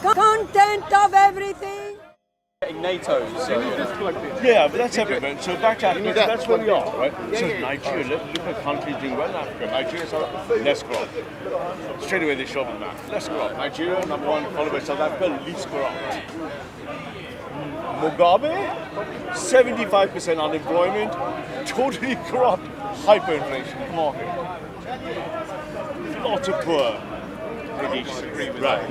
content of everything. NATO, so yeah, but that's everything. So back to Africa, that's where we are, right? So Nigeria, look at countries doing well in Africa. Nigeria, let's grow up. Straight away they show up on the map. Let's grow up. Nigeria, number one, followed by South Africa, least corrupt. Mugabe, 75% unemployment, totally corrupt, hyperinflation market. Lots of poor. Right.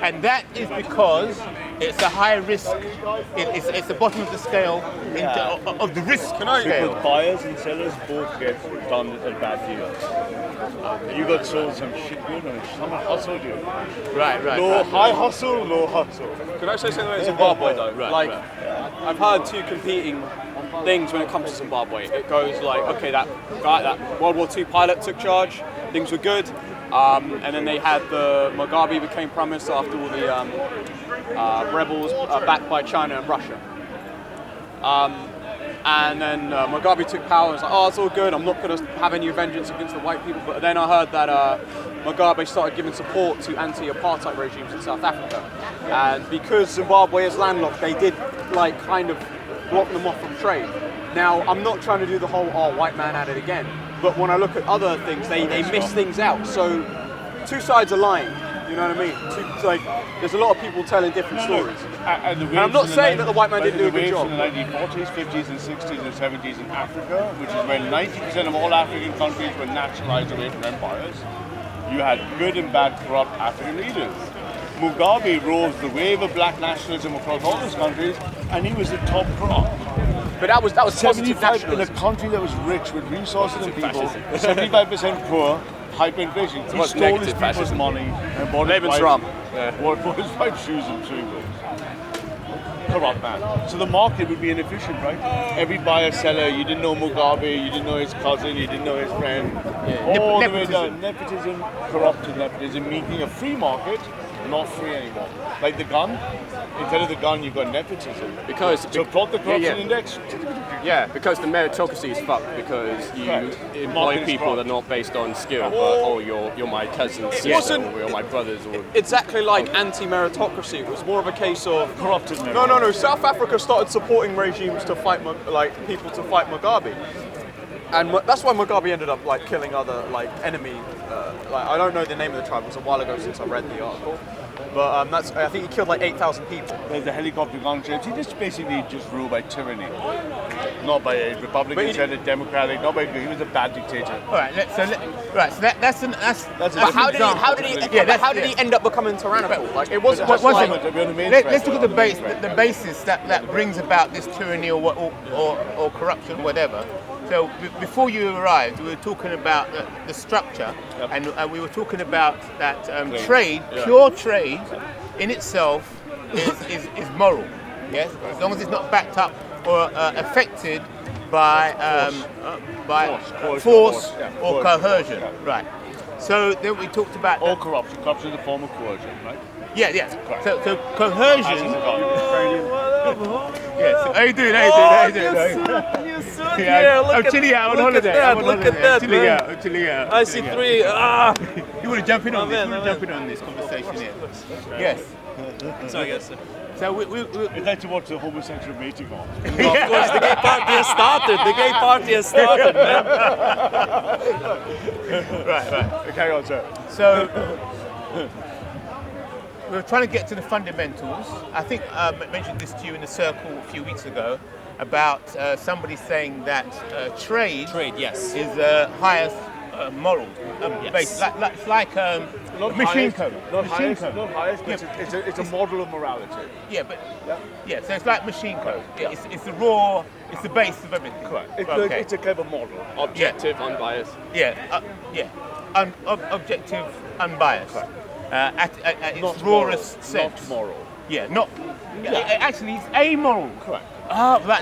And that is because it's a high risk, it's the bottom of the scale of the risk scale. Because buyers and sellers both get done at bad deals. You got sold some shit good and someone hustled you. Right. High hustle, low hustle. Can I say something about Zimbabwe though? I've heard two competing things when it comes to Zimbabwe. It goes like, okay, that World War II pilot took charge, things were good. And then they had Mugabe became prime minister after all the rebels backed by China and Russia. And then Mugabe took power and was like, oh, it's all good, I'm not going to have any vengeance against the white people. But then I heard that Mugabe started giving support to anti-apartheid regimes in South Africa. And because Zimbabwe is landlocked, they did kind of block them off from trade. Now, I'm not trying to do the whole, white man at it again. But when I look at other things, they miss things out. So two sides are lying, you know what I mean? There's a lot of people telling different stories. And I'm not saying that the white man didn't do a good job. In the 1940s, 50s and 60s and 70s in Africa, which is when 90% of all African countries were nationalized away from empires, you had good and bad corrupt African leaders. Mugabe rose the wave of black nationalism across all those countries, and he was the top corrupt. But that was positive 75 nationalism. in a country that was rich with resources and people, 75% poor, hyperinflation. He stole his people's money and bought his wife's shoes and chewing gums. Corrupt man. So the market would be inefficient, right? Every buyer, seller, you didn't know Mugabe, you didn't know his cousin, you didn't know his friend. All the way down. Nepotism, corrupted nepotism, making a free market not free anymore. Like the gun, instead of the gun, you've got nepotism. So plot the corruption index. Yeah, because the meritocracy is fucked because you employ people that are not based on skill, but you're my cousin's sister, or you're my brother's. Or exactly like anti-meritocracy. It was more of a case of corrupted. No. South Africa started supporting regimes to fight people to fight Mugabe. And that's why Mugabe ended up killing other enemy. I don't know the name of the tribe. It was a while ago since I read the article. But I think he killed 8,000 people. There's the helicopter gun chips. He just basically ruled by tyranny, not by a Republican, Senate, Democratic. Not by he was a bad dictator. All right. So that's how did he end up becoming tyrannical? It wasn't just let's look at the basis that brings about this tyranny or corruption, whatever. So before you arrived, we were talking about the structure, and we were talking about that trade, pure trade, in itself is moral. Yes, as long as it's not backed up or affected by force or coercion. Right. So then we talked about all corruption. Corruption is a form of coercion, right? Yeah. So coercion. Yes. How you doing? I'm chilling out on holiday. Look at that. I'm chilling out. I see three. You want to jump in on this? You want to jump in on this conversation here? Yes. So I guess. So we'd like to watch the homosexual mating on. Of course, the gay party has started. Man. Right. Okay, on, sir. So we were trying to get to the fundamentals. I think I mentioned this to you in the circle a few weeks ago about somebody saying that trade yes, is the highest moral base. It's like machine code. Not highest, but it's a model of morality. So it's like machine code. It's the raw. It's the base of everything. Correct. It's a clever model. Objective, unbiased. Objective, unbiased. Correct. At its rawest sense. Not moral. Actually, it's amoral. Correct.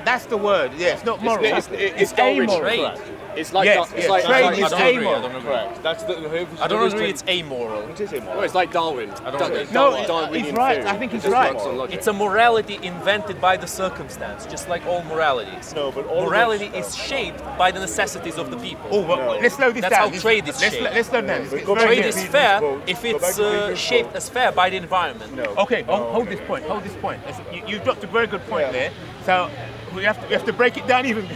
That's the word. Yeah, it's not moral. It's amoral. trade. It's like Yes, it's yeah, like trade it's is like- amoral. I don't agree. Correct. That's the. I don't agree. It's amoral. It is immoral. Well, it's like Darwin. No, Darwinian he's right. theory. I think he's It just right. works on logic. It's a morality invented by the circumstance, just like all moralities. No, but all of morality us- is shaped by the necessities of the people. Oh, well, let's slow this That's down. how trade is shaped. Let's slow down. It's Go back very Trade to is good. Peter's fair quote. if Go it's back to Peter's shaped quote. as fair by the environment. No. Okay, hold this point. Hold this point. You dropped a very good point there. So we have to break it down even.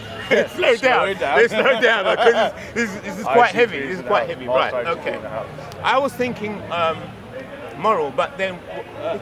Slow down. it down. Let's slow down because this is quite heavy. This is quite heavy. Right. Okay. Okay. I was thinking moral, but then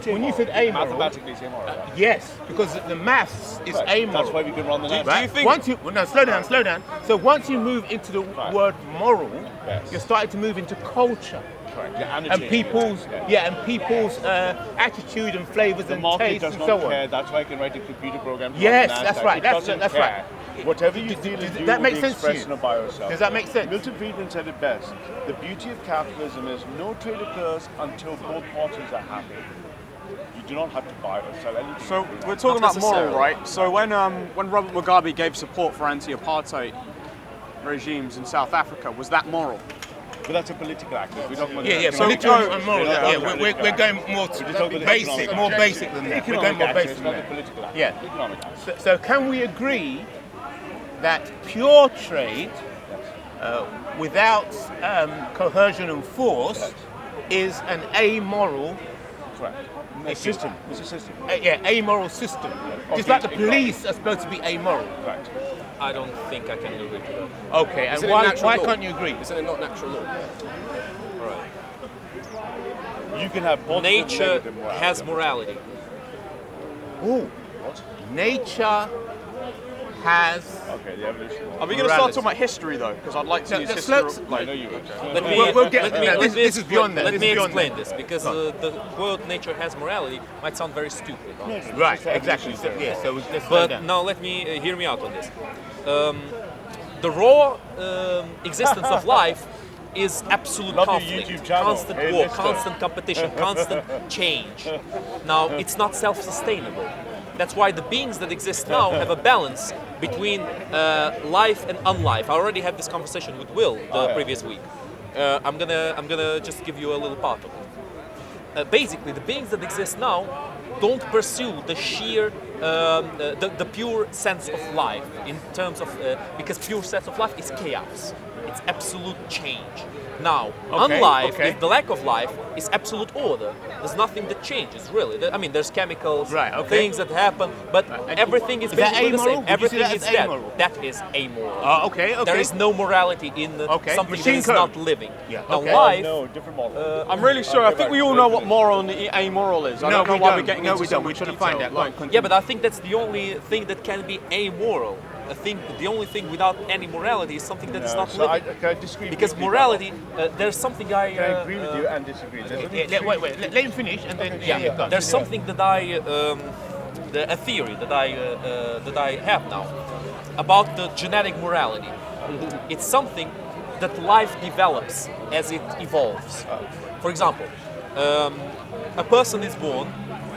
when you said amoral, Mathematically, it's immoral. yes, because the maths is Right. amoral. That's why we can run the net. Right? you think- Once you no, slow down. So once you move into the word moral, Yes. you're starting to move into culture. Correct. Yeah, And energy. people's attitude and flavors The and market tastes does and not so on. care. That's why I can write a computer program. to Yes, run that's NASDAQ. right, It that's- doesn't that's care. right. Whatever you feel does and do that will make be sense to expressed you? by yourself. Does that make sense? Milton Friedman said it best. The beauty of capitalism is no trade occurs until both parties are happy. You do not have to buy or sell anything. So we're talking Not about moral, necessarily. right? So when Robert Mugabe gave support for anti-apartheid regimes in South Africa, was that moral? But that's a political act. We're talking about Yeah, the So- political so- and moral. We're not Yeah, talking we're about going more We're just talking about basic, economic more act. basic than that. We're going Economic more act, basic it's than not a that. political act. Yeah. Economic act. So can we agree that pure trade, without coercion and force, is an amoral, Correct. A system. It's a system. amoral system? Just like the police are supposed to be amoral. Correct. I don't think I can agree to that. Okay, and Isn't it why natural law? can't you agree? Isn't it not natural law? All right. You can have positive and Nature negative morality. has morality. Ooh, nature has. Okay, the evolution. Are we going to start talking about history though? Because I'd like to No, use let's- history. let's- I know you would. Let me, We'll get- let me, no, let this me is explain- beyond that, Let this me is beyond explain that. this because the word nature has morality might sound very stupid. honestly. Right, exactly. So, yeah, so let's slow But down. now let me hear me out on this. The raw existence of life is absolute Love your conflict, YouTube channel. constant Hey, war, mister. constant competition, constant change. Now, it's not self-sustainable. That's why the beings that exist now have a balance between life and unlife. I already had this conversation with Will the previous week. I'm gonna just give you a little part of it. Basically, the beings that exist now don't pursue the sheer, the pure sense of life in terms of because pure sense of life is chaos. It's absolute change. Now, unlife, okay. is the lack of life, is absolute order. There's nothing that changes, really. I mean, there's chemicals, Right, okay. things that happen, but everything is Is that basically the amoral? same. Would you Everything say that is is dead. amoral? That is amoral. Okay. There is no morality in Okay. something Machine that is code. not living. Yeah, Now, okay. life. No, different model. I'm really sorry. I think we all know what moral and amoral is. I don't know why we're getting into we so don't. We're much trying to detail. find out. Like, Yeah, but I think that's the only thing that can be amoral. I think the only thing without any morality is something that is not So I living. disagree. Because briefly, morality, there's something I. but I agree with you and disagree. There's only Yeah, three- wait. Let him finish, and then Yeah, go. there's something that a theory that I have now about the genetic morality. It's something that life develops as it evolves. For example, a person is born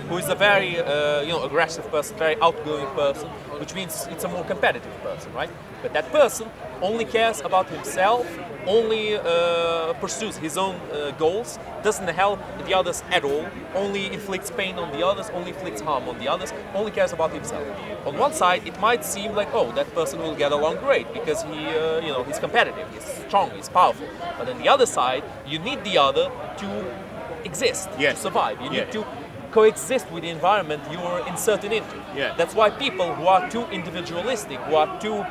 who is a very aggressive person, very outgoing person, which means it's a more competitive person, right? But that person only cares about himself, only pursues his own goals, doesn't help the others at all, only inflicts pain on the others, only inflicts harm on the others, only cares about himself. On one side, it might seem like, oh, that person will get along great because he's competitive, he's strong, he's powerful. But on the other side, you need the other to exist, Yes. to survive. You need Yes. to coexist with the environment you're inserted into. Yeah. That's why people who are too individualistic, who are too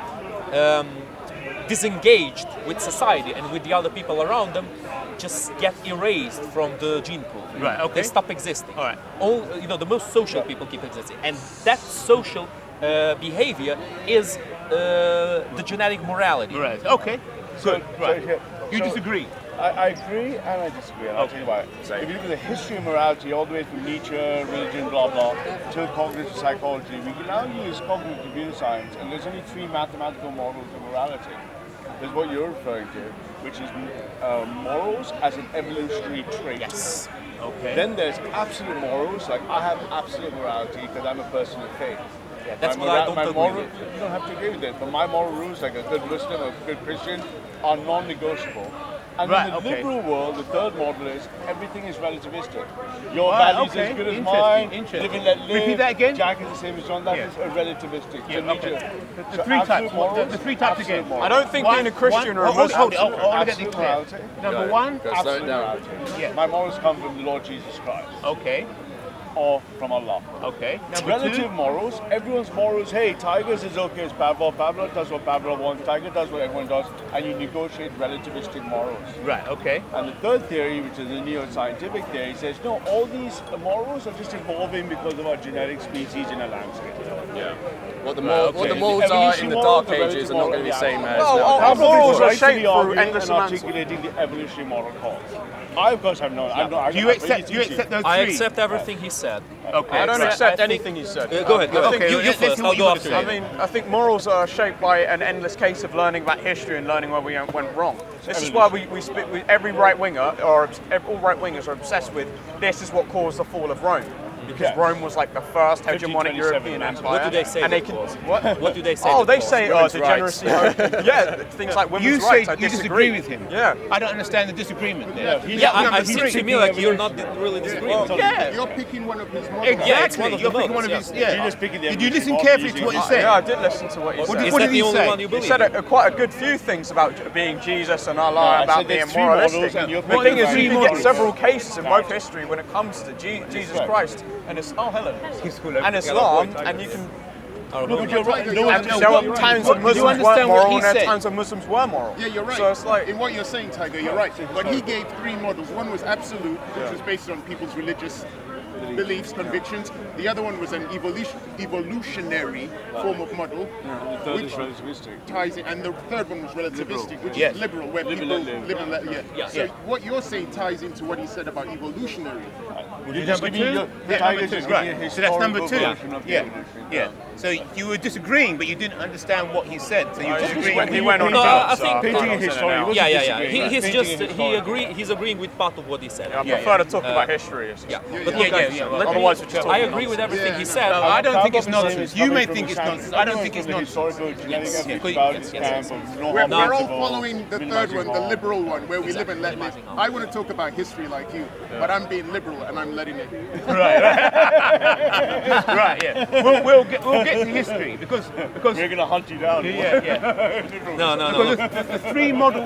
disengaged with society and with the other people around them, just get erased from the gene pool. Right, okay. They stop existing. All right. The most social people keep existing, and that social behavior is the genetic morality. Right. Okay. Good. Right. here- You so- disagree? I agree and I disagree, and I'll tell you why. If you look at the history of morality, all the way from Nietzsche, religion, blah blah, to cognitive psychology, we can now use cognitive computer science, and there's only three mathematical models of morality. There's what you're referring to, which is morals as an evolutionary trait. Yes. Okay. Then there's absolute morals, like I have absolute morality because I'm a person of faith. That's My what I don't my agree moral, with. You don't have to agree with it, but my moral rules, like a good Muslim, a good Christian, are non-negotiable. And Right, in the okay. liberal world, the third model is everything is relativistic. Your Right, values okay. as good as Interesting, mine. interesting. Live and let live. Repeat that again? Jack is the same as John. That Yeah. is a relativistic. Yeah, So okay. Nietzsche- The so three absolute types. morals, The three types absolute again. morals. I don't think being a Christian or a hold Muslim. it. I'll get it Absolute clear. morality. Number one, Go slow it Absolute down. morality. Yeah. My morals come from the Lord Jesus Christ okay, or from Allah. okay. Number Relative two, morals, everyone's morals, hey, Tigers is okay as Pavlov. Pavlov does what Pavlov wants, Tiger does what everyone does, and you negotiate relativistic morals. right, okay. And the third theory, which is the neo-scientific theory, says no, all these morals are just evolving because of our genetic species in a landscape. Yeah. What the Okay. morals The are in evolution the moral, Dark the Ages relative are not moral, going to be the and same the as Well, now. our morals are rightfully shaped through arguing endless and amounts of... articulating the evolutionary moral cause. I, of course, have no. I'm not. Do you accept those three? I accept everything he said. Okay. I don't right. accept I think- anything you said. Go ahead. Go ahead. Okay, You let's first. see I'll what you go want after to you. I mean, I think morals are shaped by an endless case of learning about history and learning where we went wrong. This is why every right winger, or all right wingers, are obsessed with this is what caused the fall of Rome. Because Yeah. Rome was like the first hegemonic 1527 European massacre. empire. What do they say And they that can, was? what? What do they say? Oh, that they was? say Women's degeneracy. Yeah, things like women's You rights. say I you disagree with him. Yeah. I don't understand the disagreement there. Yeah, number I seem three. to me like you're not really disagreeing. Yeah. You're picking one of his models. Exactly. Yeah, it's one of You're the picking one of models, his. You're Yeah. just picking the Did you evolution listen model carefully to using what he it. said? Yeah, I did listen to what he said. Is what that did the he only say? one you He believe? said quite a good few things about being Jesus and Allah, I about said being there's three moralistic. models and you're The picking thing is, one. you Three can get models. several cases in both history when it comes to Jesus right. Christ and Helen He's cool. and Islam, and you can. No, but you're right. No, And no, there what- were times what- when do you Muslims understand weren't what moral, he and there said? are times when Muslims were moral. Yeah, you're right. So it's like, in what you're saying, Tiger, you're right. But he gave three models. One was absolute, which was based on people's religious beliefs, convictions. The other one was an evolutionary form of model, The third is which relativistic. ties in, and the third one was relativistic, which Yes. is liberal, where Live and people let live. live and let live. Yeah. So what you're saying ties into what he said about evolutionary. Would you just Number give me two? your Yeah, Tiger's number just two. give me a Right. So that's number historical two. version of the Yeah. evolution. Yeah. So you were disagreeing, but you didn't understand what he said. So you were disagreeing. when he went on No, about I think- Painting a history. He Yeah, wasn't yeah. disagreeing, He, right? he's Painting a just historical. he's agreeing with part of what he said. I prefer to talk about history. Yeah. But But look, look, yeah, let me- otherwise we're just I talking agree with everything he Yeah, said. No, I don't think it's Pavlov's saying nonsense. it's You may coming think from it's a nonsense. I don't think it's from a nonsense. historical genetic Yes, ethics yes, values yes, yes, camp yes. of no We're all harm, following the third minimizing one, the harm. liberal one, where we live and let live. Minimizing harm. I want to talk about history like you, but I'm being liberal and I'm letting it. Right. Yeah. We'll get to history because We're going to hunt you down. yeah. No, no, Because no. the three models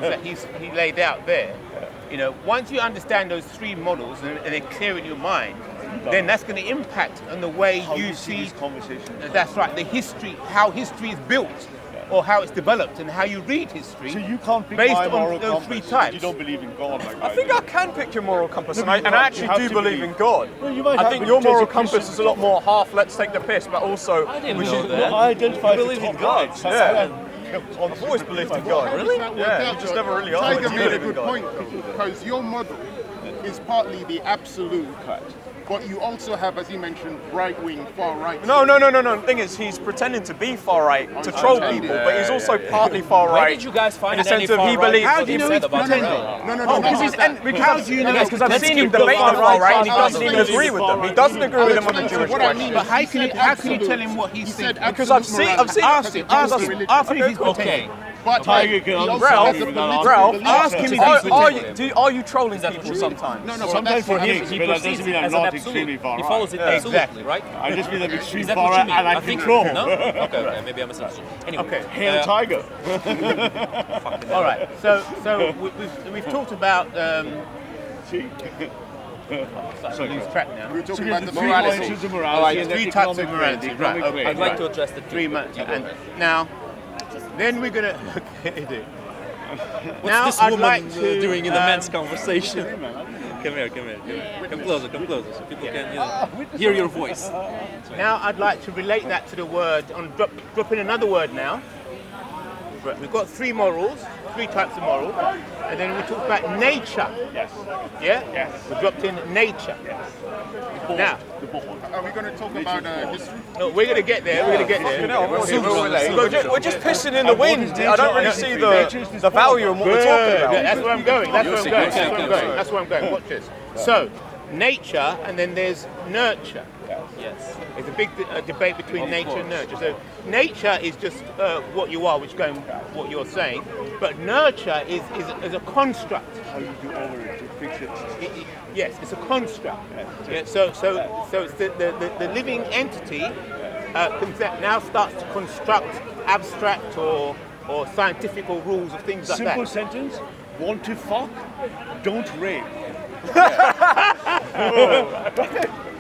that he laid out there, you know, once you understand those three models and they're clear in your mind, then that's going to impact on the way How you see see. these conversations. That's right. The history, how history is built, or how it's developed, and how you read history. So you can't pick based my on moral those compass three if types. you don't believe in God like I think I can pick your moral compass, No, and I you can't. actually You have do to believe believe. in God. No, you might I have, think but your you take moral a Christian- compass is a lot more half, let's take the piss, but also I didn't we know should. that. I identify You as believe the in top God? right. Yeah. I've I've always believed in God. How does that work Yeah, out, you just Joe? never really asked Tiger what you made a believe in good God. point though, because your model is partly the absolute, but you also have, as he mentioned, right wing, far right. No. The thing is, he's pretending to be far right to troll people, but he's also partly far Where right. did you guys find in the any sense of he far right believes. How do you know said he's about pretending? Amoral? No, Oh, because he's because do you know? because I've Let's seen him keep the debate far the far right right, and he side doesn't of even the agree with them. He doesn't agree with them on the Jewish What I question. mean, But how he can you said tell absolute. him what he's He said thinking? Because I've seen absolute Ask him. morality. Ask him if he's Religion. pretending. Okay. But Tiger can he also understand has you a without political Ralph, belief. ask him if he's pretending. Are you trolling that people true? sometimes? No, but Sometimes that's for what him, I'm but saying. that doesn't Proceeds mean I'm as an not absolute. extremely far He right. follows it absolutely, right? I just mean I'm extremely Is that far what you right mean? and I think control. no. Okay, maybe I misunderstood. Anyway, Okay. Hail Tiger. All right. So we've talked about. Sorry, Lose track now. We're talking about the three morality. dimensions of All morality right, and three types of economic morality. grade, Right. economic Okay. I'd like to address the Three months. And now, then we're gonna. What's now this I'd woman like to, doing in the men's conversation? Come here. Come closer, so people can hear your voice. Now I'd like to relate that to the word. Drop in another word now. Right, we've got three morals, three types of moral, and then we talk about nature. Yes. Yeah? Yes. We dropped in nature. Now, Are we going to talk about history? no, we're going to get there. We're going to get there. We're just pissing in the wind. I don't really see the value in what we're talking about. That's where I'm going. That's where I'm going. That's where I'm going. Watch this. So, nature and then there's nurture. Yes. There's a big debate between nature and nurture. So nature is just what you are, which going what you're saying, but nurture is a construct. How you do over it to fix it. Yes, it's a construct. Yeah, so it's the living entity now starts to construct abstract or scientific rules of things like Simple that. sentence, want to fuck, don't rape.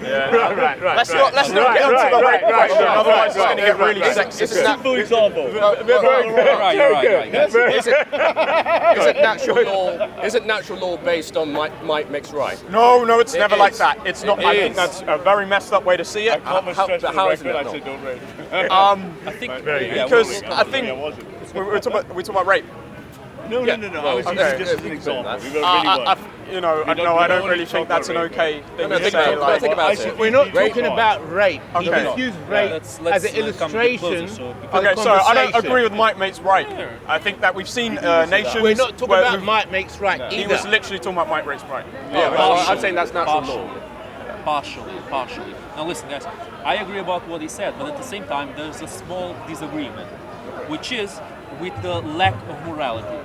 Right. Let's not get onto the rape question, otherwise it's going to get really sexist. Simple example. Isn't natural law based on might makes right? No, it's never like is. that. It's not. I think that's a very messed up way to see it. How much stress for the how is record, it I said don't rape. I think Because I think we're talking about rape. No. I was using just as an example. We were really I don't really think that's an okay thing to say. Think about it. We're not talking about rape. Okay. You just use rape let's as an come a bit illustration. closer, Okay, so I don't agree with Mike Mate's right. I think that we've seen nations. We're not talking where about might makes right He either. was literally talking about Mike Mate's right. Yeah, well, I'm saying that's natural partially. law. Partially. Now listen, guys. I agree about what he said, but at the same time, there's a small disagreement, which is with the lack of morality.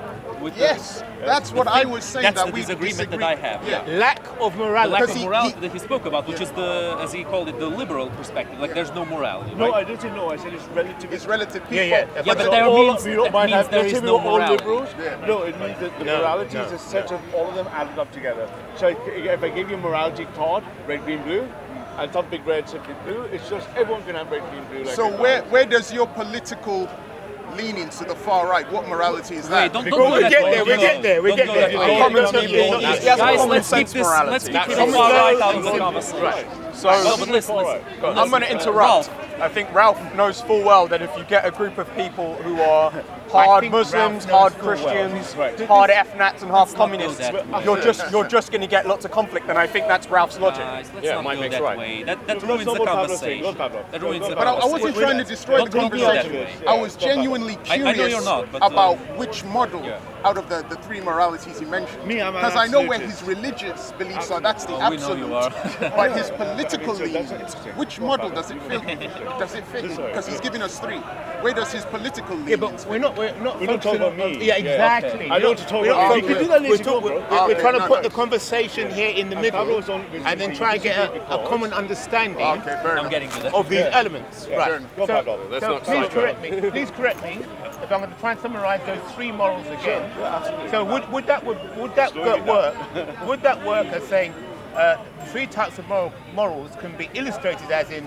Yes, that's what I was saying. That's that the we disagreement disagree. that I have. Yeah. Lack of The morality. lack Because of he- morality that he spoke about, which is the, as he called it, the liberal perspective. Like there's no morality. No, right? I didn't say no. I said it's relative. It's relative people. Yeah. Yeah, but So there all- means, we don't that mind means having- there let's is say no we're all morality. liberals. Yeah. No, it means that the morality is a set of all of them added up together. So if I give you a morality card, red, green, blue, and some big red, something blue, it's just everyone can have red, green, blue. Like So that. where does your political leanings to the far right? What morality is that? Wait, don't We'll go that get way. there. We'll get there. We'll get there. Common people. He has a Guys, common let's keep sense this. morality. Let's keep the far right out of the conversation. So No, but listen. I'm going to interrupt. I think Ralph knows full well that if you get a group of people who are hard think Muslims, Ralph hard knows full well. Christians, Right. hard F-nats and half Let's not go communists, that way. you're just going to get lots of conflict, and I think that's Ralph's logic. Guys, let's Yeah, not might go makes that right. way. That That's ruins not the what Pavlov said. conversation. Go Pavlov. That ruins the But I wasn't conversation. trying to destroy the Don't go that conversation. way. I was genuinely I know curious you're not, but, about which model out of the three moralities he mentioned. Me, I'm an Because I know where absolutist. his religious beliefs are. That's the Oh, we know absolute. you are. But his political Okay, so that's leanings, interesting. which model does it fit? Does it fit? Because he's giving us three. Where does his political Yeah, leanings? but we're not talking focusing about on- me. Yeah, exactly. I know what to talk We're not about. You focusing- can do that later we're if you want, talking- bro. We're trying to no, put no. the conversation here in the middle Pavlov's on- and then try and get a common understanding Okay, fair I'm enough. getting to that. of these elements. Right. Go Pavlov. Let's So not please sidetrack. correct me. Please correct me if I'm going to try and summarise those three morals again. So would that work? Would that work as saying three types of morals can be illustrated as in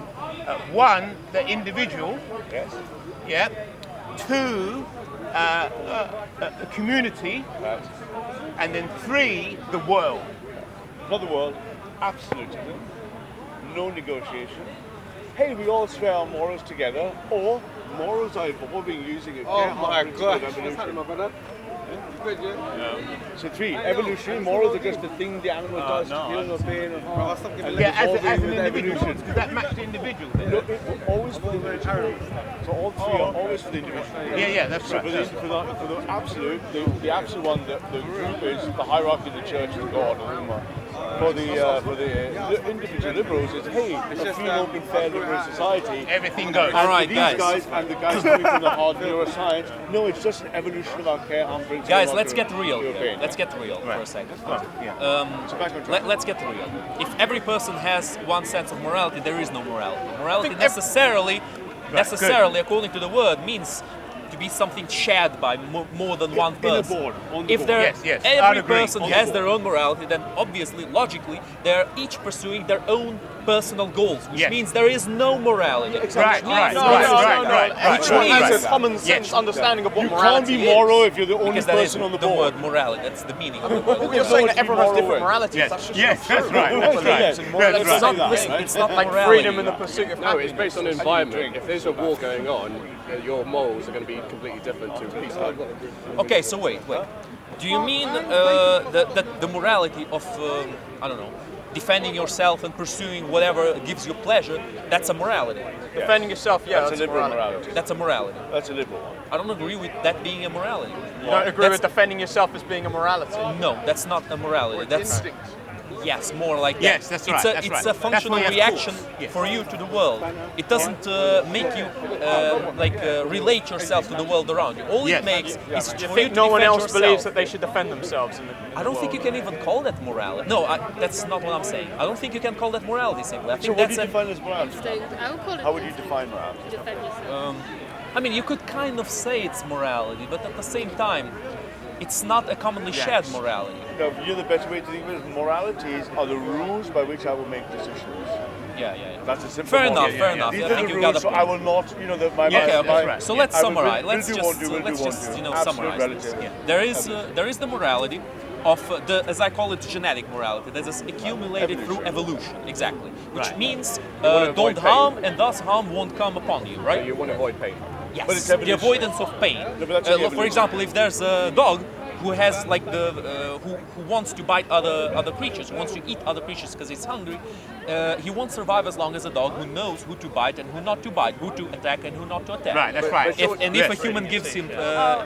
one, the individual. Yes. Yeah. Two, a community, Right. and then three, the world. Not the world. Absolutism. No negotiation. Hey, we all swear our morals together, or morals are evolving using a principle of evolution. So three, evolutionary morals are just the thing the animal does to feel no pain or harm. And Yeah, as evolving an with individual. evolution. Does that match the individual? No, always for the individual. So all three are always for the individual. Yeah, that's So right. for the absolute, the absolute one, the group is the hierarchy of the church and God. For the individual liberals, it's hey, a free, open, fair, liberal society. Everything goes. All right, These guys. and the guys coming from the hard neuroscience, no, it's just an evolution of our care harm principle. Guys, not let's to get real. feel pain. Let's get real for a second. So back on track. Let's get real. If every person has one sense of morality, there is no morality. Morality think necessarily, according to the word, means to be something shared by more than one In a person. board, on the If board. there, Yes, I'd every agree. person On the has board. their own morality, then obviously, logically, they're each pursuing their own personal goals, which Yes. means there is no morality. Right, Which right, means- right, No, right, no, no, right, no. right, right, Each one has right. a common sense understanding of what You can't morality be moral is. if you're the only Because that is person on the the board. word morality. That's the meaning of the But word. you're saying that everyone has different Moral moralities. Yes, That's just yes, not that's true. right, What that's beliefs right. and morals- That's It's not, right. listen, it's not like morality. freedom and the pursuit of No, happiness. it's based on environment. If there's a war going on, your morals are going to be completely different to peacetime. Okay, so wait. Do you mean the morality of, I don't know, defending yourself and pursuing whatever gives you pleasure, that's a morality? Defending yourself, yeah, That's that's a liberal morality. morality. That's a morality. That's a liberal one. I don't agree with that being a morality. You don't agree with defending yourself as being a morality? No, that's not a morality. That's Yes, more like that. Yes, that's right, that's It's right. a That's functional why you have reaction thoughts. Yes. for you to the world. It doesn't make you relate yourself to the world around you. All Yes. it makes is Do you for you think to no one defend else yourself. believes that they should defend themselves? I don't think you can even call that morality. No, that's not what I'm saying. I don't think you can call that morality simply. I So think what do that's you define as morality? I would call it How would you define morality? defend yourself. I mean, you could kind of say it's morality, but at the same time, it's not a commonly shared morality. No, you're the better way to think of it. Moralities are the rules by which I will make decisions. Yeah. That's a simple Fair model. enough, fair enough. These I are think the you got rules, the so I point. will not, So let's I will summarize. will Let's do, just won't do, will do, won't do. Absolute summarize this. relative. There is the morality of the, as I call it, genetic morality that is accumulated through evolution. Exactly, which means avoid don't pain. harm, and thus harm won't come upon you, right? You want to avoid pain. Yes, But it's the evolution. avoidance of pain. but that's only For evolution. example, if there's a dog who has like who wants to bite other creatures, who wants to eat other creatures because he's hungry, he won't survive as long as a dog who knows who to bite and who not to bite, who to attack and who not to attack. Right, that's right. If a human gives him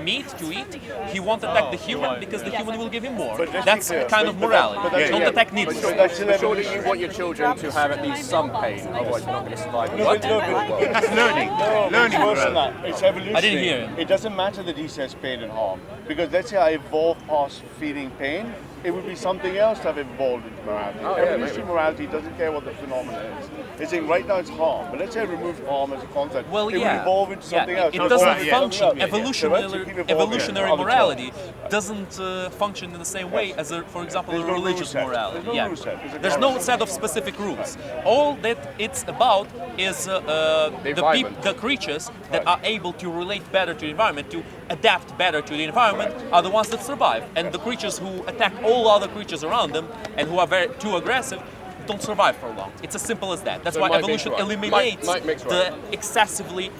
meat to eat, he won't attack the human because the human will give him more. But let's be That's clear, a kind of but morality. that's- Don't attack But needlessly. that's still Surely evolution. you want your children to have at least some pain, otherwise you're not going to survive. No, but That's learning. Learning it's worse than morality. that. It's evolution. I didn't hear him. It doesn't matter that he says pain and harm, because let's say I evolve past feeling pain, it would be something else to have evolved into morality. Evolutionary morality doesn't care what the phenomenon is. It's saying right now it's harm, but let's say I remove harm as a concept. Well, it would yeah. evolve into something else. It So doesn't it's something function. else. So Evolutionary, let's keep evolving. evolutionary Other morality doesn't function in the same way as, for example, There's a no rule religious set. morality. There's no rule set. There's a There's no concept. set of specific rules. All that it's about is environment. the creatures that are able to relate better to the environment, to adapt better to the environment, are the ones that survive. And the creatures who attack all other creatures around them and who are too aggressive don't survive for long. It's as simple as that. That's So why might makes evolution right. eliminates Might makes the right. excessively.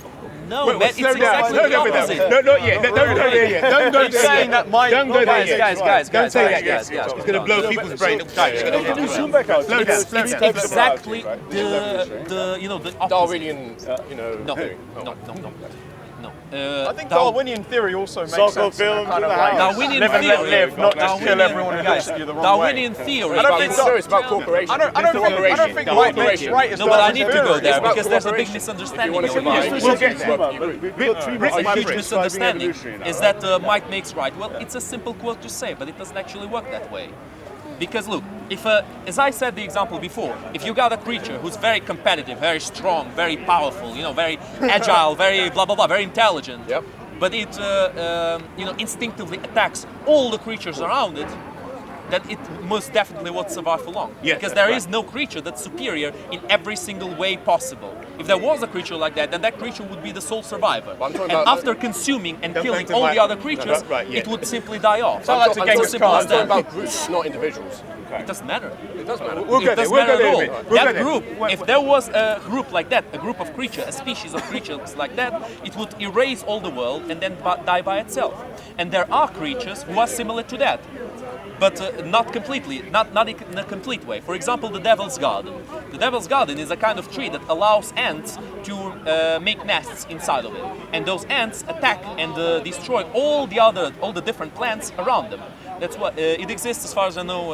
No, Wait, man, slow it's down, exactly slow the down with opposite. that. No, not yet. Don't go there yet. Don't go He's there saying yet. that might. Don't go there Guys, yet. guys, Don't say that guys, yet. guys. It's going to blow people's brains. Zoom back out. It's Three types of exactly morality, right? the opposite. Darwinian, No, theory. no. I think Darwinian theory also makes Soccer sense. films Kind in of the like house. Darwinian live and let theory. live, not just kill everyone who guys, looks at you the wrong Darwinian way. theory. I don't is- think So it's about cooperation. I don't think might makes right. No, but I need to go there about because there's a big cooperation. misunderstanding. If you over want to here. survive, We'll get there. We've got three more A huge hybrids misunderstanding evolutionary now, is right? that might makes right. Well, it's a simple quote to say, but it doesn't actually work that way. Because look, if as I said the example before, if you got a creature who's very competitive, very strong, very powerful, very agile, very blah blah blah, very intelligent, Yep. but it instinctively attacks all the creatures around it, that it most definitely won't survive for long. Yes, because that's there is no creature that's superior in every single way possible. If there was a creature like that, then that creature would be the sole survivor. But I'm talking And about- after consuming and Don't killing go to all my- the other creatures, right, yeah. it would simply die off. So that's It's against as simple Kant. as I'm talking that. about groups, not individuals. It doesn't matter. It does matter. We'll It get there. doesn't We'll matter get at all. there. We'll get That there. group, Wait, if there was a group like that, a group of creatures, a species of creatures like that, it would erase all the world and then die by itself. And there are creatures who are similar to that, but not completely, not in a complete way. For example, the Devil's Garden. The Devil's Garden is a kind of tree that allows ants to make nests inside of it, and those ants attack and destroy all the different plants around them. That's what it exists, as far as I know,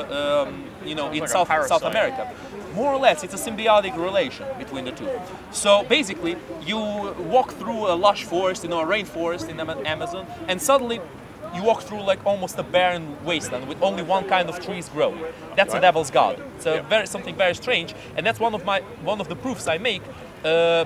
in South America. More or less, it's a symbiotic relation between the two. So basically, you walk through a lush forest, a rainforest in the Amazon, and suddenly you walk through like almost a barren wasteland with only one kind of trees growing. That's a Devil's Garden. It's something very strange, and that's one of the proofs I make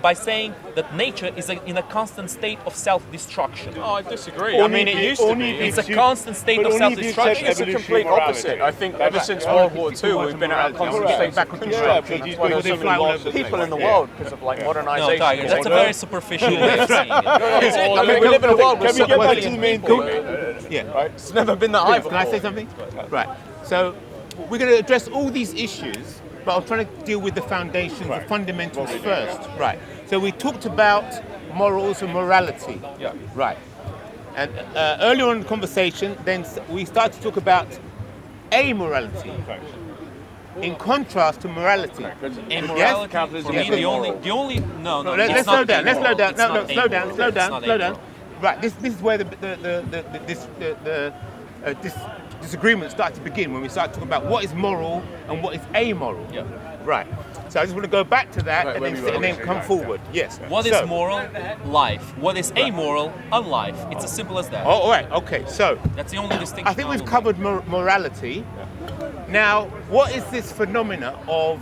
by saying that nature is in a constant state of self-destruction. Oh, I disagree. I mean, it used to be. It's a constant state of self-destruction. It's a complete opposite. I think ever since World War II, we've been at a constant state of construction. That's why there's so many people in the world because of like No, modernization. Tiger, that's a very superficial way of saying it. I mean, we live in a world with Can we get back to 7 the billion main people. point? Yeah. It's never been that high before. Can I say something? Right. So we're going to address all these issues, but I'm trying to deal with the foundations, the fundamentals first. Right. So we talked about morals and morality. Yeah. Right. And earlier on in the conversation, then we started to talk about amorality in contrast to morality. Immorality, for me, the only no. Let's it's slow not down. Let's slow amoral. down. It's No, not slow down. amoral. Slow It's down. not Slow down. amoral. Right. This is where this disagreements start to begin when we start talking about what is moral and what is amoral. Yeah. Right. So I just want to go back to that and then come forward. Yes. What is moral? Life. What is amoral? Unlife. It's as simple as that. Oh, all right. Okay. So That's the only distinction. I think we've covered morality. Now, what is this phenomena of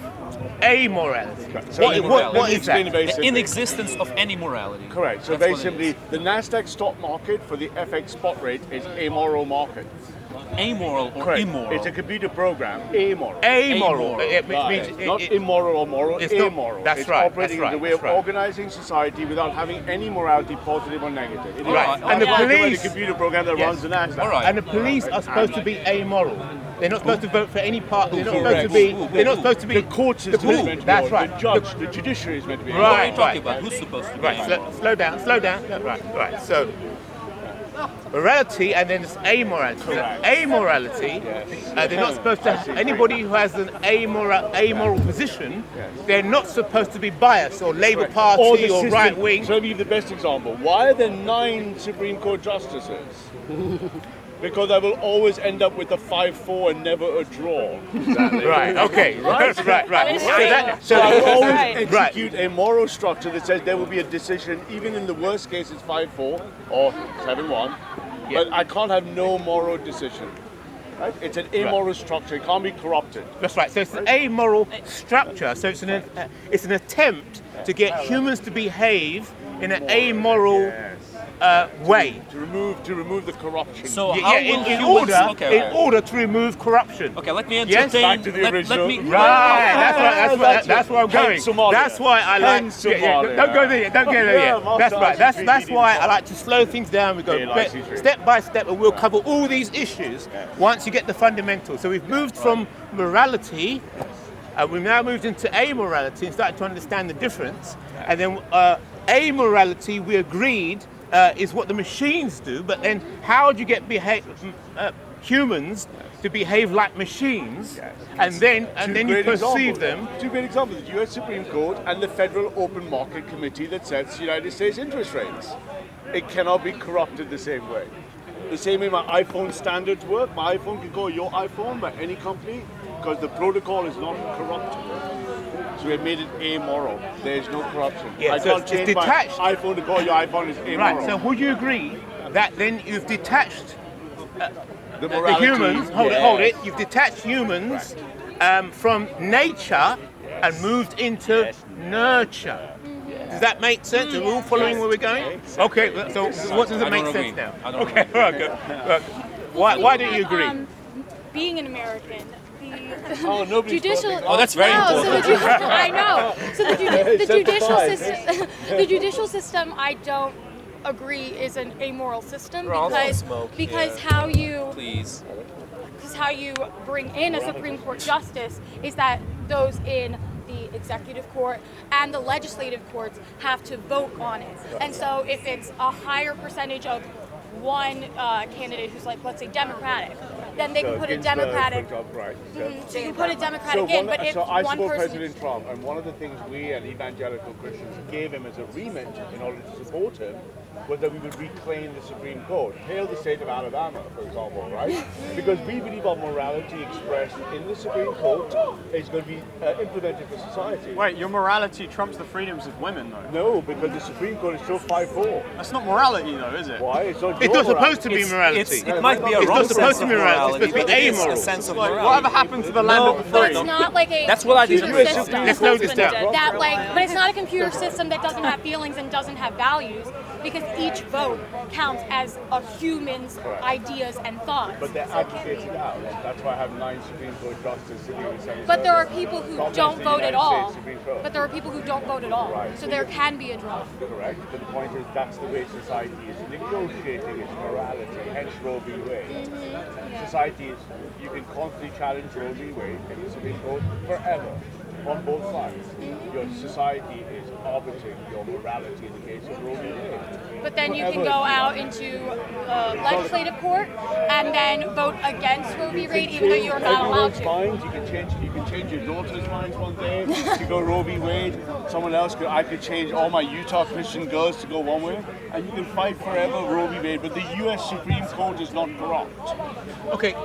amorality? What is that? The inexistence of any morality. Correct. So That's what it basically, the Nasdaq stock market for the FX spot rate is amoral market. Amoral or Correct. immoral. It's a computer program. Amoral. Amoral. It Right. means Not immoral or moral, it's not- amoral. that's it's right, operating that's as a right, way of that's right. organizing society without having any morality, positive or negative. It is Right. like And the a police- computer program that Yes. runs the Nasdaq. All right. And the police are supposed to be amoral. They're not supposed to vote for any part. They're not supposed to be. They're not supposed to be. The court system is meant to be That's moral. right. The judge, the judiciary is meant to be What are moral. you talking about? Who's supposed to be Right. amoral? Slow down. Slow down. Right. So morality and then there's amorality. Correct. Amorality. They're not supposed to. Anybody who has an amoral position, they're not supposed to be biased or Labour Party Or or, the system. right wing. So let me give you the best example. Why are there 9 Supreme Court justices? Because I will always end up with a 5-4 and never a draw. Right. Okay. Right. So I will always Right. execute a moral structure that says there will be a decision, even in the worst case it's 5-4 or 7-1, but I can't have no moral decision. Right? It's an amoral structure, it can't be corrupted. That's right. So it's an amoral structure. So it's an attempt to get humans to behave in an amoral way. To remove the corruption. So how will in humans... order to remove corruption. Okay, let me Yes? entertain... Back to the let original. me... Right, that's where I'm going. Hence Somalia. That's why I like. Hence Somalia. Don't go there yet. Don't get there Yeah, yet. That's right. That's why I like to slow things down. We go step by step, and we'll cover all these issues once you get the fundamentals. So we've moved from morality, and we've now moved into amorality and started to understand the difference. And then amorality, we agreed, is what the machines do. But then, how do you get humans to behave like machines, and then you perceive them? 2 great examples: the U.S. Supreme Court and the Federal Open Market Committee that sets United States interest rates. It cannot be corrupted the same way. The same way my iPhone standards work. My iPhone can call your iPhone by any company because the protocol is not corruptible. So we have made it amoral. There is no corruption. Yeah, I so can't it's change detached. my iPhone to call your iPhone is amoral. Right. So would you agree that then you've detached the the morality, humans? Hold it. You've detached humans from nature and moved into nurture. Does that make sense? Are we all following where we're going? Okay. So what does it make sense now? Okay. All right. Good. Why don't you agree? Being an American, Oh, nobody's judicial. talking. Oh, that's very important. So I know. So the judicial system, the judicial system, I don't agree is an amoral system because how you bring in a Supreme Court justice is that those in the executive court and the legislative courts have to vote on it. And so if it's a higher percentage of one candidate who's like, let's say, Democratic, then they can put a Democratic. So you can put a Democratic in, but if I one support person. President Trump, and one of the things we and evangelical Christians gave him as a remit in order to support him was that we would reclaim the Supreme Court. Hail the state of Alabama, for example, right? Because we believe our morality expressed in the Supreme Court is going to be implemented for society. Wait, your morality trumps the freedoms of women, though? No, because the Supreme Court is still 5-4. That's not morality, though, is it? Why? It's not It's your not supposed to morality. be morality. It might be a It's wrong not supposed sense to of be morality. It's morality, supposed to but be it is amoral. a sense of Like, morality. whatever happened to the land of the But free? it's not like a That's what I computer disagree. system. Let's slow this down. But it's not a computer system that doesn't have feelings and doesn't have values, because each vote counts as a human's ideas and thoughts. But they're aggregated out. That's why I have 9 Supreme Court justices sitting in the Senate. But there are people who Not don't necessarily vote at United all. States Supreme Court. But there are people who don't vote at all. Right. So there can be a draw. Correct, but the point is that's the way society is negotiating its morality, hence Roe v. Wade. Society is, you can constantly challenge Roe v. Wade in the Supreme Court forever. on both sides. Your society is arbitering your morality in the case of Roe v. Wade. But then you can go out into legislative court and then vote against Roe v. Wade, even though you're not allowed to. Minds. You can change your daughter's minds one day to go Roe v. Wade. Someone else I could change all my Utah Christian girls to go one way, and you can fight forever Roe v. Wade. But the U.S. Supreme Court is not corrupt. Okay,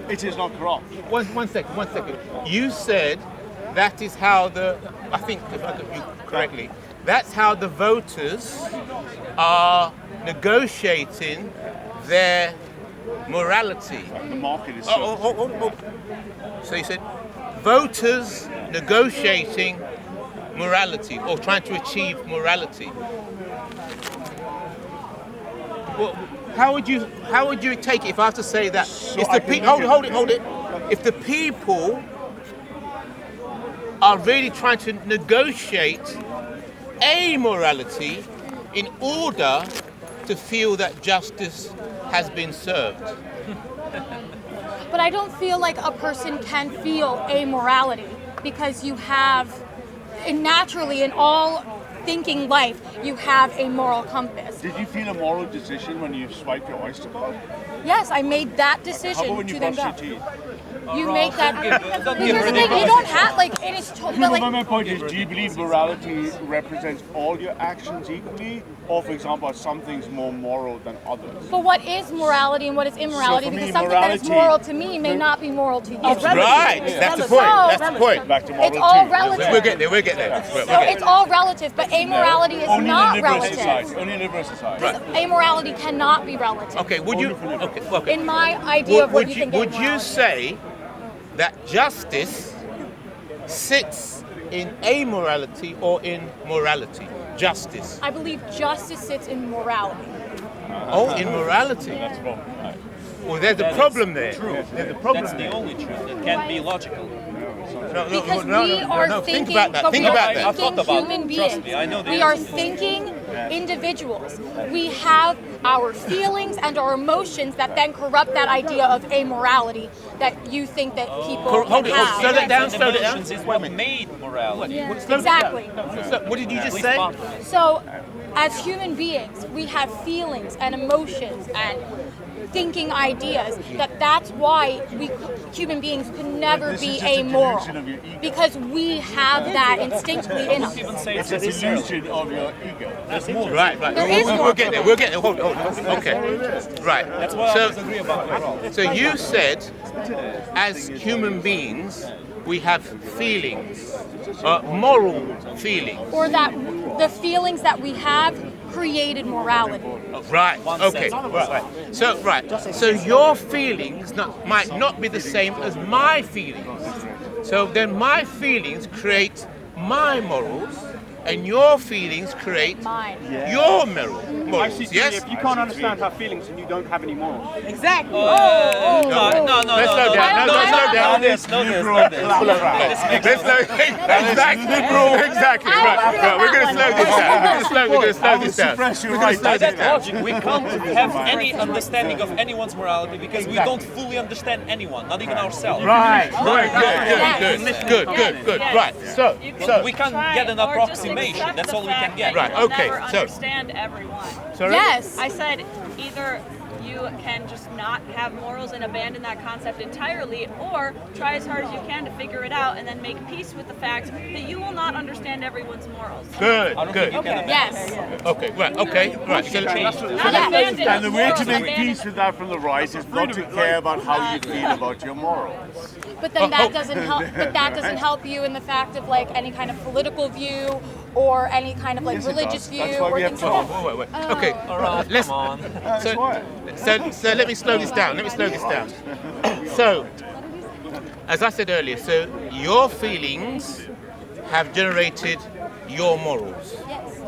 It is not corrupt. one second. You said that is how I think, if I got you correctly, that's how the voters are negotiating their morality. The market is So you said voters negotiating morality or trying to achieve morality. Well, how would you take it if I was to say that if the people hold it. If the people are really trying to negotiate a morality in order to feel that justice has been served. But I don't feel like a person can feel amorality because you have, naturally in all thinking life, you have a moral compass. Did you feel a moral decision when you swiped your Oyster card? Yes, I made that decision How about when you to then brush go. your teeth? You make that. But here's the thing: you don't have it is totally. My point is, do you believe morality represents all your actions equally, or, for example, are some things more moral than others? But what is morality and what is immorality? So for me, because something that is morality- moral to me may not be moral to you. Right, that's the point. That's the point. Back to moral It's all too. relative. We'll get there. So it's all relative, but amorality is Only in a not liberal relative. society. Only in a liberal society. Amorality cannot be relative. Okay, would you? Okay. In my idea of what you think Would you amorality. say that justice sits in amorality or in morality? Justice. I believe justice sits in morality. Oh, in morality. That's wrong. Right. Well, there's a problem there. True. There's a problem That's the there. only truth. It can't be logical. Because we are Think thinking, about that. but Think we about are that. I've thought thinking about human it. Trust beings. me, I know the We are answer. thinking individuals. We have our feelings and our emotions that then corrupt that idea of amorality that you think that people Hold can it. have. Slow that down. And Slow it down. emotions is what made morality. Exactly. What did you just At least say? popular. So, as human beings, we have feelings and emotions and thinking ideas. That's why we human beings could never This be is just a amoral, delusion of your ego. because we have that instinctively in us. Even say It's a delusion of your ego. Right. There is We'll get there. We'll get there. Hold on. Okay. Right. That's what I So, disagree about Amoral. so you said, as human beings, we have feelings, moral feelings. Or that the feelings that we have created morality. Right. Okay. Right. So your feelings might not be the same as my feelings. So then my feelings create my morals, and your feelings create Mine. your morals. Yes. If you can't understand her feelings, then you don't have any morals. Exactly. No. Let's slow down. No, slow down. Let's slow this. Let's slow. Exactly. Right. We're gonna slow this down. We're gonna slow this down. Suppress your We're gonna right. slow By this that down. logic, we can't have any understanding of anyone's morality because we don't fully understand anyone, not even ourselves. Right. Good. Right. So. We can't get an approximation. That's all we can get. Right. Okay. Never So. understand everyone. Sorry. Yes. I said either you can just not have morals and abandon that concept entirely, or try as hard as you can to figure it out and then make peace with the fact that you will not understand everyone's morals. Good. Yes. Okay. Right. Okay. Right. So, And the way to make peace with that from the right is not to care about how you feel about your morals. But then that doesn't help. But that doesn't help you in the fact of like any kind of political view or any kind of like Yes, it religious does. view That's why or we have things like that. wait. Okay. Let's. Come on. That's why. So let me slow this down. So, as I said earlier, so your feelings have generated your morals, Yes.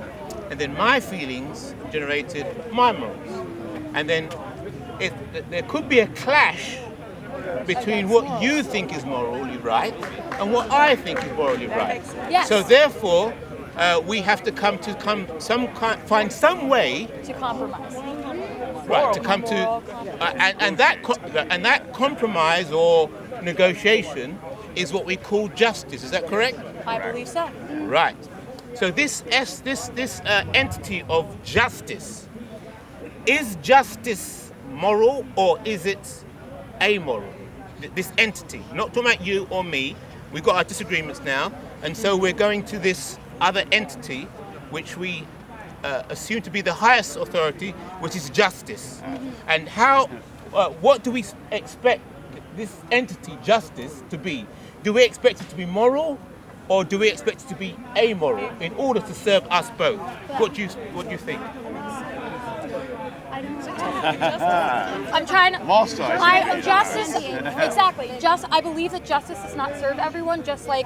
and then my feelings generated my morals, and then there could be a clash between what you think is morally right and what I think is morally right. Yes. So therefore, we have to find some way, To compromise. right, to come to, and that compromise or negotiation is what we call justice. Is that correct? I believe so. Right. So this entity of justice, is justice moral or is it amoral? This entity, not talking about you or me. We've got our disagreements now, and so we're going to this other entity, which we assume to be the highest authority, which is justice. And how? What do we expect this entity, justice, to be? Do we expect it to be moral, or do we expect it to be amoral in order to serve us both? What do you think? I'm trying to. Justice, Yeah. exactly. I believe that justice does not serve everyone, just like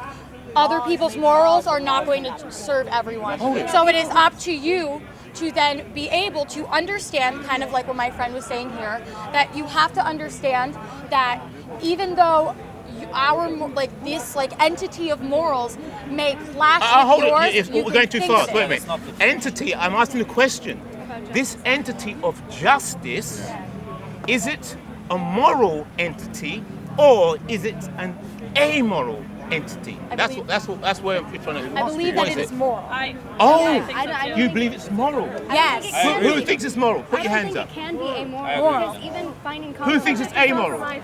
other people's morals are not going to serve everyone. So it is up to you to then be able to understand, kind of like what my friend was saying here, that you have to understand that even though this entity of morals may clash with yours, we're going too fast. Wait a minute. Entity. I'm asking a question. This entity of justice, is it a moral entity or is it an amoral entity? That's where we're trying to. I believe that it is moral. You believe it's moral? Yes. Who thinks it's moral? Put your hands up. It can be amoral. Because even finding Who thinks it's amoral? right.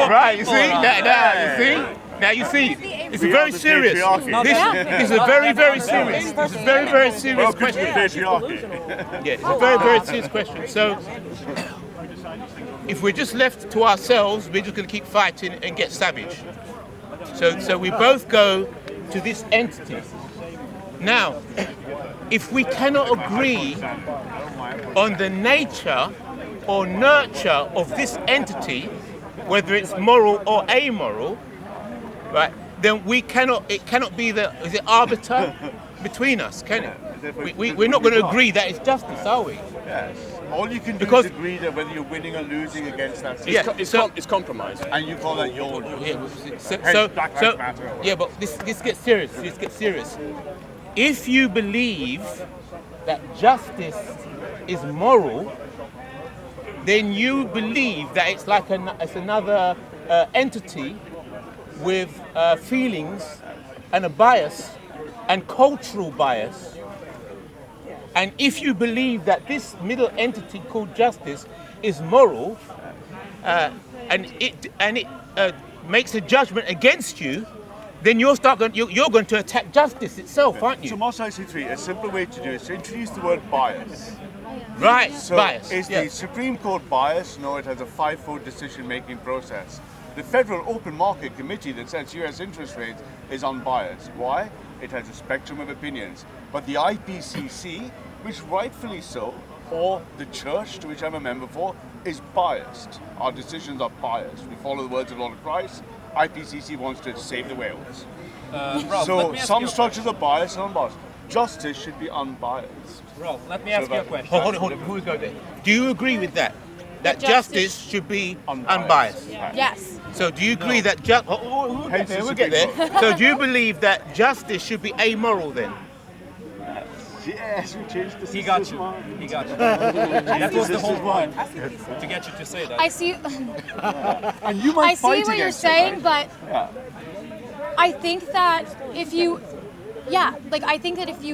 Right. You see? Now you see. It's very serious. This is a very, very serious. It's a very, very serious question. Yeah, it's a very, very serious question. So, if we're just left to ourselves, we're just going to keep fighting and get savage. So we both go to this entity. Now, if we cannot agree on the nature or nurture of this entity, whether it's moral or amoral, right? Then it cannot be the arbiter between us, can it? We're not going to agree that it's justice, are we? Yes. All you can do is agree that whether you're winning or losing against that system. It's compromise. And you call that your but this gets serious. This gets serious. If you believe that justice is moral, then you believe that it's like it's another entity with feelings and a bias and cultural bias. And if you believe that this middle entity called justice is moral, and it makes a judgment against you, then you're going to attack justice itself, aren't you? So Moss IC3, a simple way to do it is to introduce the word bias. Right, so bias. Is the Supreme Court biased? No, it has a 5-fold decision-making process. The Federal Open Market Committee that sets US interest rates is unbiased. Why? It has a spectrum of opinions. But the IPCC, which rightfully so, or the church, to which I'm a member for, is biased. Our decisions are biased. We follow the words of Lord Christ. IPCC wants to save the whales. So some structures are biased and unbiased. Justice should be unbiased. Ralph, let me ask you a question. Hold on. Who's going there? Do you agree with that? That justice should be unbiased? Yes. So do you agree that we'll get there. So do you believe that justice should be amoral then? Yes, we changed the He got you. That was the whole point, to get you to say that. I see. And you might I see what you're saying, but I think that if you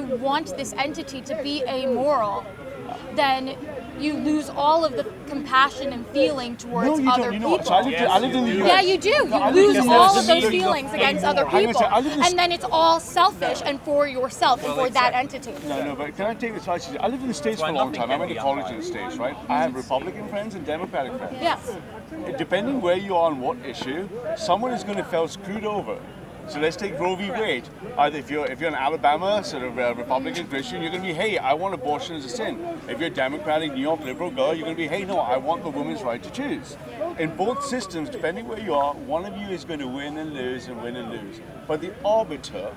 want this entity to be amoral, then you lose all of the compassion and feeling towards other people. So I lived in the US. Yeah, you do. You lose all of those feelings against other people. And then it's all selfish and for yourself and for that entity. No, but can I take this slightly? I lived in the States for a long time. I went to college in the States, right? I have Republican friends and Democratic friends. Yes. Depending where you are on what issue, someone is going to feel screwed over. So let's take Roe v. Wade. Either if you're in Alabama, sort of Republican Christian, you're going to be, hey, I want abortion as a sin. If you're a Democratic New York liberal girl, you're going to be, hey, no, I want the woman's right to choose. In both systems, depending where you are, one of you is going to win and lose and win and lose. But the arbiter,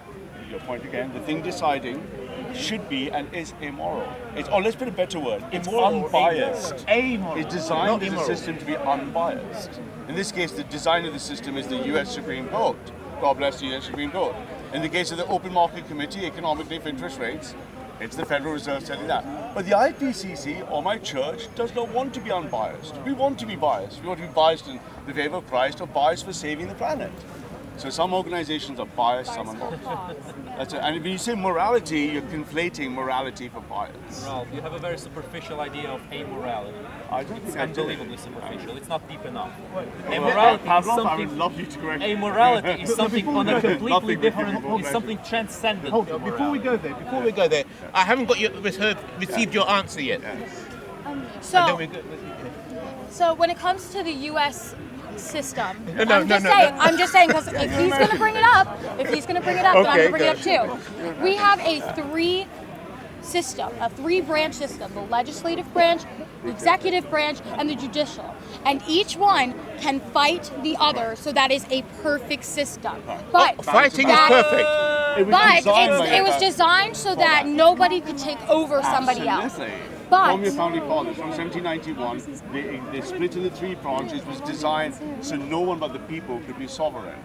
your point again, the thing deciding, should be and is immoral. Let's put a better word. It's unbiased. Amoral. It's designed as a system to be unbiased. In this case, the design of the system is the US Supreme Court. God bless the US Supreme Court. In the case of the Open Market Committee, economically for interest rates, It's the Federal Reserve setting that. But the IPCC or my church does not want to be unbiased. We want to be biased. We want to be biased in the favor of Christ or biased for saving the planet. So some organizations are biased, some are not. That's it. And when you say morality, you're conflating morality for bias. Ralph, you have a very superficial idea of amorality. I don't It's think I do. unbelievably superficial. It's not deep enough. Pavlov, I Something. would love you to correct me. Amorality is something on a completely Nothing different. before It's that. something transcendent. Hold to on, before we morality. go there, I haven't got received your answer yet. So, so when it comes to the U.S. system, I'm just saying because if he's going to bring it up, then I'm going to bring it up too. We have a three-branch system: the legislative branch, the executive branch, and the judicial. And each one can fight the other, so that is a perfect system. But Fighting is perfect. it was designed so that nobody could take over somebody else. But From your founding fathers, from 1791, the split into 3 branches was designed so no one but the people could be sovereign.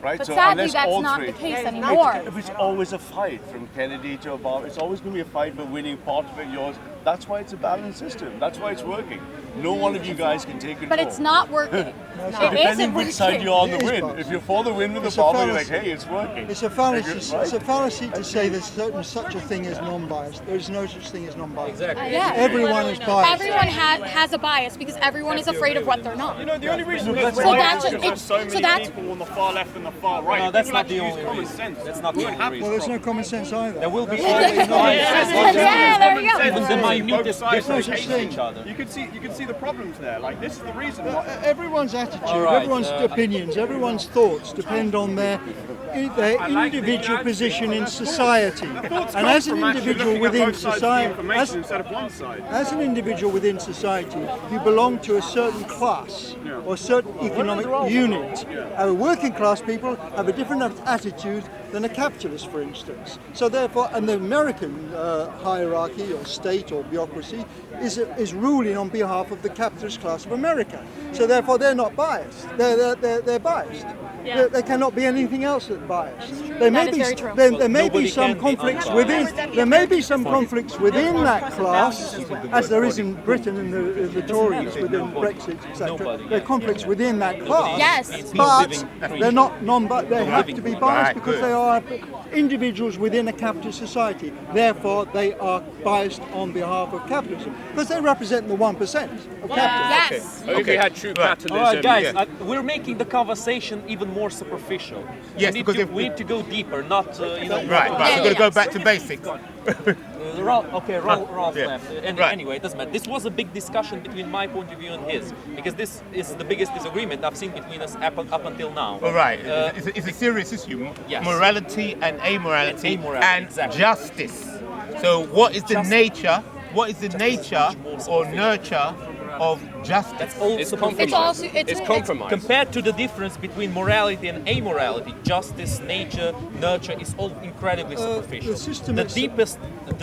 Right? But So sadly, unless that's all not 3, the case anymore. It was always a fight from Kennedy to Obama. It's always going to be a fight for winning part of it, yours. That's why it's a balanced system. That's why it's working. No one of you guys can take control. But it's not working. It Depending isn't which side working. you're on the It is win. biased. If you're for the win with the It's a Obama, you're like, fallacy. hey, it's working. It's a fallacy. Right? It's a fallacy to say there's such a thing as non-biased. There is no such thing as non-biased. Exactly. Yeah. Everyone is biased. Everyone has a bias because everyone is afraid of what they're not. You know, the only reason that's we're So why that's because there's so many so that's people on the far left and the far right. No, that's People not the actually use only common reason. sense. That's not the only Well, reason. there's no common sense either. There will be That's- always yeah, there you go. even the minutest Both sides difference hate between each other. You can see the problems there. Like this is the reason why. Everyone's attitude, All right, everyone's opinions, everyone's thoughts depend on their individual position in society. And as an individual within society, Instead of one side. as an individual within society, you belong to a certain class or a certain economic unit. Working class people have a different attitude than a capitalist, for instance. So therefore, and the American hierarchy or state or bureaucracy is ruling on behalf of the capitalist class of America. So therefore, they're not biased. They're biased. Yeah. There cannot be anything else that's biased. There may That is be very true. there may Nobody be some can be conflicts unbiased. within. There may be some conflicts within that class, as there is in Britain and the Tories within Brexit, etc. Nobody, There are conflicts within that class. Yes. But they're not non-biased. They have to be biased because they are individuals within a capitalist society. Therefore, they are biased on behalf of capitalism because they represent the 1% of capitalism. Yes. If we had true capitalism, All right, guys, we're making the conversation even more superficial. Yes, we because need to go deeper, not Right. Yeah, We've got to go yeah. back to basics. Ralph Yeah. left. Right. Anyway, it doesn't matter. This was a big discussion between my point of view and his, because this is the biggest disagreement I've seen between us up until now. All right. It's a serious issue. Yes. Morality and amorality And amorality, exactly. justice. So what is the nature? What is the nature or nurture of justice? That's all it's superficial. compromise. It's It's compromise. Compared to the difference between morality and amorality, justice, nature, nurture is all incredibly superficial. the system The itself-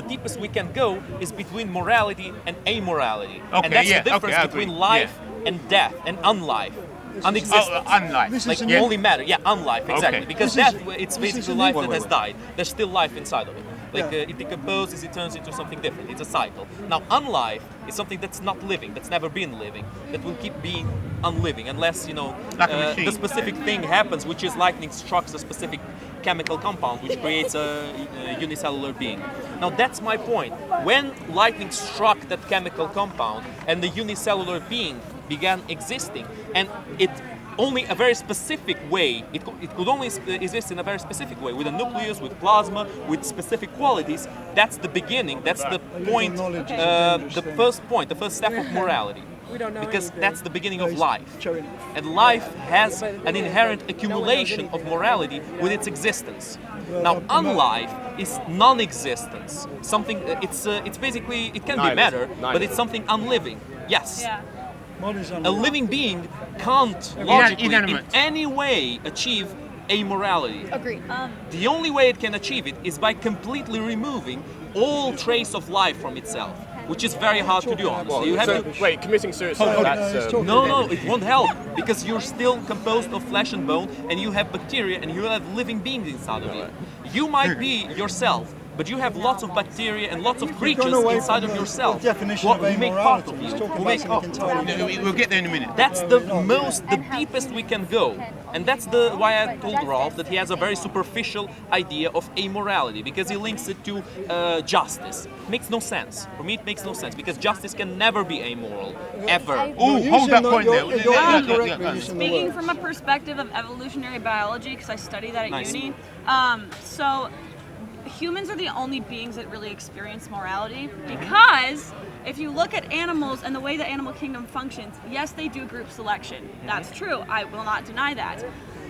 deepest we can go is between morality and amorality, Okay, and that's yeah, the difference okay, I agree, between life and death and unlife, unexistence. Unlike. This Like is an only matter, yeah, unlife, exactly. Okay. Because This is- death, it's this is basically an- life that has died. There's still life inside of it. Like Yeah. it decomposes, it turns into something different. It's a cycle. Now, unlife is something that's not living, that's never been living, that will keep being unliving unless Like a machine. the specific thing happens, which is lightning strikes a specific chemical compound, which creates a unicellular being. Now, that's my point. When lightning struck that chemical compound and the unicellular being began existing, and it only a very specific way, it could only exist in a very specific way, with a nucleus, with plasma, with specific qualities. That's the beginning, that's the point, knowledge is a dangerous the thing. first point, the first step of morality. We don't know Because anything. that's the beginning of life. Showing off. And life has an inherent accumulation of morality with its existence. Now, unlife is non-existence. Something it's basically it can be Nihilism. matter, but Nihilism. it's something unliving. Yes. Yeah. What is A unliving? living being can't logically in inanimate. any way achieve amorality. Agreed. The only way it can achieve it is by completely removing all trace of life from itself, which is very hard to do, honestly. You have So, to. wait, committing suicide, that's... No, it won't help because you're still composed of flesh and bone, and you have bacteria, and you have living beings inside of you. You might be yourself but you have lots of bacteria and lots of You've creatures gone away inside from of the yourself. definition What of we make part of amorality. you. Let's talk We about make something entirely different. We'll get there in a minute. That's the deepest we can go, and that's why I told Ralph that he has a very superficial idea of amorality, because he links it to justice. Makes no sense. For me, it makes no sense, because justice can never be amoral, ever. Oh, hold that point there. Speaking from a perspective of evolutionary biology, because I study that at uni, so humans are the only beings that really experience morality, because if you look at animals and the way the animal kingdom functions, yes, they do group selection. That's true. I will not deny that.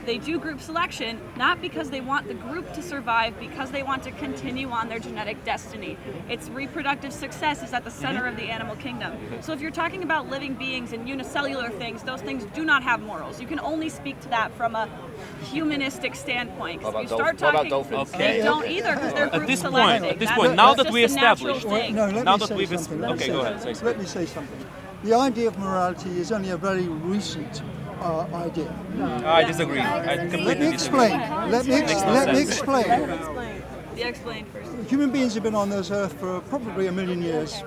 They do group selection not because they want the group to survive, because they want to continue on their genetic destiny. Its reproductive success is at the center of the animal kingdom. So if you're talking about living beings and unicellular things, those things do not have morals. You can only speak to that from a humanistic standpoint. If you start talking, they don't either, because they're group selecting. At this point, now that we established, No, let now me that say we've something. okay, go ahead. Say something. Let me say something. The idea of morality is only a very recent idea. I disagree. I completely Let me explain. Let me explain. Yeah, explain first. Human beings have been on this earth for probably 1 million years.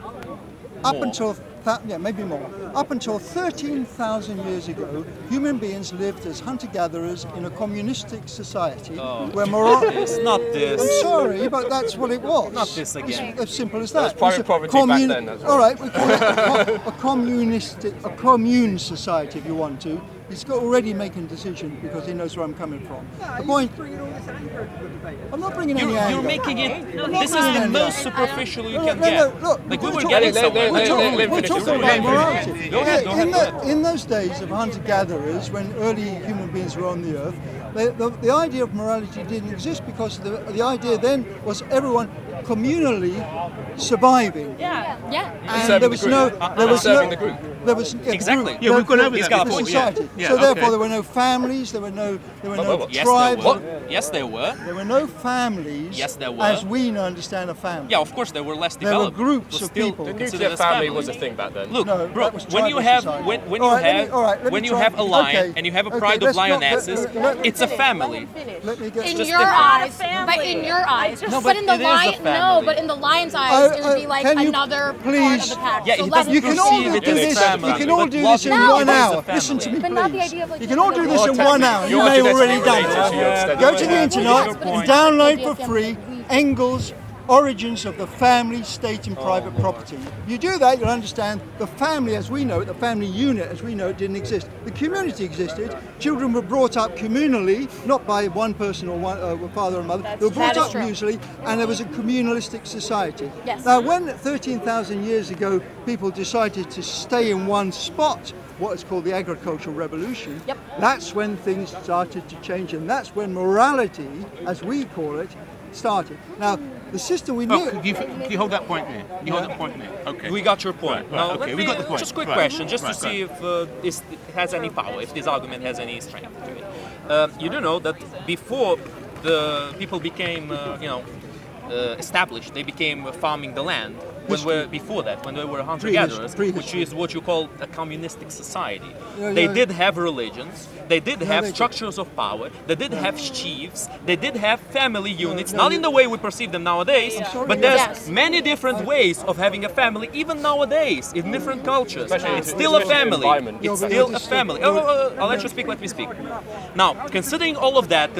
Maybe more. Up until 13,000 years ago, human beings lived as hunter-gatherers in a communistic society where morality. It's not this. I'm sorry, but that's what it was. Not this again. It's as simple as that. private property back then, that's right. All right, we call it a commune society, if you want to. He's already making a decision because he knows where I'm coming from. The point. I'm not bringing any anger. You're making it. This is the anger. most superficial you can No, get. look, Like we we're were talking- getting somewhere. We're talking about morality. Go ahead. In those days of hunter-gatherers, when early human beings were on the earth, the idea of morality didn't exist because the idea then was everyone communally surviving. Yeah. And there was no, serving the group. There was Exactly. Group, Yeah, we've gone over He's that got a before. point, society. Yeah, So therefore, okay. there were no families. There were no Yes, tribes. there were. Yes, there were. There were no families. Yes, there were. As we understand a family. Yeah, of course, they were less There were developed. groups but of still people. The considered nuclear as family was a thing back then. Look, No, bro, that was when you tribal have society. when All you right, let me- have all right, let me when you try- have a lion okay. and you have a Okay, pride of let's not- lionesses, it's a family. Let me get In just your different. eyes, Not a but family. in your eyes, No, but in the but it is a lion, no, family. but in the lion's eyes, it would be like can you another part please- of the pack. Yeah, so he let doesn't it You can all perceive do it as this. family, You can all but do this in logically 1 it is a hour. family. Listen to me, But not the please. idea of like. You can all do this in You're 1 hour. You you're may genetically already done related to your it. extended Go to the family. internet But and it's download not for the free Engel's Origins of the Family, State and Private Property. You do that, you'll understand the family as we know it, the family unit as we know it, didn't exist. The community existed. Children were brought up communally, not by one person or one father and mother. They were brought That is up true. mutually, and there was a communalistic society. Yes. Now, when 13,000 years ago people decided to stay in one spot, what is called the agricultural revolution, Yep. that's when things started to change, and that's when morality, as we call it, started. Now, the system we knew. Can you hold that point there? You hold that point there. Okay. We got your point. Right, Now, okay, let we me, got the point. just a quick Right. question, just to Right, see if it has any power, if this argument has any strength to it. You do know that before the people became, established, they became farming the land. Before that, when they were hunter-gatherers, which is what you call a communistic society. They did have religions, they did have structures of power, they did have chiefs, they did have family units, not in the way we perceive them nowadays, but there's many different ways of having a family, even nowadays, in different cultures. It's still a family. It's still a family. I'll let you speak, let me speak. Now, considering all of that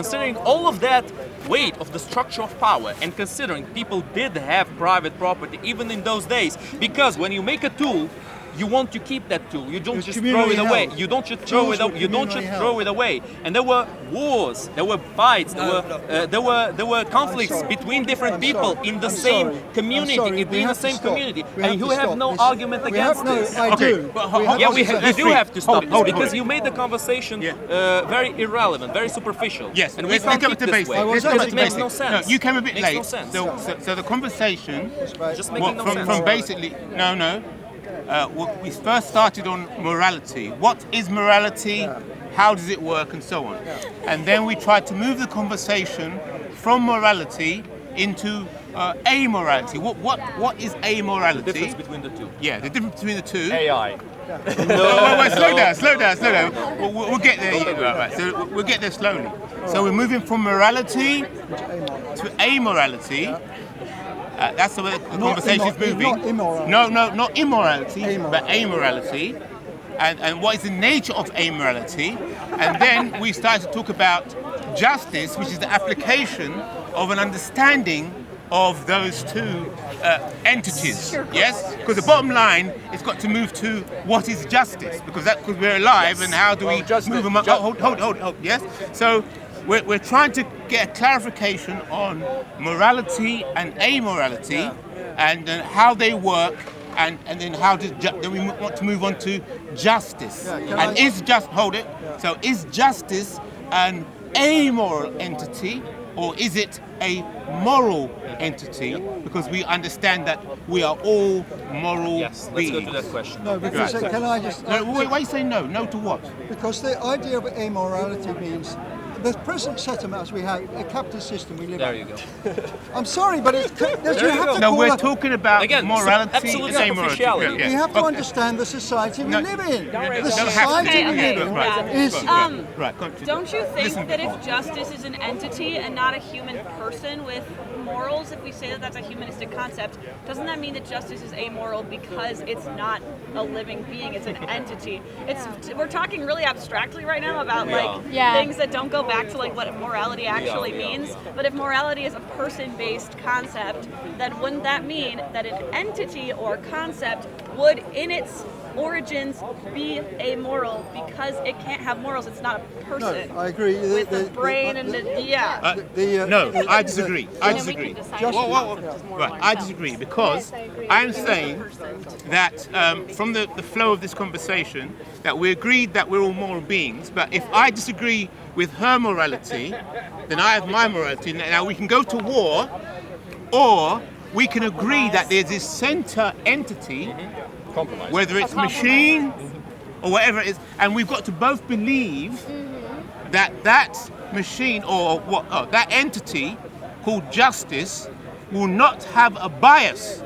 weight of the structure of power, and considering people did have private property even in those days, because when you make a tool, you want to keep that tool. You don't just throw it away. You don't just throw it. You don't just throw it away. And there were wars, there were fights, there were conflicts between different people in the same community, in the same community, and you have no argument against this. I do. You do have to stop this because you made the conversation very irrelevant, very superficial. Yes, and let's we can't come to keep this basics. way Let's come because to it makes basics. no sense. No, you came a bit Makes late. no sense. So the conversation, Just making no sense. from basically we first started on morality. What is morality? How does it work, and so on. And then we tried to move the conversation from morality into amorality. What is amorality? The difference between the two. Yeah, the difference between the two. AI. Wait, slow down. We'll get there. Right. So we'll get there slowly. So we're moving from morality to amorality. That's the way the conversation is moving. Not immorality. No, not immorality, but amorality. And what is the nature of amorality? And then we start to talk about justice, which is the application of an understanding of those two entities. Yes? Because the bottom line, it's got to move to what is justice, because we're alive, and how do we move them up? Hold. Yes? So we're trying to get a clarification on morality and amorality, and how they work, and then then we want to move on to justice. So is justice an amoral entity, or is it a moral entity? Because we understand that we are all moral Yes, let's beings. go to that question. No, because can I just... No, why are you saying no? No to what? Because the idea of amorality means the present settlement as we have, a capitalist system we live There in. you go. I'm sorry, but it's, you have to No, call we're it- talking about Again, morality absolute and amorality. superficiality. We have to understand the society we live in. The Don't have to. society we Okay, live in Right. is... Right, continue. Don't you think Listen, that if Paul. justice is an entity and not a human person with morals, if we say that that's a humanistic concept, doesn't that mean that justice is amoral because it's not a living being, it's an entity? We're talking really abstractly right now about things that don't go back to like what morality actually means. But if morality is a person-based concept, then wouldn't that mean that an entity or concept would in its origins be amoral because it can't have morals? It's not a person. No, I agree. With a brain and No, I disagree. I Then we disagree. can decide Whoa. who does more Right, like I self. disagree because I'm saying that from the flow of this conversation, that we agreed that we're all moral beings, but if I disagree with her morality, then I have my morality. Now we can go to war, or we can agree that there's this center entity, Compromise. whether it's machine or whatever it is, and we've got to both believe that machine or that entity called justice will not have a bias.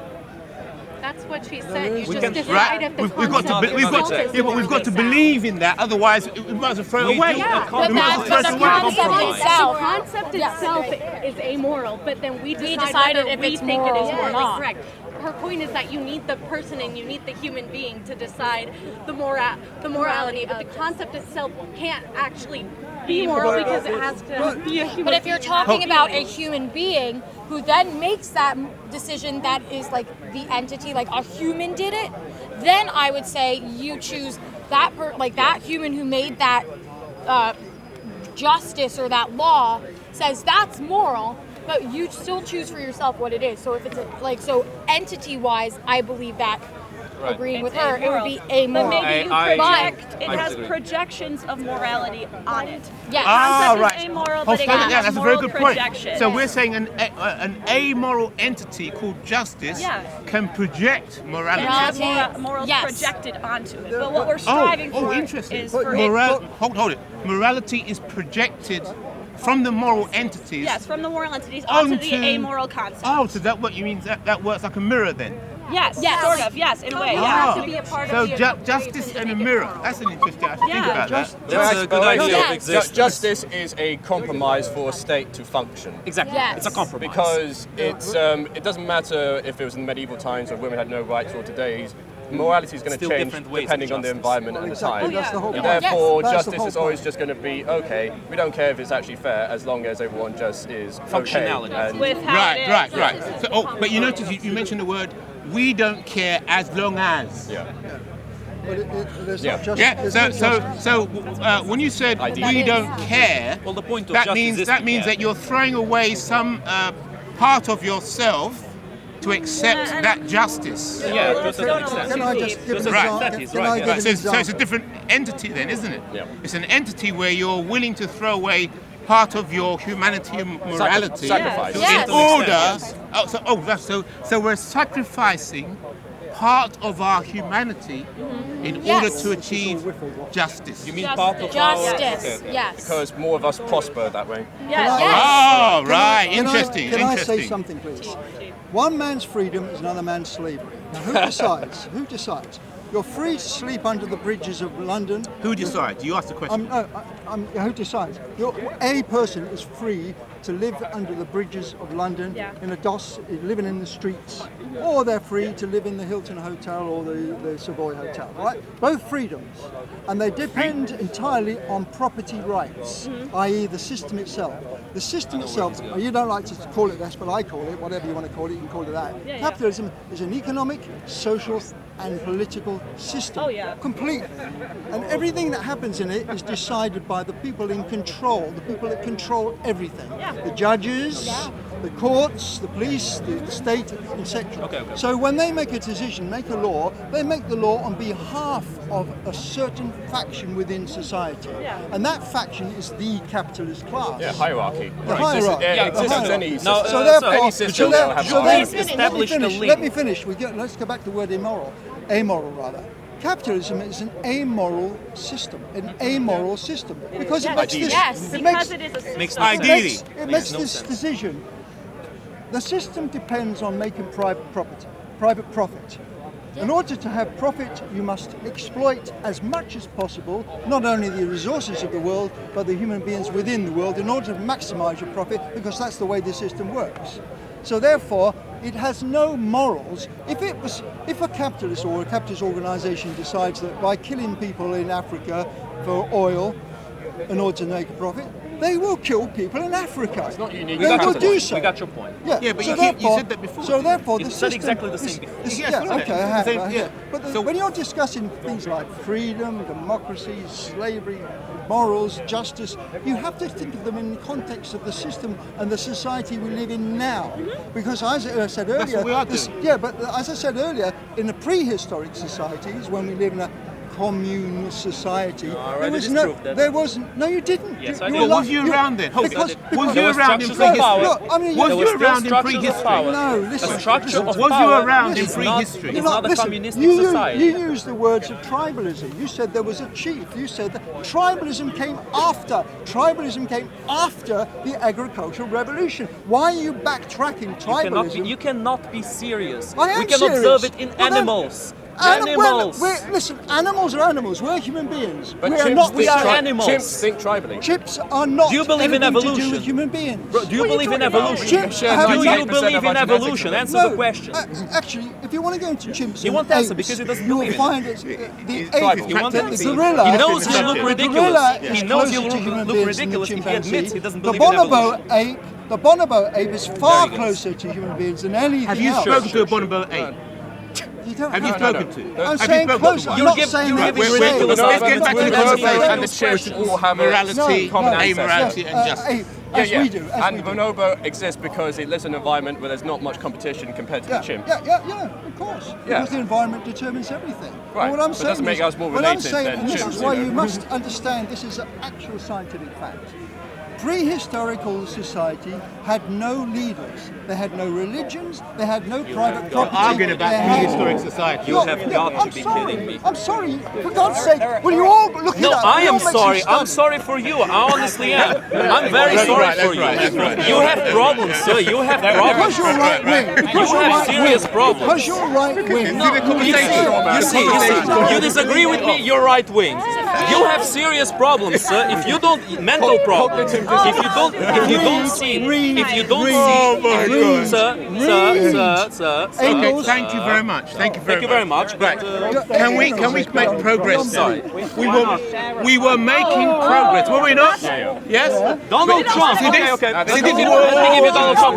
That's what she said. You We just can, decide right? if the We've got to, concept we've got itself to, is but we've got to morally believe in that. Otherwise, we might as well throw it away. Yeah, But We might as well the throw it away. concept itself. The concept itself is amoral, but then we decided decided if we it's think moral it is or morally not. correct. Her point is that you need the person and you need the human being to decide the morality, but the concept itself can't actually be moral because it has to be a human. But if you're being. talking about a human being who then makes that decision that is like the entity, like a human did it, then I would say you choose that that human who made that justice or that law says that's moral, but you still choose for yourself what it is. So if it's entity-wise, I believe that. Right. Agreeing with It's her, it would be amoral. amoral. But maybe you project, it has disagree. projections of morality on it. Yes. Concept right. is amoral, but it Yeah, has that's a moral very good point. projection. So we're saying an amoral entity called justice can project It morality. has morals Yes. projected onto it. But what we're striving for interesting. is for it. Hold it. Morality is projected from the moral entities. Yes, from the moral entities onto the amoral concept. Oh, so that what you mean? That works like a mirror then? Yes, sort of. Yes, in a way. You Yeah. have to be a part So of the justice and a mirror. That's an interesting. I should think about that. That's a good idea of Yes. existence. Justice is a compromise for a state to function. Exactly. Yes. It's a compromise. Because it doesn't matter if it was in medieval times or women had no rights or today's. Morality is going to Still change different ways of depending on the justice. environment Well, and the exactly, time. that's the whole And point. therefore, That's the justice whole is always point. just going to be okay. We don't care if it's actually fair as long as everyone just is Functionality. okay. And With how it is. Right. So, but you notice you mentioned the word. We don't care as long as. yeah. But there's Yeah. not just... Yeah. there's not just- So when you said we don't care, Well, the point of that justice means is that to means care. that you're throwing away some part of yourself to accept that justice. Yeah, just as an example. Can I just give an Just as example? that is Can right, I yeah. give an So it's a example? different entity then, isn't it? Yeah. It's an entity where you're willing to throw away part of your humanity and morality Sacrifice. Yes. in order. So we're sacrificing part of our humanity in order Yes. to achieve justice. You mean part of our... Justice. Okay. Yes. Because more of us prosper that way. Yes. Oh, right. Can Interesting. Can I say Interesting. something, please? One man's freedom is another man's slavery. Now, who decides? Who decides? You're free to sleep under the bridges of London. Who decides? You ask the question. Who decides? A person is free to live under the bridges of London in a DOS, living in the streets, or they're free to live in the Hilton Hotel or the Savoy Hotel, right? Both freedoms. And they depend entirely on property rights, i.e. the system itself. The system itself, you don't like to call it this, but I call it, whatever you want to call it, you can call it that. Capitalism is an economic, social, and political system. Completely. And everything that happens in it is decided by the people in control, the people that control everything. The judges, the courts, the police, the state, etc. So when they make a decision, make a law, they make the law on behalf of a certain faction within society. And that faction is the capitalist class. Yeah, hierarchy. The hierarchy. It exists as any system. So therefore, any system will have hierarchy. let me finish. Let's go back to the word immoral. Amoral, rather. Capitalism is an amoral system, because it makes this. It makes this decision. The system depends on making private profit. In order to have profit, you must exploit as much as possible, not only the resources of the world, but the human beings within the world in order to maximize your profit, because that's the way the system works. So therefore, it has no morals. If a capitalist or a capitalist organization decides that by killing people in Africa for oil in order to make a profit, they will kill people in Africa. It's not unique. They will do so. We got your point. Yeah, but so you said that before. So therefore, you the said system exactly the same before. I have. But when you're discussing things like freedom, democracy, slavery, morals, justice, you have to think of them in the context of the system and the society we live in now. Because as I said earlier, that's what we are doing. but as I said earlier, in the prehistoric societies, when we live in a commune society, there wasn't. No, you didn't. Yes, was you around then? Was you around in prehistory? Was you around in prehistory? No, listen. Was you around in prehistory? It's not a communistic society. You used the words of tribalism. You said there was a chief. You said that tribalism came after. Tribalism came after the agricultural revolution. Why are you backtracking tribalism? You cannot be serious. I am we can serious. observe it in animals. Animals. Listen, animals are animals. We're human beings. But we are animals. Chimps think tribally. Chips are not. Do you believe in anything evolution? To do with human beings. Do you believe in evolution? Chimps do you believe in evolution? Answer the question. Actually, if you want to go into chimps, he won't answer because he doesn't believe it. You'll find it's the gorilla. He knows he'll look ridiculous. He knows he'll look ridiculous if he admits he doesn't believe in evolution. The bonobo ape is far closer to human beings than anything else. Have you spoken to a bonobo ape? Have you spoken to? I'm saying close. I'm not saying that. Let's get back to the conversation. And the chimps all have morality, common amorality, and justice. As we do. And the bonobo exists because it lives in an environment where there's not much competition compared to the chimp. Yeah, of course. Because the environment determines everything. Right, What I'm but saying doesn't make us more what I'm related saying, than and this chimps, is why you know. you must understand this is an actual scientific fact. Prehistorical society had no leaders. They had no religions. They had no private property. You're arguing about prehistoric society. You have got to be kidding me. I'm sorry. For God's sake, will you all look it up? No, I am sorry. I'm sorry for you. I honestly am. I'm very sorry for you. You have problems, sir. You have problems. Because you're right wing. You have serious problems. Because you're right wing. You see, you disagree with me, you're right wing. You have serious problems, sir. If you don't, mental problems. If you don't see, sir. Okay, thank you very much. Thank you very much. Right. Can we make progress? Sorry. We were making progress, were we not? Yes? Donald Trump. Okay. Let me give you Donald Trump.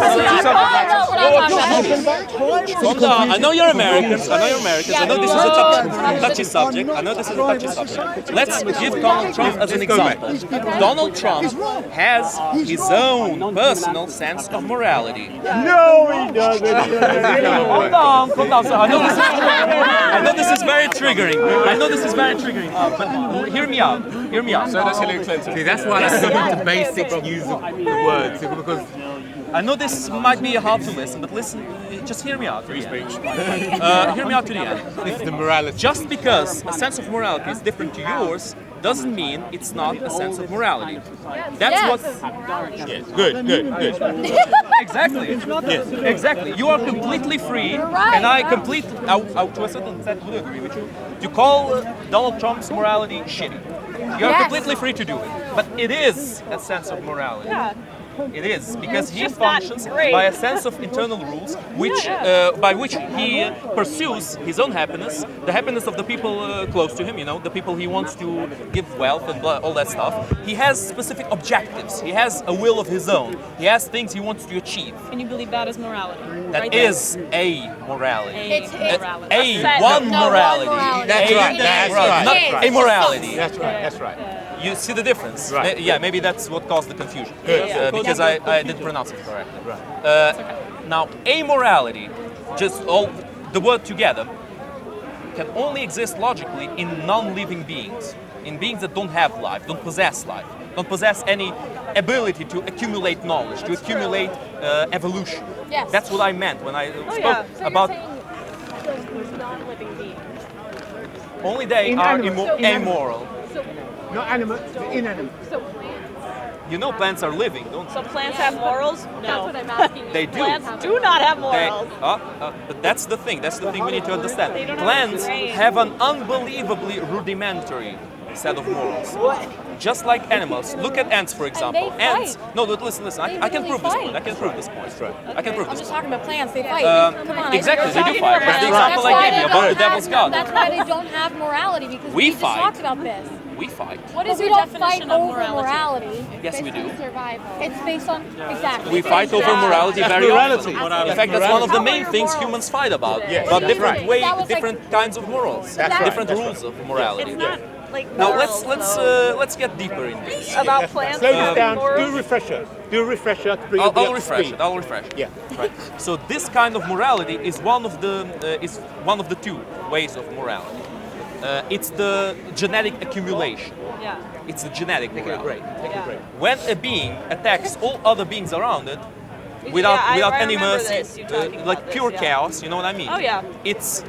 I know you're Americans. I know this is a touchy subject. Let's give Donald Trump as an example. Donald Trump has his own personal sense of morality. No, he doesn't. Calm down, sir. I know this is very triggering. But hear me out. So does Hillary Clinton. See, that's why I come to basic use of the words, because I know this might be hard to listen, but listen, just hear me out. Free speech. Hear me out to the end. This is the morality. Just because a sense of morality is different to yours doesn't mean it's not a sense of morality. That's what. Yes. Good. Exactly. Yes. Exactly. You are completely free, right, and I to a certain extent would agree with you, to call Donald Trump's morality shitty. You are completely free to do it, but it is a sense of morality. Yeah. It is, because he just not functions great. by a sense of internal rules, which by which he pursues his own happiness, the happiness of the people close to him, the people he wants to give wealth and all that stuff. He has specific objectives. He has a will of his own. He has things he wants to achieve. And you believe that is morality? That is a morality. It's One morality. That's right. Not a morality. That's right. You see the difference? Right. Yeah, maybe that's what caused the confusion. Because I didn't pronounce it correctly. Right. Now, amorality, just all the word together, can only exist logically in non-living beings, in beings that don't have life, don't possess life, don't possess any ability to accumulate knowledge, to accumulate evolution. Yes. That's what I meant when I spoke So about. you're saying those non-living beings. Only they are amoral. Not animate, inanimate. So plants. You know plants are living, don't So plants have morals? That's No. what I'm asking you. they? Do. Plants do not have They, morals. but that's the thing. That's the thing we need to understand. They don't have Plants a brain. have an unbelievably rudimentary set of morals. Just like animals. Look at ants, for example. they Ants. fight. No, listen. I can really prove this fight. point. I can prove this point. I can prove I'm this just point. talking about plants. They fight. Come on. Exactly, they do That's fight. That's the example I gave you about the devil's god. That's why they don't have morality, because We we just fight. talked about this. We fight. What is your your definition definition of of morality? Yes, we do. Survival. It's based on exactly. We fight over morality very morality. often. In fact, that's one of the main things humans fight about. Yes, About that's different right. way, That was like- different kinds of morals, That's right, different that's rules of morality. It's not like Now morals, let's get deeper in this. about plants. Slow this having down. morals. Do a refresher. Do a refresher to bring I'll everybody up to refresh speed. it. I'll refresh it. Yeah. Right. So this kind of morality is one of the two ways of morality. It's the genetic accumulation. Yeah. It's the genetic morality. Yeah. When a being attacks all other beings around it, without I any remember mercy, this, you talking about like this, pure yeah. chaos. You know what I mean? Oh, yeah. It's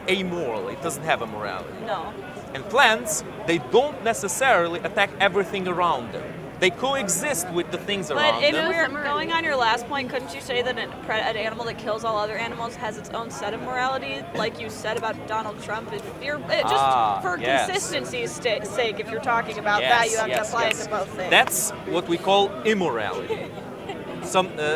amoral. It doesn't have a morality. No. And plants, they don't necessarily attack everything around them. They coexist with the things But around if them. we're going on your last point, couldn't you say that an animal that kills all other animals has its own set of morality, like you said about Donald Trump? If you're just for yes. consistency's sake, if you're talking about Yes, that, you have to apply yes. it to both things. That's what we call immorality.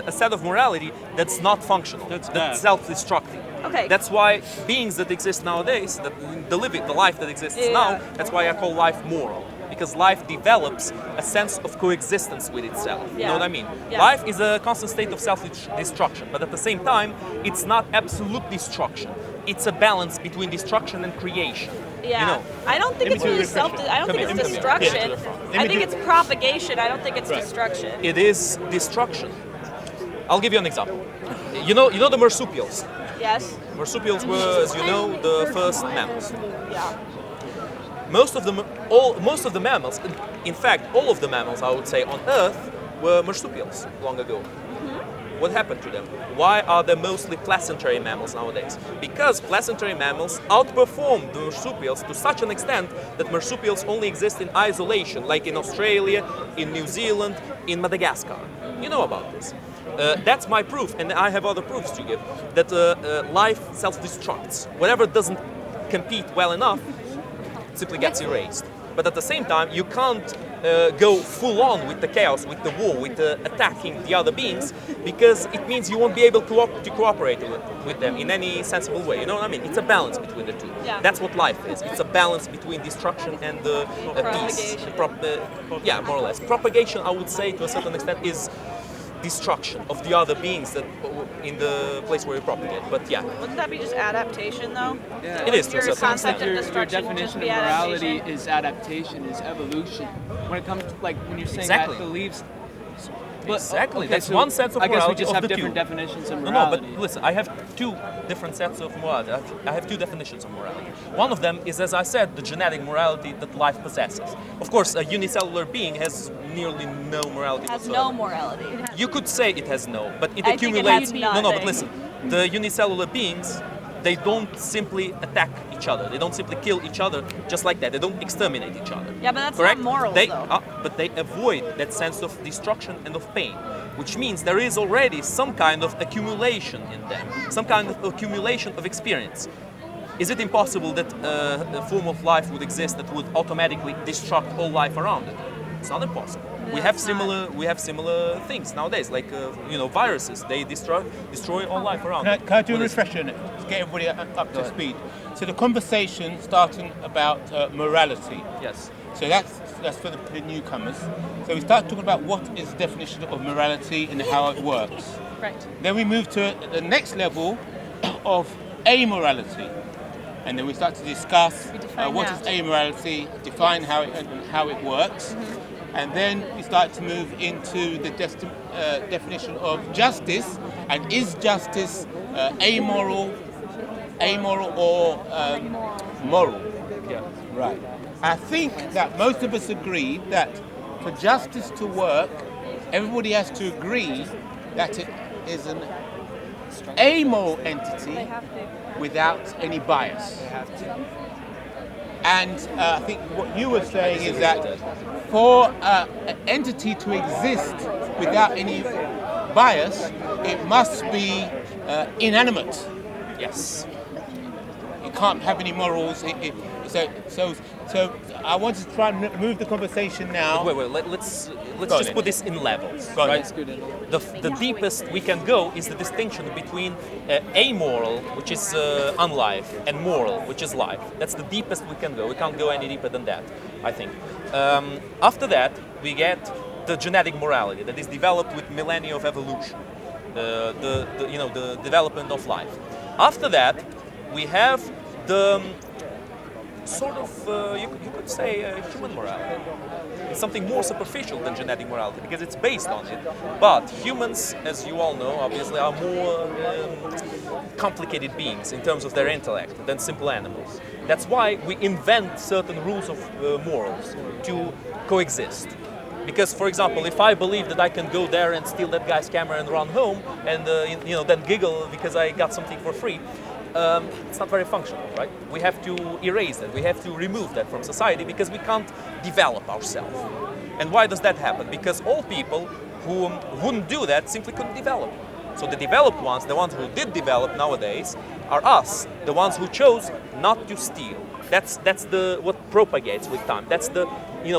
A set of morality that's not functional, that's self-destructing. Okay. That's why beings that exist nowadays, the life that exists now, that's why I call life moral. Because life develops a sense of coexistence with itself. You know what I mean? Yeah. Life is a constant state of self-destruction, but at the same time, it's not absolute destruction. It's a balance between destruction and creation. Yeah. You know? I don't think it's really I don't think it's destruction. I think it's propagation. I don't think it's destruction. It is destruction. I'll give you an example. You know the marsupials. Yes. Marsupials were, as you know, the first mammals. Yeah. Most of the mammals, in fact, all of the mammals, I would say, on Earth were marsupials long ago. What happened to them? Why are there mostly placentary mammals nowadays? Because placentary mammals outperform the marsupials to such an extent that marsupials only exist in isolation, like in Australia, in New Zealand, in Madagascar. You know about this. That's my proof, and I have other proofs to give, that life self-destructs. Whatever doesn't compete well enough simply gets erased. But at the same time, you can't go full on with the chaos, with the war, with attacking the other beings, because it means you won't be able to cooperate with them in any sensible way. You know what I mean? It's a balance between the two. Yeah. That's what life is. It's a balance between destruction and peace. Yeah, more or less. Propagation, I would say, to a certain extent, is destruction of the other beings that in the place where you propagate. But yeah. Wouldn't that be just adaptation, though? Yeah. It is to a Your certain concept extent. of Your destruction definition just of be morality adaptation. is adaptation, is evolution. When it comes to, like, when you're saying Exactly. that beliefs. Exactly. Okay, That's so one sense of I guess we morality just of have the different two. definitions of No, morality. but listen, I have two different sets of morality. I have two definitions of morality. One of them is, as I said, the genetic morality that life possesses. Of course, a unicellular being has nearly no morality Has whatsoever. no morality. You could say it has no, but it I think it accumulates. has No, but nothing. listen, the unicellular beings they don't simply attack each other. They don't simply kill each other just like that. They don't exterminate each other. Yeah, but that's correct? not morals, they, though. But they avoid that sense of destruction and of pain, which means there is already some kind of accumulation in them, some kind of accumulation of experience. Is it impossible that a form of life would exist that would automatically destruct all life around it? It's not impossible. We have similar things nowadays, like viruses. They destroy all life around. Can I do a refresher on it to get everybody up to speed? So the conversation starting about morality. Yes. So that's for the newcomers. So we start talking about what is the definition of morality and how it works. Right. Then we move to the next level of amorality. And then we start to discuss what is amorality, define how it works, and then we start to move into the definition of justice, and is justice amoral or moral? Yeah. Right. I think that most of us agree that for justice to work, everybody has to agree that it is an amoral entity without any bias. And I think what you were saying is that for an entity to exist without any bias, it must be inanimate. Yes. It can't have any morals. So I want to try and move the conversation now. Wait. Let's just put this in levels, right? The deepest we can go is the distinction between amoral, which is unlife, and moral, which is life. That's the deepest we can go. We can't go any deeper than that, I think. After that, we get the genetic morality that is developed with millennia of evolution, the development of life. After that, we have the sort of, you could say, human morality. It's something more superficial than genetic morality because it's based on it. But humans, as you all know, obviously are more complicated beings in terms of their intellect than simple animals. That's why we invent certain rules of morals to coexist. Because, for example, if I believe that I can go there and steal that guy's camera and run home and then giggle because I got something for free, it's not very functional, right? We have to erase that. We have to remove that from society because we can't develop ourselves. And why does that happen? Because all people who wouldn't do that simply couldn't develop. So the developed ones, the ones who did develop nowadays, are us, the ones who chose not to steal. That's what propagates with time. That's the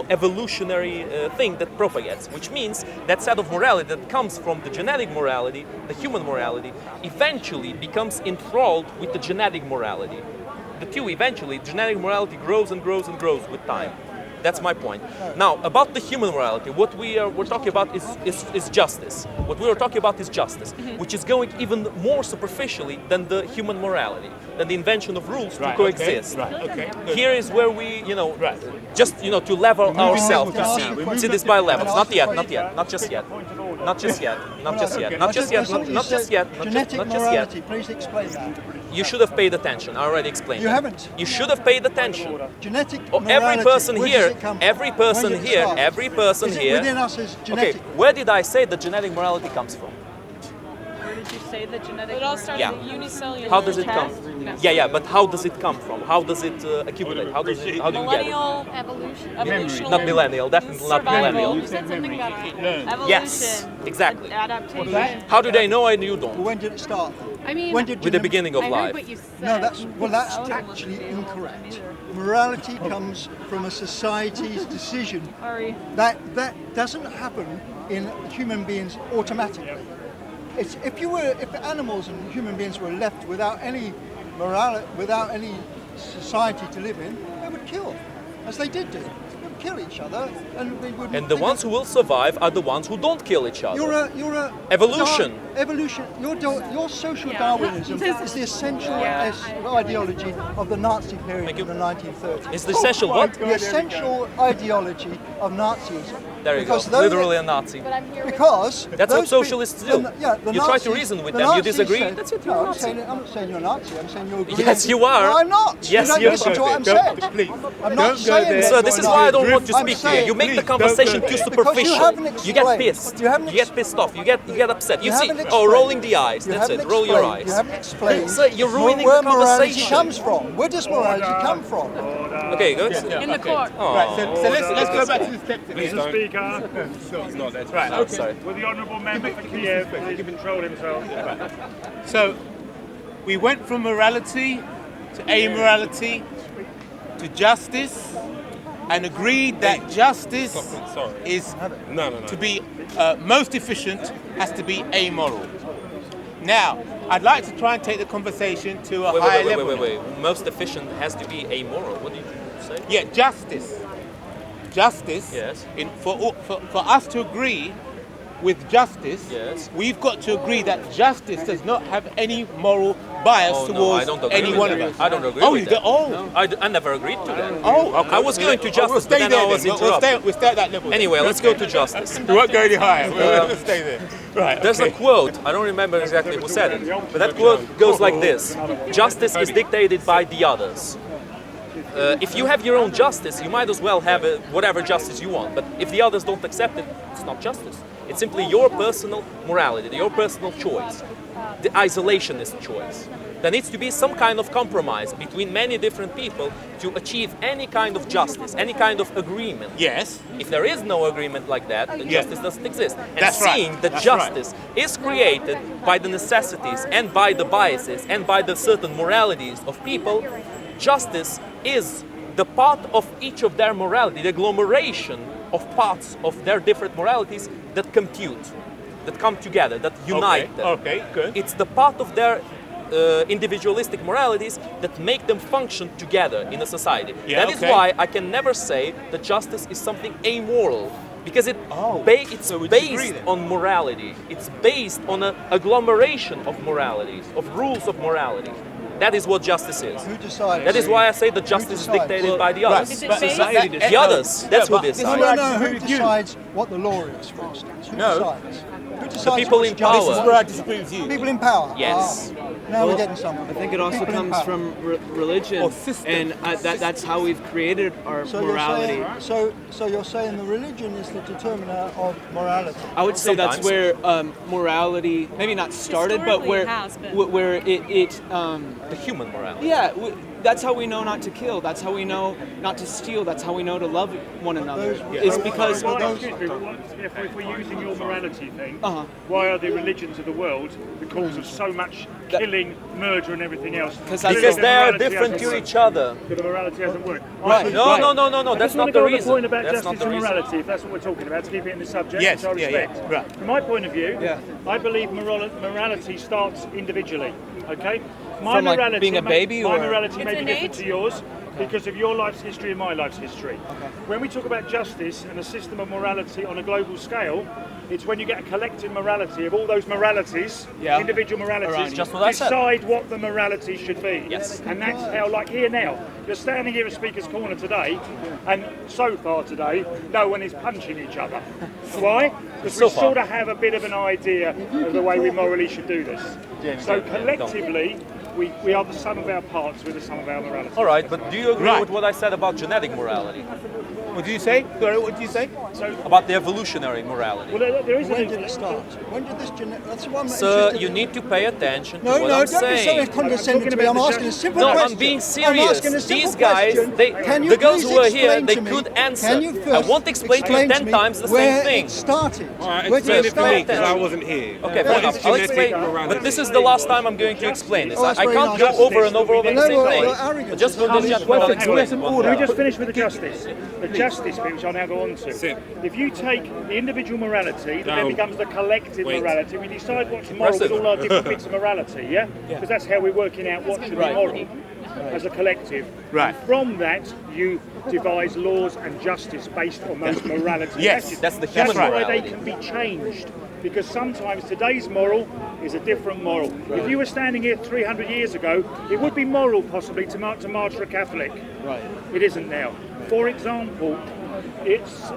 evolutionary thing that propagates, which means that set of morality that comes from the genetic morality, the human morality, eventually becomes enthralled with the genetic morality. The two eventually, genetic morality grows and grows and grows with time. That's my point. Now, about the human morality, what we're talking about is justice. What we were talking about is justice, which is going even more superficially than the human morality, than the invention of rules to coexist. Okay. Here is where we, just to level ourselves to see this by levels. Not yet. Not just yet. Genetic morality, please explain that. You should have paid attention. I already explained. You haven't. You should have paid attention. Genetic morality. Every person where here, does it come from? every person When did it here, start? every person Is it here. within us is genetic. Okay, where did I say that genetic morality comes from? Where did you say the genetic? It all started Yeah. unicellular. How does it come? Yeah, but how does it come from? How does it accumulate? How do you get it? Millennial evolution. evolutionary. Not millennial, definitely not Survival. millennial. You said something about Evolution. Yes, exactly. Adaptation. How do they know and you don't? When did it start? I mean, When did With the beginning of I life. heard what you said. No, that's actually incorrect. Morality comes from a society's decision. Sorry. That doesn't happen in human beings automatically. It's if animals and human beings were left without any morality, without any society to live in, they would kill, as they did do. They would kill each other, and they would. And the ones who will survive are the ones who don't kill each other. You're a Evolution. Evolution. Your social Darwinism is the essential ideology of the Nazi period in the 1930s. It's the essential what? The essential ideology of Nazism. There you go. Because those- Literally a Nazi. Because That's what those socialists do. the You try to Nazis- reason with the them. You Nazis disagree. said- That's it. No, You're a I'm Nazi. not saying you're a Nazi. I'm saying you're agreeing. Yes, you are. No, I'm not. Yes, you don't you listen are. to what I'm Don't- saying. Please. I'm not saying that So you're this a is why I Nazi. don't don't want to speak to you. You make the conversation too superficial. You get pissed. You get pissed off. You get upset. You see, rolling the eyes. That's it. Roll your eyes. You haven't explained So you're ruining where the morality conversation. comes from. Where does morality come from? Okay, good. In the court. Right, so let's go back to the steps again. Mr. Speaker, Right, okay. sorry. will the honourable member for Kiev please control himself? So we went from morality to amorality to justice, and agreed that justice is to be most efficient has to be amoral. Now, I'd like to try and take the conversation to a higher level. Wait. Most efficient has to be amoral. What did you say? Yeah, justice. Justice. Yes. For us to agree with justice, Yes. we've got to agree that justice does not have any moral bias Oh, no, towards I don't agree any with one that. of us. I don't agree Oh, with you that. don't? I never agreed to that. Oh, okay. I was going to justice, We'll stay but then there I was then. interrupted. We'll stay at that level. Anyway, let's go to justice. We won't go any higher. We'll stay there. Right. There's okay. a quote, I don't remember exactly who said it, but that quote goes like this: justice is dictated by the others. If you have your own justice, you might as well have whatever justice you want, but if the others don't accept it, it's not justice. It's simply your personal morality, your personal choice, the isolationist choice. There needs to be some kind of compromise between many different people to achieve any kind of justice, any kind of agreement. Yes. If there is no agreement like that, then justice doesn't exist. And That's right. seeing that That's justice is created by the necessities and by the biases and by the certain moralities of people, justice is the part of each of their morality, the agglomeration of parts of their different moralities that compute, that come together, that unite them. Okay, good. It's the part of their individualistic moralities that make them function together in a society. Yeah, That is okay. why I can never say that justice is something amoral, because it's so we disagree based then. on morality. It's based on an agglomeration of moralities, of rules of morality. That is what justice is. Who decides? That is why I say that justice is decides? dictated by the others. Is it based- Society decides. The others, that's who No, decides. who decides what the law is, for instance? Who No. decides? Who decides The people what's in just? power. This is where I disagree with you. People in power? Yes. Ah, now we're getting somewhere. I think it also People in comes power. from religion, Or system. and that's how we've created our So morality. You're saying, so you're saying the religion is the determiner of morality? I would say that's Sometimes. where morality, maybe not started, but Historically where it has been. where it The human morality. yeah. That's how we know not to kill. That's how we know not to steal. That's how we know to love one another. It's because Excuse me, if we're using your morality thing, why are the religions of the world the cause of so much killing, murder and everything else? Because that's Because the they are morality different hasn't to worked. each other. The morality hasn't worked. Right. No, I that's just want not to the go on the reason. point about That's not justice the and reason. morality, if that's what we're talking about, to keep it in the subject, Yes, which I yeah, respect. yeah, right. From my point of view, Yeah. I believe morality starts individually, okay? My From, like, morality, being a baby, my or- morality It's may be innate. different to yours because of your life's history and my life's history. When we talk about justice and a system of morality on a global scale, it's when you get a collective morality of all those moralities, Yeah. individual moralities, Around you. Just what I said. decide what the morality should be. Yes. And that's how, like here now, you're standing here at Speaker's Corner today, and so far today, no one is punching each other. Why? Because So we far. sort of have a bit of an idea of the way we morally should do this. So collectively, we are the sum of our parts, we're the sum of our morality. All right, but do you agree Right. with what I said about genetic morality? What did you say? Sorry, what did you say? So, About the evolutionary morality? well, there is When did it start? When did this that's the one that Sir, interested you me. need to pay attention to No, what no, I'm don't be saying. so condescending to me. I'm asking a simple No, question. I'm being I'm serious. asking a simple These guys, question. Can you the girls please who are here, explain they to me- could answer. Can you I first won't explain to you explain 10 me times the where same thing. it started? Alright, Where did explain it it for me, start? because I wasn't here. Okay, fair What enough. is I'll genetic explain. morality? But this is the last time I'm going to explain this. Oh, that's I very can't nice. go over and over No, the same well, thing. your arrogance But just is for how this you- chat, Well, I'll Can we explain. just finish with the justice? The justice bit, which I'll now go on to. Sit. If you take the individual morality, that then No. becomes the collective Wait. morality, we decide what's moral with Preston. all our different bits of morality, yeah? Because that's how we're working out what should be moral as a collective. Right. From that, you devise laws and justice based on those moralities. Yes, that's the human That's why morality. they can be changed. Because sometimes today's moral is a different moral. If you were standing here 300 years ago, it would be moral possibly to march for a Catholic. Right. It isn't now. For example, it's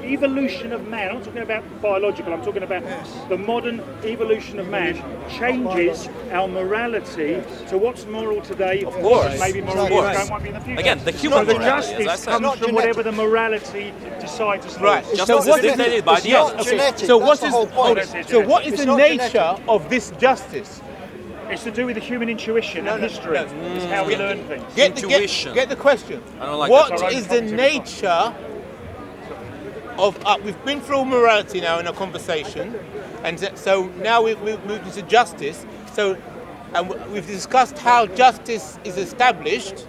evolution of man, I'm not talking about biological, I'm talking about the modern evolution of man changes our morality to what's moral today, Of course. maybe moral won't be in the future. Again, the human so morality, the as I justice said. comes Not from whatever the morality decides to Right. Justice is dictated by the others. So what is It's the not nature of this justice? It's to do with the human intuition and history. It's how we learn things. Get the question. I don't like what that. is the nature of? We've been through morality now in a conversation, and so now we've moved into justice. So, and we've discussed how justice is established.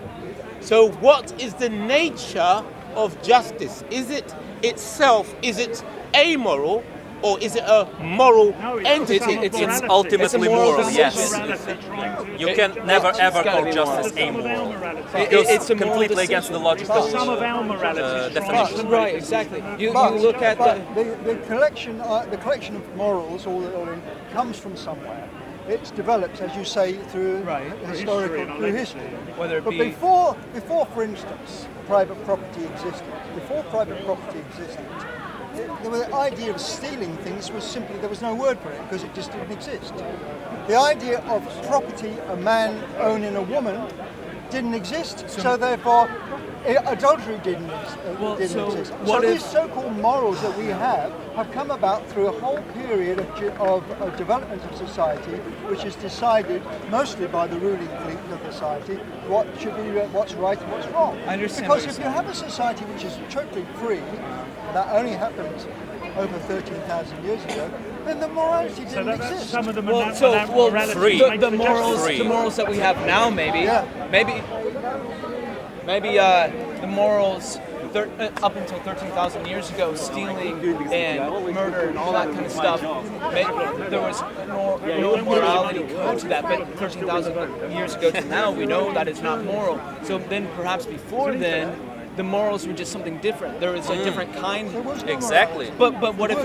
So, what is the nature of justice? Is it itself? Is it amoral? Or is it a moral entity? It's ultimately moral, yes. You can never ever call justice amoral. It's completely against the logical definition. Right, exactly. You look at the collection of morals comes from somewhere. It's developed, as you say, through history. Whether it but be before, for instance, private property existed. The idea of stealing things was simply, there was no word for it because it just didn't exist. The idea of property, a man owning a woman, didn't exist, so therefore adultery didn't exist. So these so-called morals that we have come about through a whole period of development of society, which is decided mostly by the ruling clique of society, what's right and what's wrong. I understand. Because if you have a society which is totally free, that only happened over 13,000 years ago, then the morality didn't exist. Some of the the morals that we have now, maybe the morals up until 13,000 years ago, stealing and murder and all that kind of stuff, there was no morality code to that. But 13,000 years ago to now, we know that it's not moral. So then, perhaps before then, the morals were just something different. There was a different kind. Exactly. But what if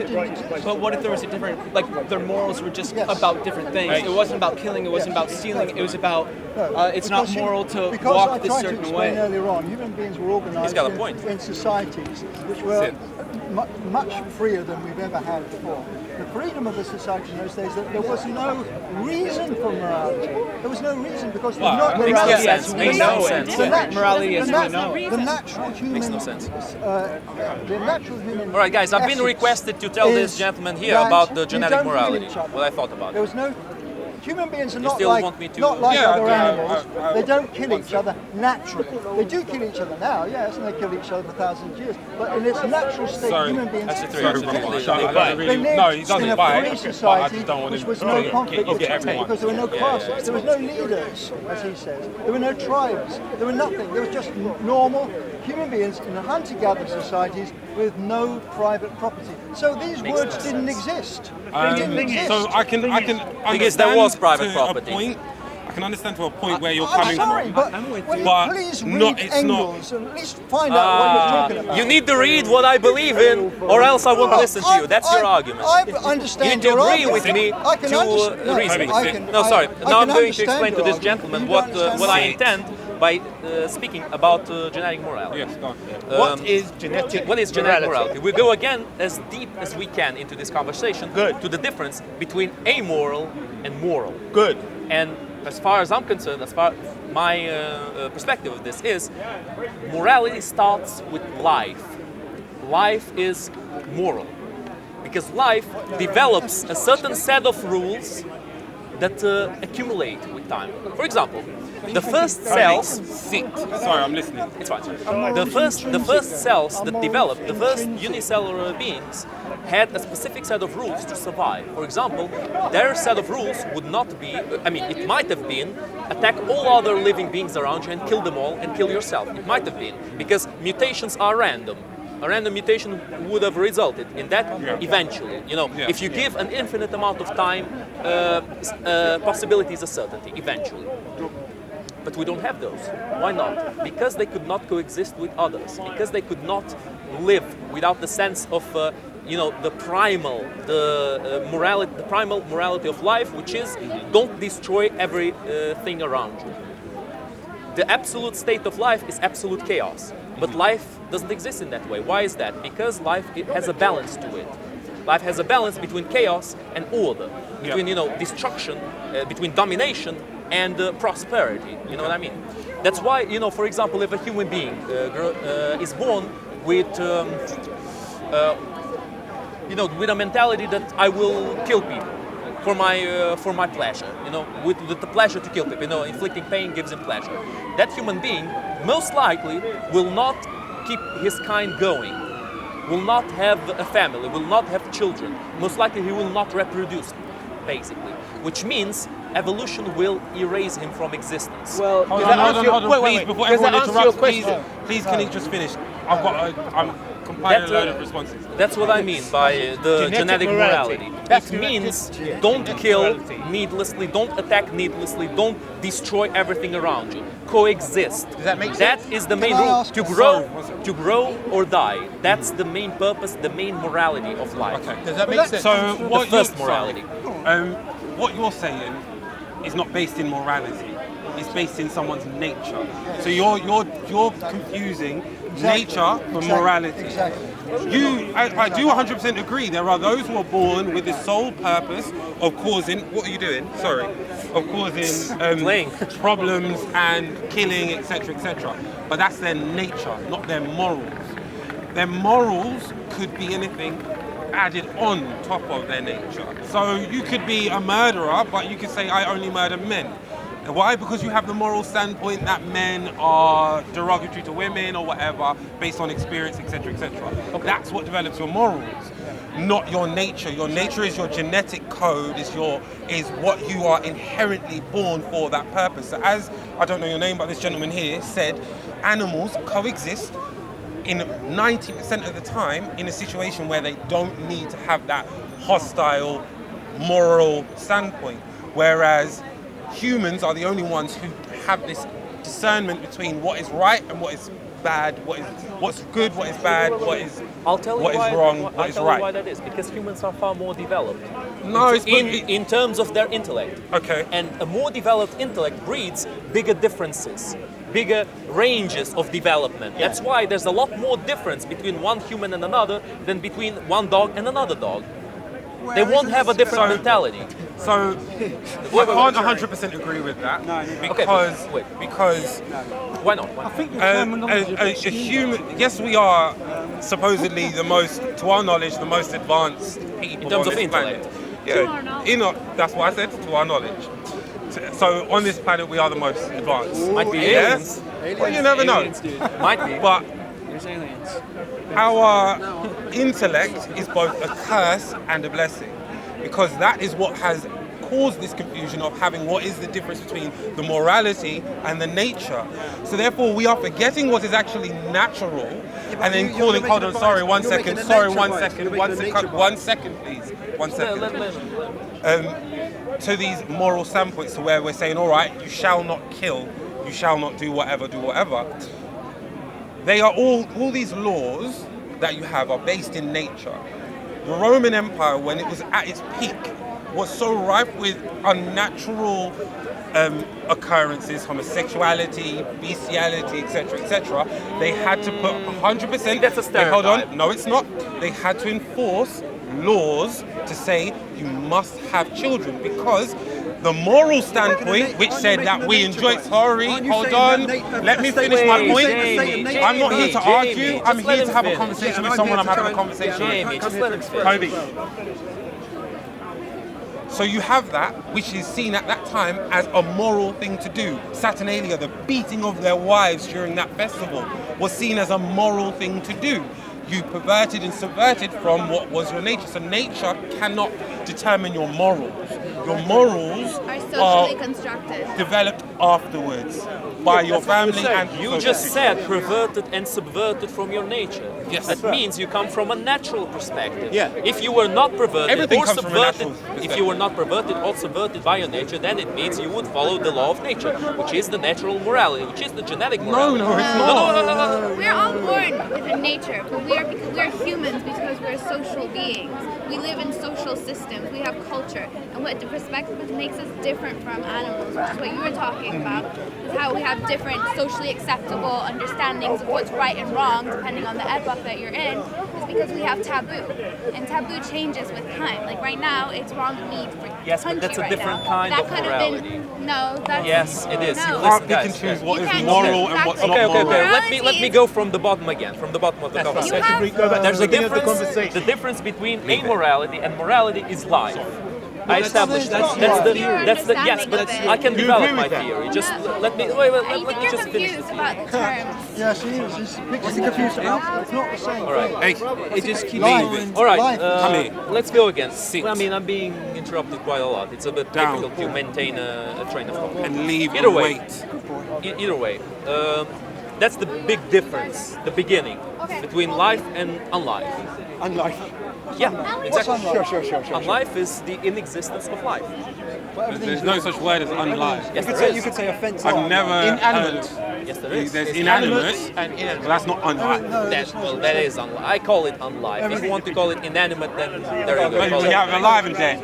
there was a different, like their morals were just about different things? It wasn't about killing. It wasn't about stealing. It was about it's not moral to walk this certain way. Because I tried to explain earlier on, human beings were organised in societies which were much freer than we've ever had before. The freedom of the society in those days, that there was no reason for morality. There was no reason because there's not morality. Makes no sense. Morality as we know. The natural human. Makes no sense. The natural human. All right, guys, I've been requested to tell this gentleman here about the genetic morality. What I thought about it. There was no. Human beings are You not still like, want me to- not like Yeah, other okay, animals. They don't kill each other naturally. They do kill each other now, yes, and they kill each other for thousands of years. But in its natural state, human beings That's a three. they lived in a free society which was no conflict because there were no classes, there was no leaders, as he says. There were no tribes. There were nothing. There was just normal human beings in hunter-gatherer societies with no private property. So these words didn't exist. They didn't exist. So I can Because there was private property. I can understand to a point where you're coming sorry, from. but will you please read Engels and at least find out what you're talking about? You need to read what I believe in, or else I won't listen to you. That's your argument. I understand You your agree argument. with me I can to understand. No, sorry. I Now I'm can going to understand explain to your this argument. gentleman You what don't understand what I mine. intend by speaking about genetic morality. Yes, go on. What is genetic genetic morality? morality? We go again as deep as we can into this conversation to the difference between amoral and moral. Good. And as far as I'm concerned, as far my perspective of this is, morality starts with life. Life is moral because life develops a certain set of rules that accumulate with time. For example, the first cells. Sorry, I'm listening. It's fine. The first cells that developed, the first unicellular beings, had a specific set of rules to survive. For example, their set of rules would not be. I mean, it might have been attack all other living beings around you and kill them all and kill yourself. It might have been because mutations are random. A random mutation would have resulted in that eventually. You know, if you give an infinite amount of time, possibility is a certainty eventually. But we don't have those. Why not? Because they could not coexist with others. Because they could not live without the sense of, the primal, morality, the primal morality of life, which is don't destroy everything around you. The absolute state of life is absolute chaos. But life doesn't exist in that way. Why is that? Because life it has a balance to it. Life has a balance between chaos and order, between destruction, between domination and prosperity. You know what I mean? That's why, for example, if a human being is born with with a mentality that I will kill people for my pleasure, with the pleasure to kill people, inflicting pain gives him pleasure. That human being most likely will not keep his kind going, will not have a family, will not have children. Most likely he will not reproduce, basically, which means evolution will erase him from existence. Well, hold on, please, before everyone interrupts, please, can he just finish? I'm compiling a load of responses. That's what I mean by the genetic morality. It means don't kill needlessly, don't attack needlessly, don't destroy everything around you. Coexist. Does that make sense? That is the main rule. To grow or die. That's the main purpose, the main morality of life. Okay. Does that make sense? So the first morality. What you're saying is not based in morality. It's based in someone's nature. So you're confusing nature for morality. Exactly. I do 100% agree. There are those who are born with the sole purpose of causing. What are you doing? Sorry, of causing problems and killing, etc., etc. But that's their nature, not their morals. Their morals could be anything added on top of their nature. So you could be a murderer, but you could say, I only murder men. Why? Because you have the moral standpoint that men are derogatory to women or whatever, based on experience, etc., etc. Okay. That's what develops your morals, not your nature. Your nature is your genetic code, is what you are inherently born for that purpose. So as, I don't know your name, but this gentleman here said, animals coexist in 90% of the time in a situation where they don't need to have that hostile moral standpoint. Whereas humans are the only ones who have this discernment between what is right and what is bad, what's good, what is bad, what is wrong, what is right. Why that is, because humans are far more developed. No, in terms of their intellect. Okay. And a more developed intellect breeds bigger differences, bigger ranges of development. Yeah. That's why there's a lot more difference between one human and another than between one dog and another dog. They won't have a different mentality. So I can't 100% agree with that because why not? I think a human. Yes, we are supposedly the most, to our knowledge, the most advanced people in terms on of this intellect. Planet. Yeah, that's what I said. To our knowledge. So on this planet, we are the most advanced. Might be aliens. Well, you never know. Might be. But our intellect is both a curse and a blessing, because that is what has caused this confusion of having what is the difference between the morality and the nature. So therefore we are forgetting what is actually natural and then calling, hold on, sorry, one second, please. To these moral standpoints, to where we're saying, all right, you shall not kill, you shall not do whatever. They are all these laws that you have are based in nature. The Roman Empire, when it was at its peak, was so rife with unnatural occurrences, homosexuality, bestiality, etc., they had to put 100%. That's a stereotype. Hold on, no, it's not. They had to enforce laws to say you must have children, because the moral standpoint, which said that we enjoy. Sorry, hold on. Let me finish my point. I'm not here to argue. I'm here to have a conversation with someone I'm having a conversation with. Kobe. So you have that, which is seen at that time as a moral thing to do. Saturnalia, the beating of their wives during that festival, was seen as a moral thing to do. You perverted and subverted from what was your nature. So nature cannot determine your morals. Your morals are socially constructed, developed afterwards by your family and you just said perverted and subverted from your nature. Yes, that means you come from a natural perspective. Yeah. If you were not perverted Everything or comes subverted, if you were not perverted or subverted by your nature, then it means you would follow the law of nature, which is the natural morality, which is the genetic morality. No, it's not. No. We're all born with a nature, but we're humans because we're social beings. We live in social systems. We have culture, and what the perspective makes us different different from animals, which is what you were talking about, is how we have different socially acceptable understandings of what's right and wrong, depending on the epoch that you're in, is because we have taboo. And taboo changes with time. Like right now, it's wrong meat for Yes, but that's a different kind of morality. No, that's... Yes, it is. No. Listen, You can guys. choose what You is can't moral choose and what's exactly. not moral. Let me go from the bottom again, from the bottom of the conversation. There's a difference. The difference between amorality and morality is life. I established that. That's the yes, but I can develop my theory. Just let me let me just finish the theory. Yeah, she is. She's confused about. It's not the same. All right. thing. It just keeps moving. All right. Let's go again. I mean, I'm being interrupted quite a lot. It's a bit difficult to maintain a train of thought. And leave Either and way. wait. Either way. That's the big difference, the beginning, between life and unlife. Unlife. Yeah, exactly. Sure. Unlife is the inexistence of life. There's no such word as unlife. Yes, there is. You could say offensive. I've never Inanimate. heard. Yes, there is. There's It's inanimate, and inanimate. but that's not unlife. That is unlife. I call it unlife. If you want to call it inanimate, then there you go. But Call you it- have alive and dead.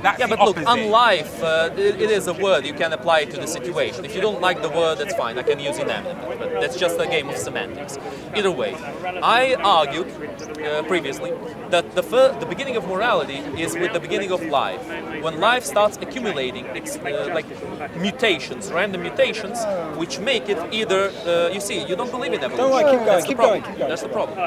That's Yeah, the but look, opposite. unlife, it is a word. You can apply it to the situation. If you don't like the word, that's fine. I can use inanimate, but that's just a game of semantics. Either way, I argued previously that the beginning of morality is with the beginning of life. When life starts accumulating like mutations, random mutations, which make it either, you see, you don't believe in evolution. Don't worry, keep going, That's the keep problem. going, keep going. That's the problem.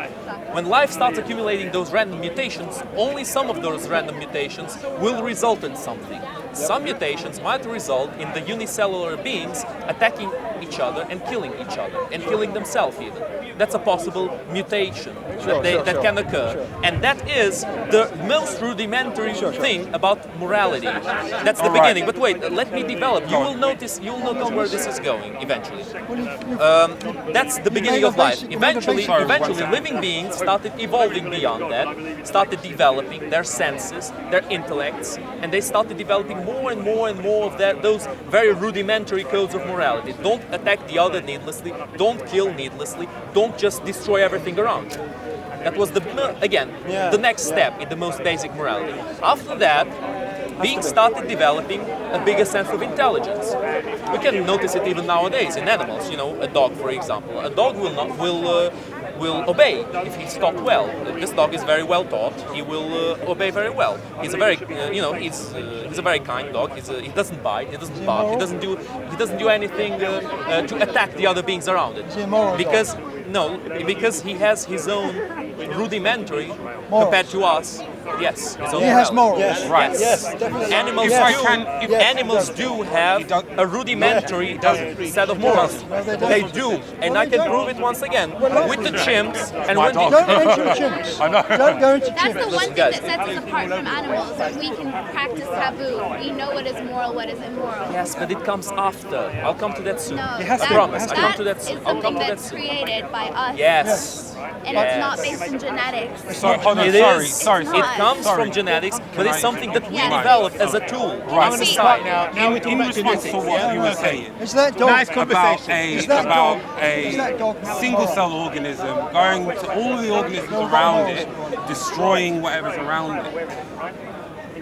When life starts accumulating those random mutations, only some of those random mutations will result in something. Some mutations might result in the unicellular beings attacking each other and killing each other, and killing themselves even. That's a possible mutation that can occur. And that is the most rudimentary thing about morality. That's the beginning. But wait, let me develop. You will notice where this is going eventually. That's the beginning of life. Eventually, living beings started evolving beyond that, started developing their senses, their intellects, and they started developing more and more and more of those very rudimentary codes of morality. Don't attack the other needlessly, don't kill needlessly, don't just destroy everything around you. That was the next step in the most basic morality. After that, beings started developing a bigger sense of intelligence. We can notice it even nowadays in animals. You know, a dog, for example. A dog will obey if he's taught well. If this dog is very well taught, he will obey very well. He's a very, he's a very kind dog. He doesn't bite. He doesn't bark. He doesn't do anything to attack the other beings around it. Because he has his own rudimentary compared to us. Yes, his own He has morals. Yes, right. Yes, definitely. Animals do have a rudimentary set of morals. They do, and I can prove it once again with the chimps and when Don't mention chimps. Don't go into chimps. That's the one thing that sets us apart from animals. Is we can practice taboo. We know what is moral, what is immoral. Yes, but it comes after. I'll come to that soon. No, I promise. I'll come to that soon. Is I'll come something to that that's soon. created by us. Yes. And it's not based in genetics. It comes from genetics, but it's something that we develop as a tool in society. Now in response to what you were saying Is that dog? about a single cell organism going to all the organisms around it, destroying whatever's around it.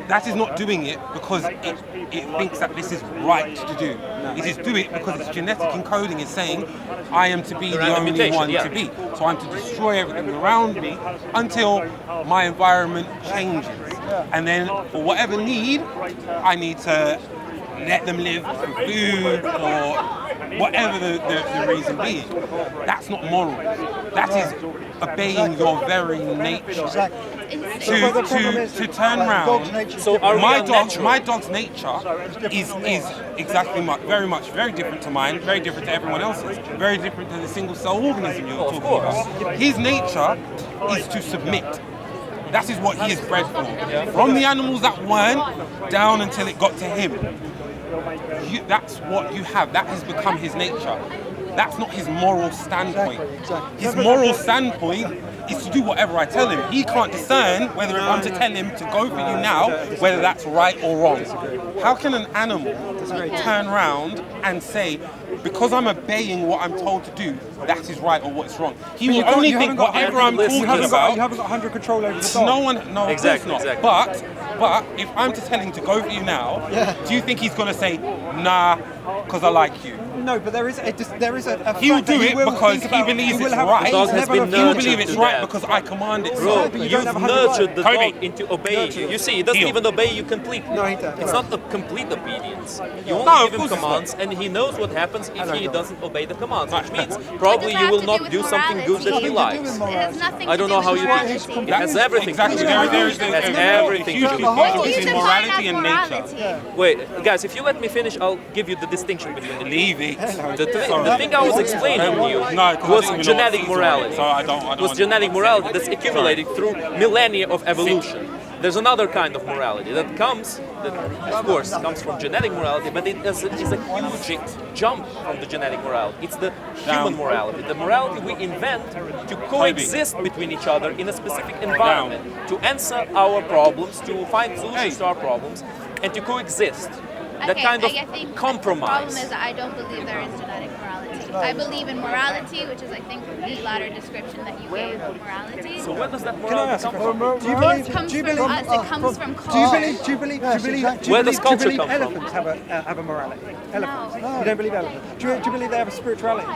That is not doing it because it thinks that this is right to do. It is doing it because its genetic encoding is saying, I am to be the only one to be. So I'm to destroy everything around me until my environment changes. And then for whatever need, I need to let them live for food or whatever the reason be. That's not moral. That is obeying your very nature. To turn around. So my dog's nature is exactly very different to mine, very different to everyone else's, very different to the single cell organism you're talking about. His nature is to submit. That is what he is bred for. From the animals that weren't down until it got to him. That's what you have. That has become his nature. That's not his moral standpoint. His moral standpoint is to do whatever I tell him. He can't discern whether if I'm to tell him to go for you now, whether that's right or wrong. How can an animal turn around and say, because I'm obeying what I'm told to do, that is right or what's wrong. He But you will can't- only you think haven't got- whatever I'm talking about. You haven't got 100 control over the dog. No one, no, Exactly, of course not. exactly. But if I'm to tell him to go for you now, do you think he's gonna say, nah, because I like you? No, but there is a He'll fact that do it will because think he about- believes he will it's have- right. he's Dog has never been have- He'll nurtured believe it's to right that. because I command it. Bro, so. but you don't you've have 100 nurtured the Kobe. dog into obeying you. You see, he doesn't Heel. even obey you completely. No, he doesn't. It's not a complete obedience. You only No, of give him course it's commands, and he knows what happens if he doesn't obey the commands, which means What probably does you that will have to not do with do something good that he morality? likes. It has nothing I don't to know do how with you morality. teach it. It has everything Exactly. to do with There is it. It has everything to do with What do it. you between define morality as and nature. morality? Wait, guys, if you let me finish, I'll give you the distinction between the two. Leave it. The thing I was explaining to you was genetic morality. So I don't Was genetic morality that's accumulated through millennia of evolution. There's another kind of morality that comes, of course, comes from genetic morality, but it is a huge jump from the genetic morality. It's the human morality, the morality we invent to coexist between each other in a specific environment, to answer our problems, to find solutions to our problems, and to coexist. That kind of I think compromise. The problem is that I don't believe there is genetic morality. I believe in morality, which is, I think, the latter description that you gave of morality. So where does that Can I morality ask come a from? question? Do you believe? It comes Do you from believe? us. It comes from Do you culture. believe? Do you believe? Do you believe? Where does culture do you come believe from? elephants have a morality? Elephants. No. You don't believe elephants? Do you believe they have a spirituality?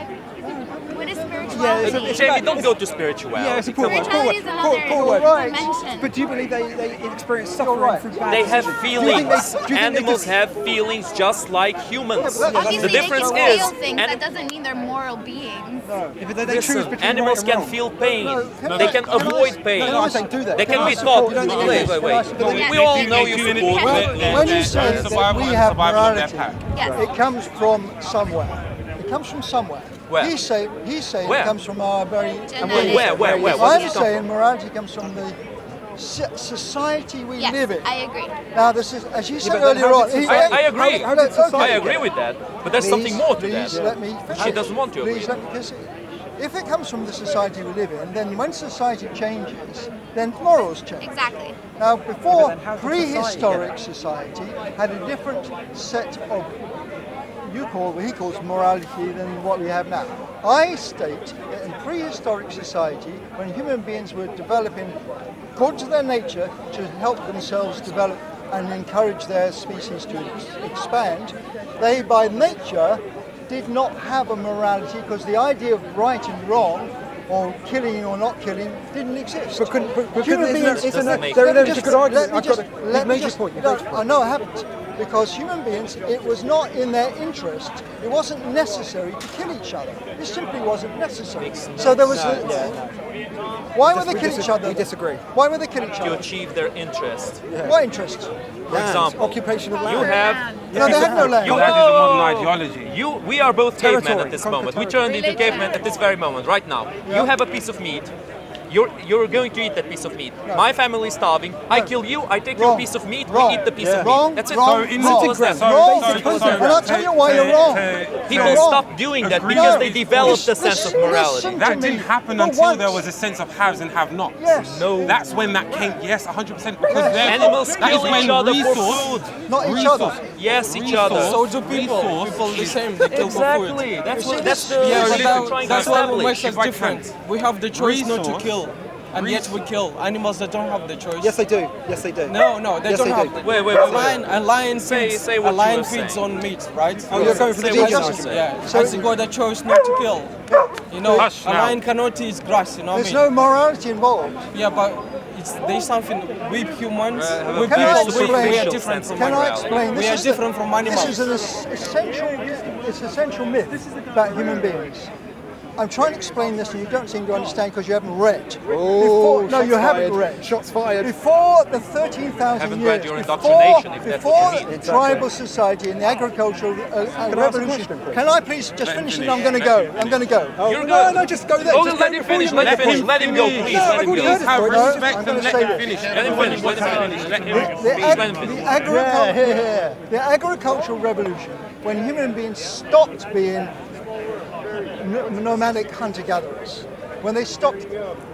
What is Yeah, spirituality? Jamie, don't go to spirituality. Yeah, it's a poor word. Spirituality is another word. dimension. But do you believe they experience suffering through bad They have decisions? Do you think feelings. do you think they Animals just- have feelings just like humans. Obviously, The difference they can is, feel things. That doesn't mean they're moral beings. Yeah, but they choose listen, between animals right and can wrong. feel pain. No, They can avoid pain. No, I say do that. They can Can I be support- taught. you don't think Wait, it wait, is? wait. Can I- We all know you do support. When you say that survival we and have survival of their morality, pack. Yes. it comes from somewhere. It comes from somewhere. Where? He's saying Where? it comes from our very. Genetic. Where? Where I'm does it come saying morality comes from the society we Yes, live in. I agree. Now, this is, as you said but then earlier how on. did I agree. how did Okay. I agree with that. But there's something more to Please that. let me finish. She doesn't want to agree. Please let me, because if it comes from the society we live in, then when society changes, then morals change. Exactly. Now, before, then how did prehistoric society had a different set of, he calls morality than what we have now. I state that in prehistoric society, when human beings were developing, according to their nature, to help themselves develop and encourage their species to expand, they by nature did not have a morality because the idea of right and wrong or killing or not killing didn't exist. But couldn't Human beings, it's a let good me argument. just- let me You've made your just- point. You've no, made your point. no, I haven't. Because human beings, it was not in their interest. It wasn't necessary to kill each other. It simply wasn't necessary. So there was. Why would they kill each other? We disagree. Why would they kill each To other? achieve their interest. What interest? For example, Occupation of land. you have. No, they had no land. You That is a modern ideology. We are both cavemen Territory, at this conquer moment. We territory. turned into cavemen at this very moment, right now. You have a piece of meat. You're going to eat that piece of meat. My family is starving. I kill you. I take your Wrong. piece of meat. Wrong. We eat the piece Yeah. of Wrong. meat. That's it. Wrong. So simple as that. And I'll tell you why you're wrong. People You're wrong. stop doing that Agree. because No. they developed a sense of morality. Listen That to me. didn't happen For until once. there was a sense of haves and have-nots. Yes. No. That's when that came. Yes, 100%. Because Yes. therefore, Animals that kill is when each other for resource, food. Not each other. Yes, each other. So do people. People the same. They kill for food. Exactly. That's You what. see, That's the. Yeah, what but they're trying to that's what establish. makes us If I different. can. We have the choice not to Resource. kill, and yet we kill animals that don't have the choice. Yes, they do. Yes, they do. No, they Yes, don't they have. do. The, Wait, A lion Say feeds. what a you lion were feeds saying. on meat, right? Oh, you're going for the Say what vegan you argument. say. Yeah, So- has he got a choice not to kill? You know, Hush a now. lion cannot eat grass. You know what I There's mean? no morality involved. Yeah, but there's something we humans, we Can I people, we explain? are different from Can I animals. explain? We are different from animals. This is an essential myth about human beings. I'm trying to explain this and you don't seem to understand because you haven't read. Oh, No, you haven't read. Shots fired. Before the 13,000 Haven't years, read your indoctrination, if that's what you before mean. tribal society and the agricultural revolution. Can I please just finish and I'm going to go. I'm going to go. You're No, good. no, just go there. Oh, Just let go him before finish. you Let make him the finish. point. Let him go, please. No, Let I've him already go. heard his point. No, respect I'm and going to let say him this. finish. Let him finish. Let him finish. Let him. Please let him finish. The agricultural revolution, when human beings stopped being nomadic hunter-gatherers, when they stopped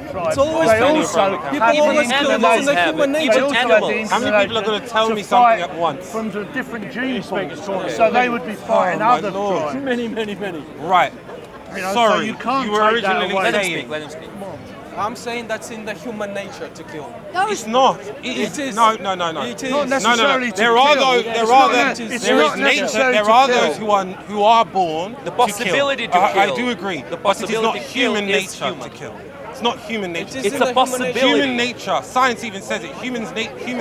their tribe. It's always they been also people have always the kill themselves in their human nature. They also have the How many people are going to tell me something at once? From the different gene pools, so they would be fighting other tribes. Many. Right. You know, Sorry, so you can't you were take that originally away. saying. Let him speak. I'm saying that's in the human nature to kill. It's not. It is. No. It is. Not necessarily to There are kill. those. It's not necessary There to are kill. those who are born The possibility to kill. to kill. I do agree. The But it is not possibility to kill human is nature human. to kill. It's not human nature. It is It's in a the human possibility. nature. Human nature. Science even says it. Human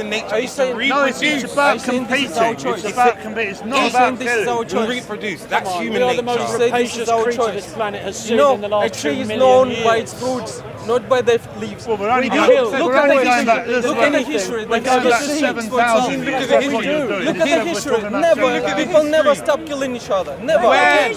nature Are you is to saying- No, it's reproduce. about saying this is our competing. choice? It's about competing. It's not Are you about saying this is our killing. To choice? reproduce. That's human We are nature. the most rapacious creature this planet has seen in the last 2 million years. A tree is known by its fruits, not by the leaves. Well, we're only We going kill. Look we're at only the going back. history. Look at the history. We're going back 7,000 Look years. at the That's what you're history. doing. Look at the history. Never. People never stop killing each other. Never. Okay,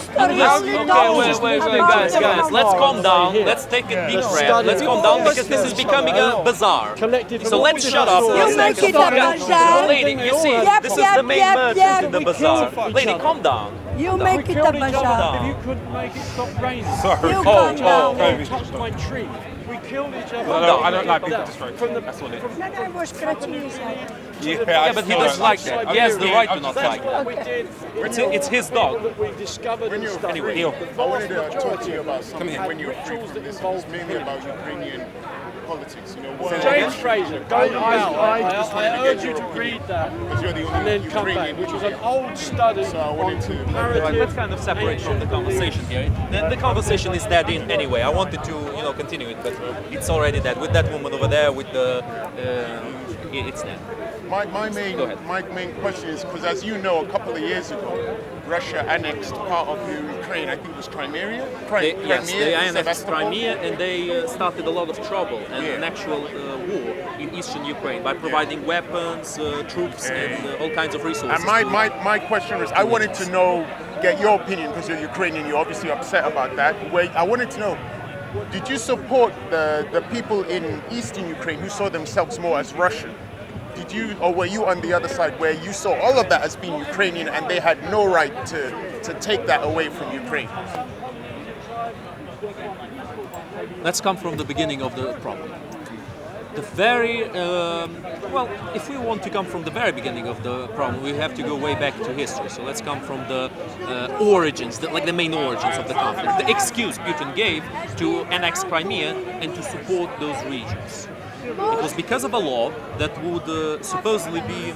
wait, guys, let's calm down. Let's take a deep breath. Let's calm down because this is becoming a bazaar. So let's shut up. You make it a bazaar. Lady, you see, Yep, this is yep, the main yep, merchant yep. in the bazaar. Lady, calm down. You make it a bazaar. You couldn't make it stop raining. Sorry. You calm down. Touched my tree. We killed each other. I don't like people destroying. That's what it is. Then I was scratching his head. Yeah, but he doesn't like that. He has the right to not like that. We did. It's his dog. That we discovered and stuff. Anyway, I wanted to talk to you about something when you were free from this. It's mainly about Ukrainian politics. You know, James Fraser, Golden Bell. I urge you to read that because you're the only and then come back, which was an old study on comparative. let's kind of separate from the conversation here. The conversation is dead in anyway. I wanted to, continue it, but it's already dead. With that woman over there, with the, it's dead. My main question is because, as you know, a couple of years ago, Russia annexed part of Ukraine. I think it was Crimea. Yes, they annexed Crimea and they started a lot of trouble and an actual war in eastern Ukraine by providing weapons, troops, and all kinds of resources. And my question is, I wanted to get your opinion because you're Ukrainian. You're obviously upset about that. I wanted to know, did you support the people in eastern Ukraine who saw themselves more as Russian? Did you, or were you on the other side where you saw all of that as being Ukrainian and they had no right to take that away from Ukraine? Let's come from the beginning of the problem. The very, if we want to come from the very beginning of the problem, we have to go way back to history. So let's come from the origins, the main origins of the conflict. The excuse Putin gave to annex Crimea and to support those regions. It was because of a law that would supposedly be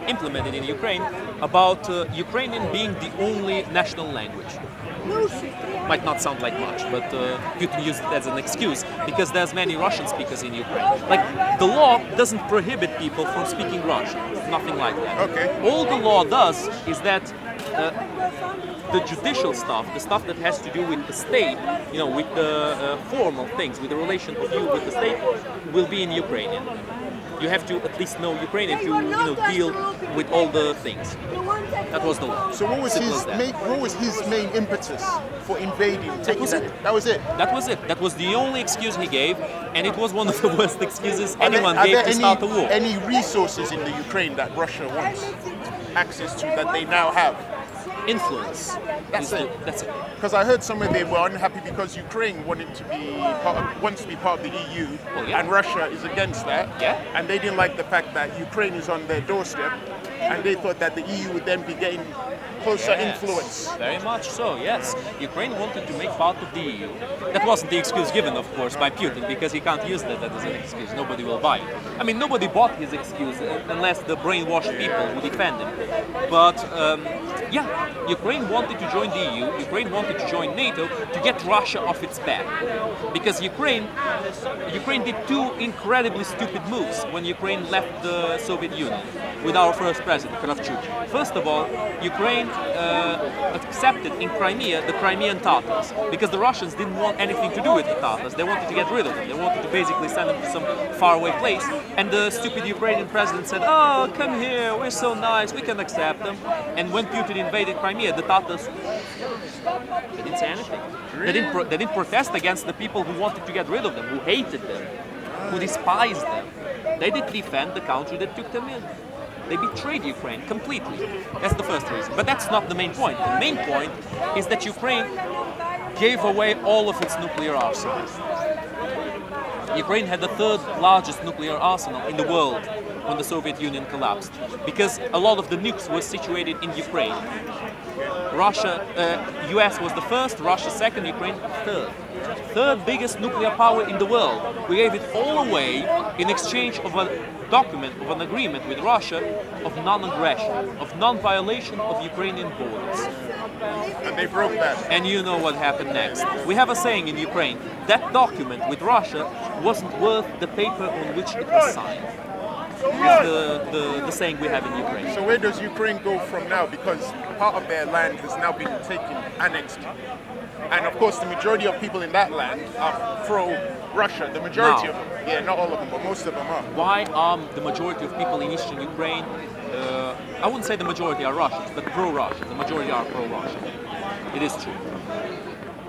implemented in Ukraine about Ukrainian being the only national language. Might not sound like much, but Putin used it as an excuse because there's many Russian speakers in Ukraine. Like, the law doesn't prohibit people from speaking Russian. Nothing like that. Okay. All the law does is that the judicial stuff, the stuff that has to do with the state, with the formal things, with the relation of you with the state, will be in Ukrainian. You have to at least know Ukrainian to deal with all the things. That was the law. So what was his main impetus for invading? That was it. That was it. That was it. That was the only excuse he gave, and it was one of the worst excuses anyone gave to start a war. Any resources in the Ukraine that Russia wants access to that they now have? Influence. That's it. That's it. Because I heard somewhere they were unhappy because Ukraine wants to be part of the EU, and Russia is against that. Yeah. And they didn't like the fact that Ukraine is on their doorstep, and they thought that the EU would then be getting closer influence. Very much so, yes. Ukraine wanted to make part of the EU. That wasn't the excuse given, of course, by Putin, because he can't use that as an excuse. Nobody will buy it. I mean, nobody bought his excuse unless the brainwashed people who defend him. But, Ukraine wanted to join the EU, Ukraine wanted to join NATO to get Russia off its back. Because Ukraine did two incredibly stupid moves when Ukraine left the Soviet Union with our first president, Kravchuk. First of all, Ukraine accepted in Crimea the Crimean Tatars because the Russians didn't want anything to do with the Tatars. They wanted to get rid of them. They wanted to basically send them to some faraway place. And the stupid Ukrainian president said, "Oh, come here, we're so nice, we can accept them." And when Putin invaded Crimea, the Tatars, they didn't say anything. They didn't protest against the people who wanted to get rid of them, who hated them, who despised them. They did defend the country that took them in. They betrayed Ukraine completely. That's the first reason. But that's not the main point. The main point is that Ukraine gave away all of its nuclear arsenal. Ukraine had the third largest nuclear arsenal in the world when the Soviet Union collapsed, because a lot of the nukes were situated in Ukraine. US was the first, Russia second, Ukraine third. third biggest nuclear power in the world. We gave it all away in exchange of a document, of an agreement with Russia of non-aggression, of non-violation of Ukrainian borders. And they broke that. And you know what happened next. We have a saying in Ukraine, that document with Russia wasn't worth the paper on which it was signed. Is the saying we have in Ukraine. So where does Ukraine go from now? Because part of their land has now been taken, annexed. And of course the majority of people in that land are pro-Russia. The majority of them. Yeah, not all of them, but most of them are. Why are the majority of people in eastern Ukraine, I wouldn't say the majority are Russians, but pro-Russian. The majority are pro-Russian. It is true.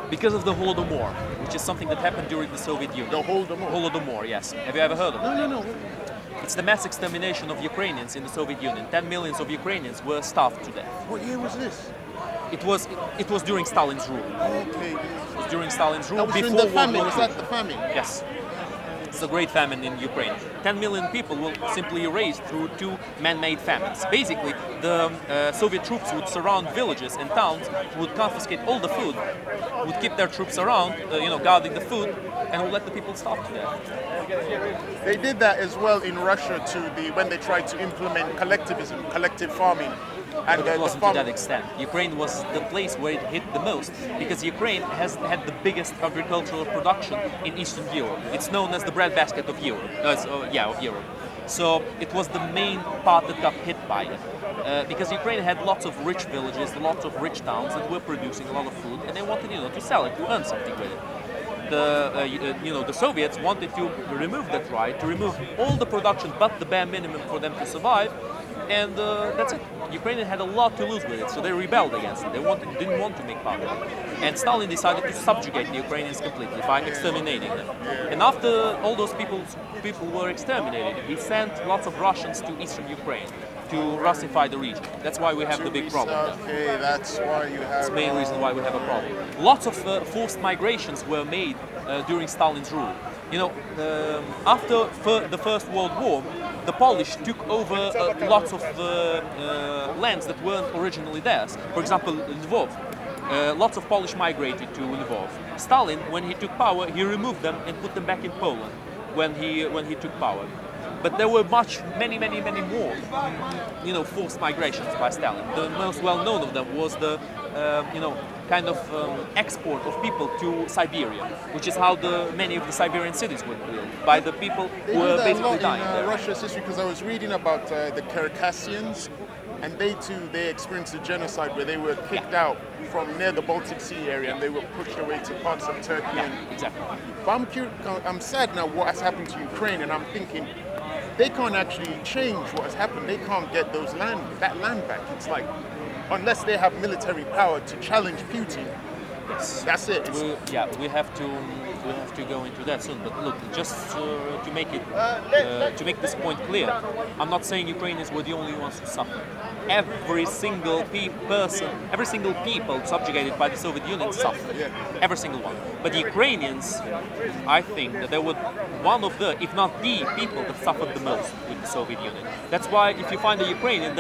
Because of the Holodomor, which is something that happened during the Soviet Union. The Holodomor? Holodomor, yes. Have you ever heard of it? No. It's the mass extermination of Ukrainians in the Soviet Union. 10 millions of Ukrainians were starved to death. What year was this? It was during Stalin's rule. Okay. It was during Stalin's rule. That was before during the famine. World Was War II. that the famine? Yes. It's a great famine in Ukraine. 10 million people will simply erase through two man-made famines. Basically, the Soviet troops would surround villages and towns, would confiscate all the food, would keep their troops around, guarding the food, and would let the people starve to death. They did that as well in Russia when they tried to implement collectivism, collective farming. And but it wasn't to that extent. Ukraine was the place where it hit the most because Ukraine has had the biggest agricultural production in Eastern Europe. It's known as the breadbasket of Europe. Of Europe. So it was the main part that got hit by it. Because Ukraine had lots of rich villages, lots of rich towns that were producing a lot of food, and they wanted, to sell it, to earn something with it. The Soviets wanted to remove that right, to remove all the production but the bare minimum for them to survive, and that's it. Ukraine had a lot to lose with it, so they rebelled against it. They didn't want to make part of it. And Stalin decided to subjugate the Ukrainians completely by exterminating them. And after all those people were exterminated, he sent lots of Russians to eastern Ukraine to Russify the region. That's why we have the big problem. Okay, that's why you have... That's the main reason why we have a problem. Lots of forced migrations were made during Stalin's rule. After the First World War, the Polish took over lots of lands that weren't originally theirs. For example, Lvov. Lots of Polish migrated to Lvov. Stalin, when he took power, he removed them and put them back in Poland when he took power. But there were many more, forced migrations by Stalin. The most well-known of them was the, export of people to Siberia, which is how many of the Siberian cities were built, by the people who were basically dying there. Russia's history, because I was reading about the Circassians, and they experienced a genocide where they were kicked out from near the Baltic Sea area and they were pushed away to parts of Turkey. Yeah, exactly. But I'm sad now what has happened to Ukraine, and I'm thinking, they can't actually change what has happened. They can't get that land back. It's like, unless they have military power to challenge Putin, that's it. We have to go into that soon. But look, just to make this point clear, I'm not saying Ukrainians were the only ones who suffered. Every single people subjugated by the Soviet Union suffered. Every single one. But the Ukrainians, I think that they were one of the, if not the people that suffered the most with the Soviet Union. That's why if you find a Ukrainian,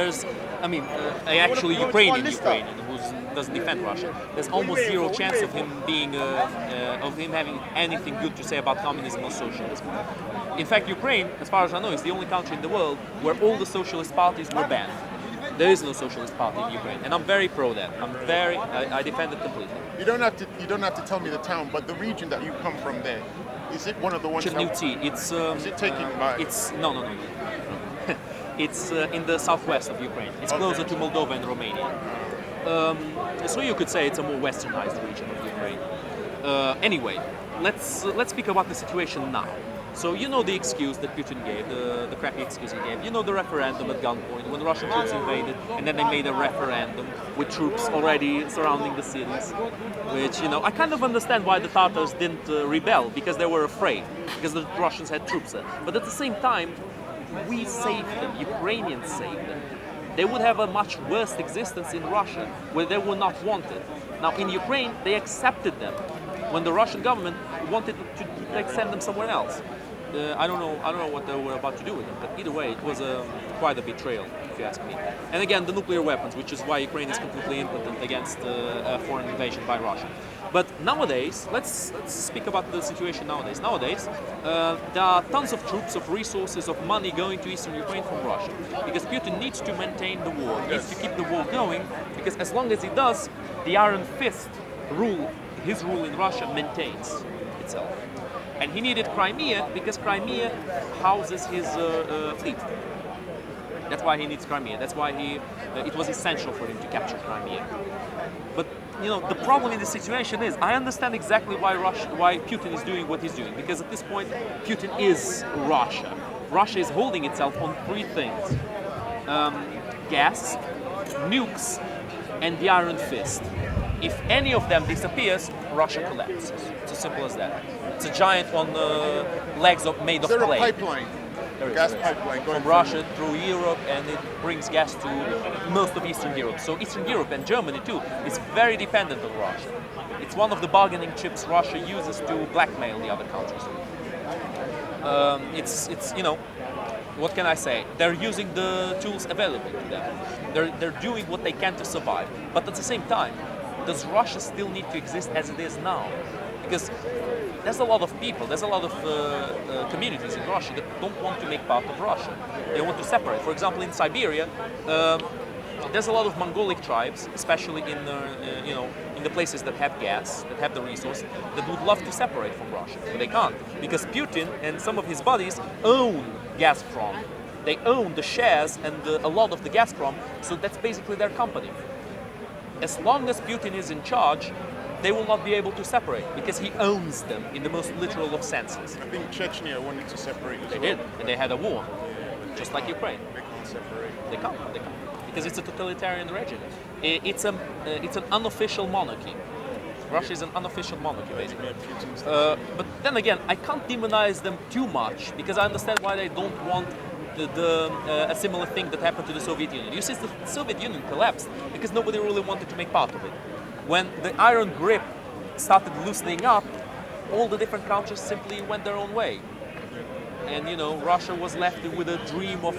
actually Ukrainian who doesn't defend Russia, there's almost zero chance of him having anything good to say about communism or socialism. In fact, Ukraine, as far as I know, is the only country in the world where all the socialist parties were banned. There is no socialist party in Ukraine, and I'm very pro that. I defend it completely. You don't have to tell me the town, but the region that you come from there, is it one of the ones? Chernivtsi. Is it taken by? No. It's in the southwest of Ukraine. It's closer to Moldova and Romania. So you could say it's a more westernized region of Ukraine. Anyway, let's speak about the situation now. So you know the excuse that Putin gave, the crappy excuse he gave. You know the referendum at gunpoint when Russian troops invaded, and then they made a referendum with troops already surrounding the cities. Which I kind of understand why the Tatars didn't rebel, because they were afraid, because the Russians had troops there. But at the same time, we saved them. Ukrainians saved them. They would have a much worse existence in Russia, where they were not wanted. Now in Ukraine, they accepted them when the Russian government wanted to send them somewhere else. I don't know what they were about to do with them, but either way, it was quite a betrayal, if you ask me. And again, the nuclear weapons, which is why Ukraine is completely impotent against a foreign invasion by Russia. But nowadays, let's speak about the situation nowadays. Nowadays, there are tons of troops, of resources, of money going to eastern Ukraine from Russia, because Putin needs to maintain the war, needs to keep the war going, because as long as he does, the Iron Fist rule, his rule in Russia, maintains itself. And he needed Crimea because Crimea houses his fleet. That's why he needs Crimea. That's why it was essential for him to capture Crimea. But you know, the problem in this situation is, I understand exactly why Putin is doing what he's doing, because at this point, Putin is Russia. Russia is holding itself on three things: gas, nukes, and the Iron Fist. If any of them disappears, Russia collapses. It's as simple as that. It's a giant on legs made of clay. Is there a pipeline? Gas pipeline going from Russia through Europe, and it brings gas to most of Eastern Europe. So Eastern Europe and Germany too is very dependent on Russia. It's one of the bargaining chips Russia uses to blackmail the other countries. It's you know, what can I say? They're using the tools available to them. They're doing what they can to survive. But at the same time, does Russia still need to exist as it is now? Because there's a lot of people, there's a lot of communities in Russia that don't want to make part of Russia. They want to separate. For example, in Siberia, there's a lot of Mongolic tribes, especially in you know, in the places that have gas, that have the resource, that would love to separate from Russia, but they can't, because Putin and some of his buddies own Gazprom. They own the shares and a lot of the Gazprom, so that's basically their company. As long as Putin is in charge, they will not be able to separate, because he owns them in the most literal of senses. I think Chechnya wanted to separate as They well. did, and they had a war, just like Ukraine. They can't separate. They can't, because it's a totalitarian regime. It's an unofficial monarchy. Russia is an unofficial monarchy, basically. But then again, I can't demonize them too much, because I understand why they don't want a similar thing that happened to the Soviet Union. You see, the Soviet Union collapsed because nobody really wanted to make part of it. When the iron grip started loosening up, all the different countries simply went their own way. And you know, Russia was left with a dream of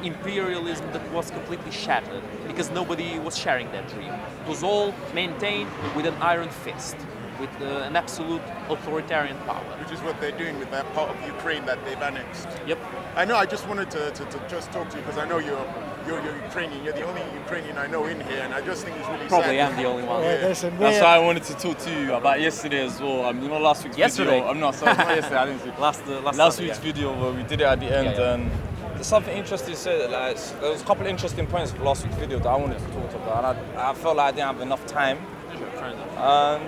imperialism that was completely shattered, because nobody was sharing that dream. It was all maintained with an iron fist, with an absolute authoritarian power. Which is what they're doing with that part of Ukraine that they've annexed. Yep. I know, I just wanted to just talk to you, because I know you're Ukrainian. You're the only Ukrainian I know in here, and I just think it's really Probably sad. am the only one. That's why I wanted to talk to you about yesterday as well. You know, last week's video. I'm not sorry, not yesterday. I didn't see last week's video where we did it at the end. And there's something interesting to say. Like, there was a couple of interesting points of last week's video that I wanted to talk about, and I felt like I didn't have enough time. And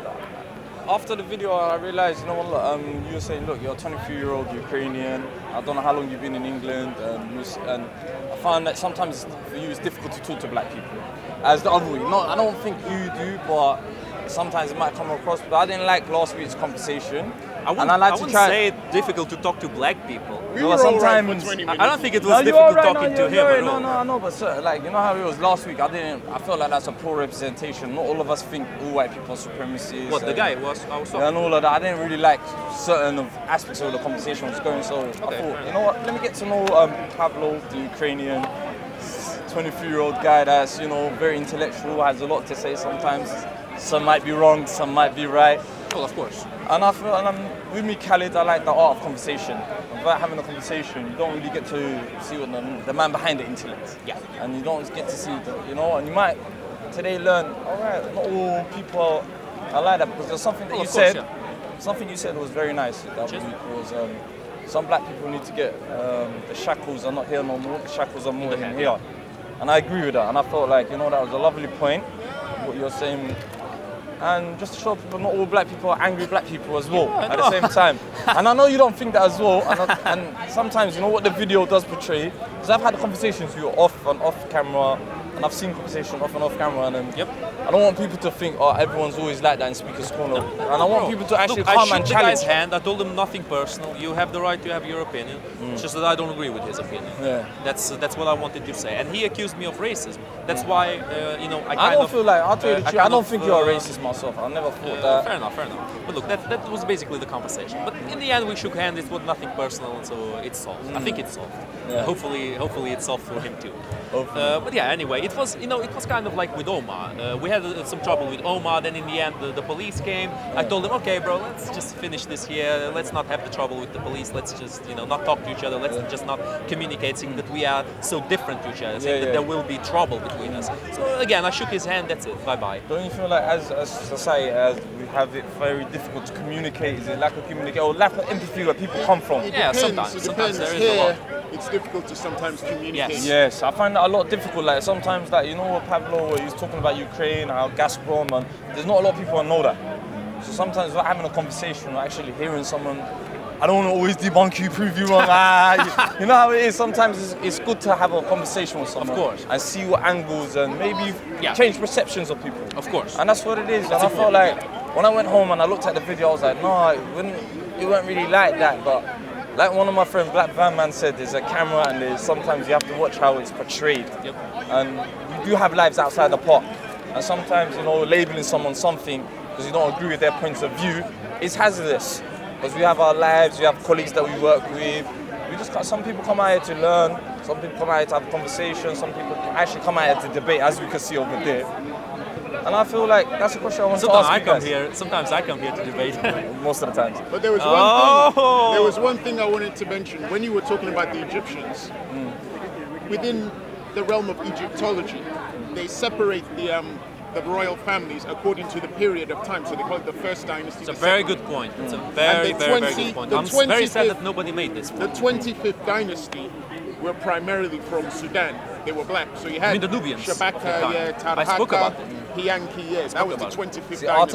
after the video, I realized, you know what, you were saying, look, you're a 23-year-old Ukrainian. I don't know how long you've been in England, and I found that sometimes for you it's difficult to talk to black people. As the other way, I don't think you do, but sometimes it might come across. But I didn't like last week's conversation. I wouldn't say it's difficult to talk to black people. Sometimes I don't think it was difficult talking to him at all. No, but sir, like, you know how it was last week. I felt like that's a poor representation. Not all of us think all white people are supremacists. What, the guy I was talking and all of that. I didn't really like certain of aspects of the conversation was going. So I thought, you know what? Let me get to know Pavlov, the Ukrainian 23-year-old guy that's, you know, very intellectual, has a lot to say sometimes. Some might be wrong, some might be right. Well, of course. And with me, Khalid, I like the art of conversation. Without having a conversation, you don't really get to see what the man behind the intellect. Yeah. And you don't get to see, you know, and you might today learn, all right, not all people are like that, because there's something that you said. Something you said was very nice that week was some black people need to get, the shackles are not here no more, the shackles are more in here. And I agree with that, and I felt like, you know, that was a lovely point, what you're saying. And just to show people, not all black people are angry black people as well, at the same time. And I know you don't think that as well, and sometimes, you know what the video does portray, because I've had conversations with you off camera, and I've seen conversation off and off camera, and I don't want people to think, oh, everyone's always like that in Speaker's Corner. And I want people to actually Look, come I shook and the guy's challenge. hand. I told him nothing personal. You have the right to have your opinion. It's just that I don't agree with his opinion. Yeah. That's what I wanted to say. And he accused me of racism. That's why I don't feel like, I'll tell you the truth, I don't think you're a racist myself. I never thought that. Fair enough. But look, that was basically the conversation. But in the end, we shook hands. It was nothing personal, so it's solved. I think it's solved. Yeah. Hopefully it's solved for him too. But yeah, anyway, it was kind of like with Omar. We had some trouble with Omar. Then in the end, the police came. I told him, okay, bro, let's just finish this here. Let's not have the trouble with the police. Let's just not talk to each other. Let's just not communicate, saying that we are so different to each other, saying that there will be trouble between us. So again, I shook his hand. That's it. Bye bye. Don't you feel like as society, as we have it very difficult to communicate? Is it lack of communication or lack of empathy where people come from? Yeah, sometimes there is a lot. It's difficult to sometimes communicate. Yes, I find that a lot difficult. Like sometimes, like what Pavlov, where he was talking about Ukraine, how Gazprom, and there's not a lot of people who know that. So sometimes, we're having a conversation or actually hearing someone. I don't want to always debunk you, prove you wrong. You know how it is. Sometimes it's good to have a conversation with someone, of course, and see what angles and maybe change perceptions of people. Of course, and that's what it is. And I felt like when I went home and I looked at the video, I was like, no, it weren't really like that, but. Like one of my friends, Black Van Man, said, there's a camera and sometimes you have to watch how it's portrayed. And you do have lives outside the pot. And sometimes, labeling someone something because you don't agree with their points of view is hazardous. Because we have our lives, we have colleagues that we work with. Some people come out here to learn, some people come out here to have a conversation, some people actually come out here to debate, as you can see over there. And I feel like that's a question I want to ask you guys. Sometimes I come here to debate. Most of the time. But there was one thing I wanted to mention. When you were talking about the Egyptians, within the realm of Egyptology, they separate the royal families according to the period of time. So they call it the first dynasty. It's a very good point. It's a very good point. I'm very sad that nobody made this point. The 25th dynasty were primarily from Sudan. They were black. So you had the Nubians. Shabaka, Tarhaka, I spoke about it. Pianki, that was the 25th dynasty. Art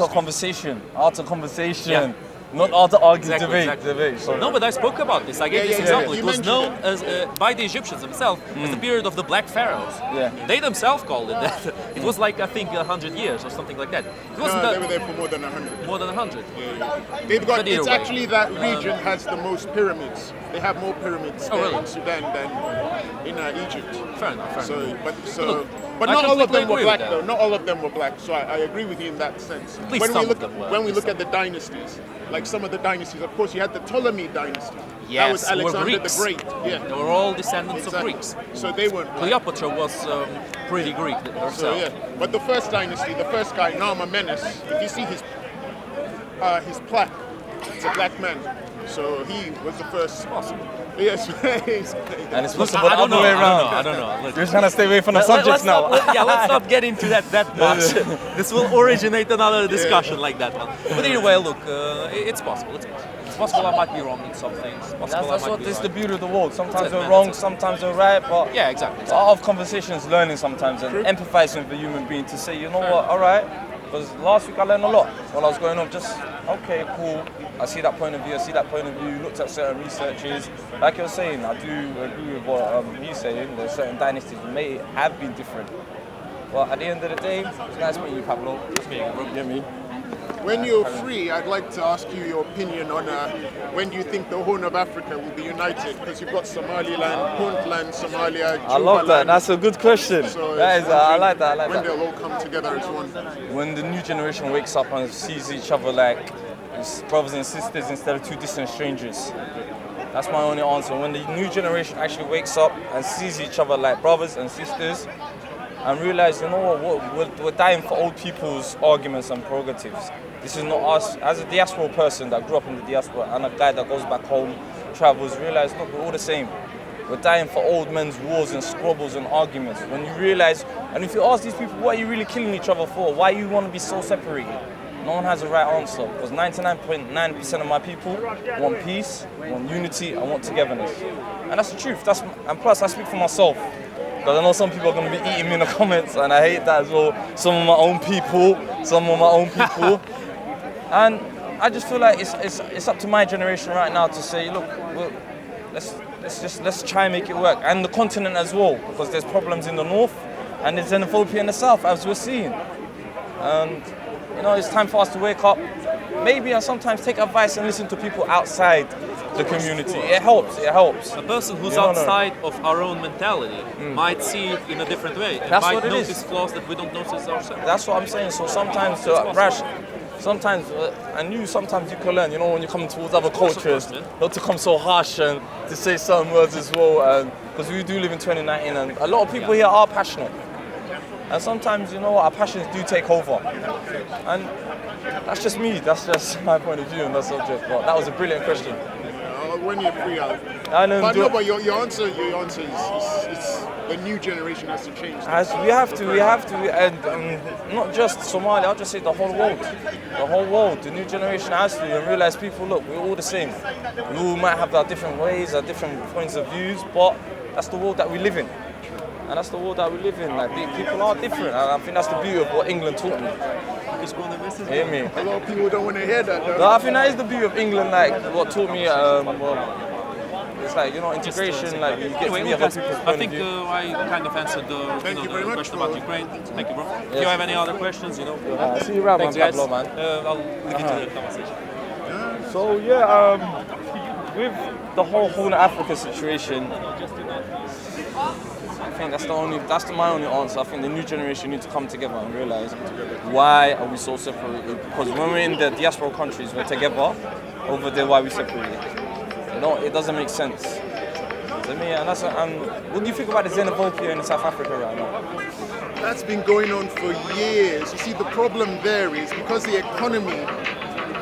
of conversation. Yeah. Not art of argue, debate. No, but I spoke about this. I gave this example. It was known as by the Egyptians themselves as the period of the Black Pharaohs. They themselves called it that. It was like, I think, 100 years or something like that. It wasn't they were there for more than 100. More than 100. They've got. It's actually that region has the most pyramids. They have more pyramids in Sudan than in Egypt. Fair enough. But not all of them were black, though. Not all of them were black. So I agree with you in that sense. When we look at the dynasties, like some of the dynasties, of course, you had the Ptolemy dynasty. Yes, that was Alexander the Great. Yeah, they were all descendants of Greeks. So they weren't. Cleopatra was pretty Greek herself. So, but the first dynasty, the first guy, Narmer Menes, if you see his plaque, it's a black man. So he was the first. Possible. Yes. And it's possible the other way around. I don't know. You're trying to stay away from the subject now. Let's not get into that much. This will originate another discussion like that one. But anyway, look, it's possible. It's possible I might be wrong in some things. That's what is the beauty of the world. Sometimes we're wrong, sometimes we're right. But yeah, exactly. A lot of conversations, learning sometimes, and empathizing with the human being to say, you know what, all right. Because last week I learned a lot when I was going on. Just okay, cool. I see that point of view. I see that point of view. Looked at certain researches. Like you're saying, I do agree with what he's saying. There's certain dynasties may have been different. But at the end of the day, it's nice meeting you, Pablo. It's me, bro. You get me? When you're free, I'd like to ask you your opinion on when do you think the Horn of Africa will be united? Because you've got Somaliland, Puntland, Somalia, Jubaland. I love that. That's a good question. So I like that. When they'll all come together as one. When the new generation wakes up and sees each other like brothers and sisters instead of two distant strangers. That's my only answer. When the new generation actually wakes up and sees each other like brothers and sisters and realize, you know what, we're dying for old people's arguments and prerogatives. This is not us. As a diaspora person that grew up in the diaspora and a guy that goes back home, travels, realize, look, we're all the same. We're dying for old men's wars and squabbles and arguments. When you realize, and if you ask these people, what are you really killing each other for? Why you want to be so separated? No one has a right answer, because 99.9% of my people want peace, want unity, and want togetherness. And that's the truth. And plus, I speak for myself, because I know some people are going to be eating me in the comments, and I hate that as well. Some of my own people. And I just feel like it's up to my generation right now to say, look, let's try and make it work. And the continent as well, because there's problems in the north, and there's xenophobia in the south, as we're seeing. And you know, it's time for us to wake up. Maybe and sometimes take advice and listen to people outside the community. It helps. It helps. A person who's You know, outside of our own mentality might see it in a different way. And That's might what it notice is. flaws that we don't notice ourselves. That's what I'm saying. So sometimes, sometimes you can learn. You know, when you come towards other cultures, not to come so harsh and to say certain words as well. Because we do live in 2019, and a lot of people here are passionate. And sometimes, you know, our passions do take over. And that's just me. That's just my point of view on that subject. But that was a brilliant question. When you're free, but your answer is the new generation has to change. We have to, and not just Somalia. I'll just say the whole world. The new generation has to and realize people. Look, we're all the same. We all might have our different ways, our different points of views, but that's the world that we live in. And that's the world that we live in. Like, people are different, and I think that's the beauty of what England taught me. Hear me? A lot of people don't want to hear that, though. No, I think that is the beauty of England. Like, what taught me, it's like, you know, integration. Like, you get to be other people's point I think of view. I kind of answered the question about Ukraine. Thank you, bro. Do you have any other questions? You know. See you around, Thanks, man. guys. Pavlov, man. I'll leave you to the conversation. So with the whole Horn of Africa situation, I think that's my only answer. I think the new generation need to come together and realize why are we so separated? Because when we're in the diaspora countries, we're together. Over there, why are we separated? You know, it doesn't make sense to me. And what do you think about the xenophobia in South Africa right now? That's been going on for years. You see, the problem there is because the economy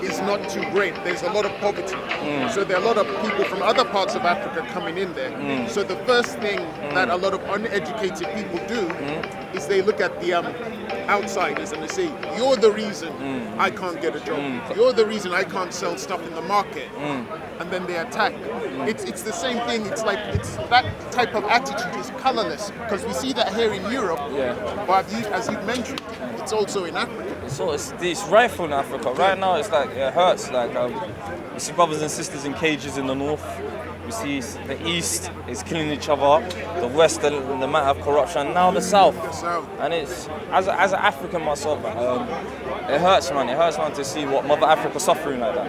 is not too great. There's a lot of poverty. So there are a lot of people from other parts of Africa coming in there. So the first thing that a lot of uneducated people do is they look at the outsiders and they say, you're the reason I can't get a job. You're the reason I can't sell stuff in the market. And then they attack. It's the same thing. It's that type of attitude is colorless because we see that here in Europe. But as you've mentioned, it's also in Africa. So it's rifle in Africa. Right now, it's like it hurts. Like you see brothers and sisters in cages in the north. We see the east is killing each other. The west, the matter of corruption. Now the south. And it's as an African myself, it hurts, man. It hurts, man, to see what Mother Africa suffering like that.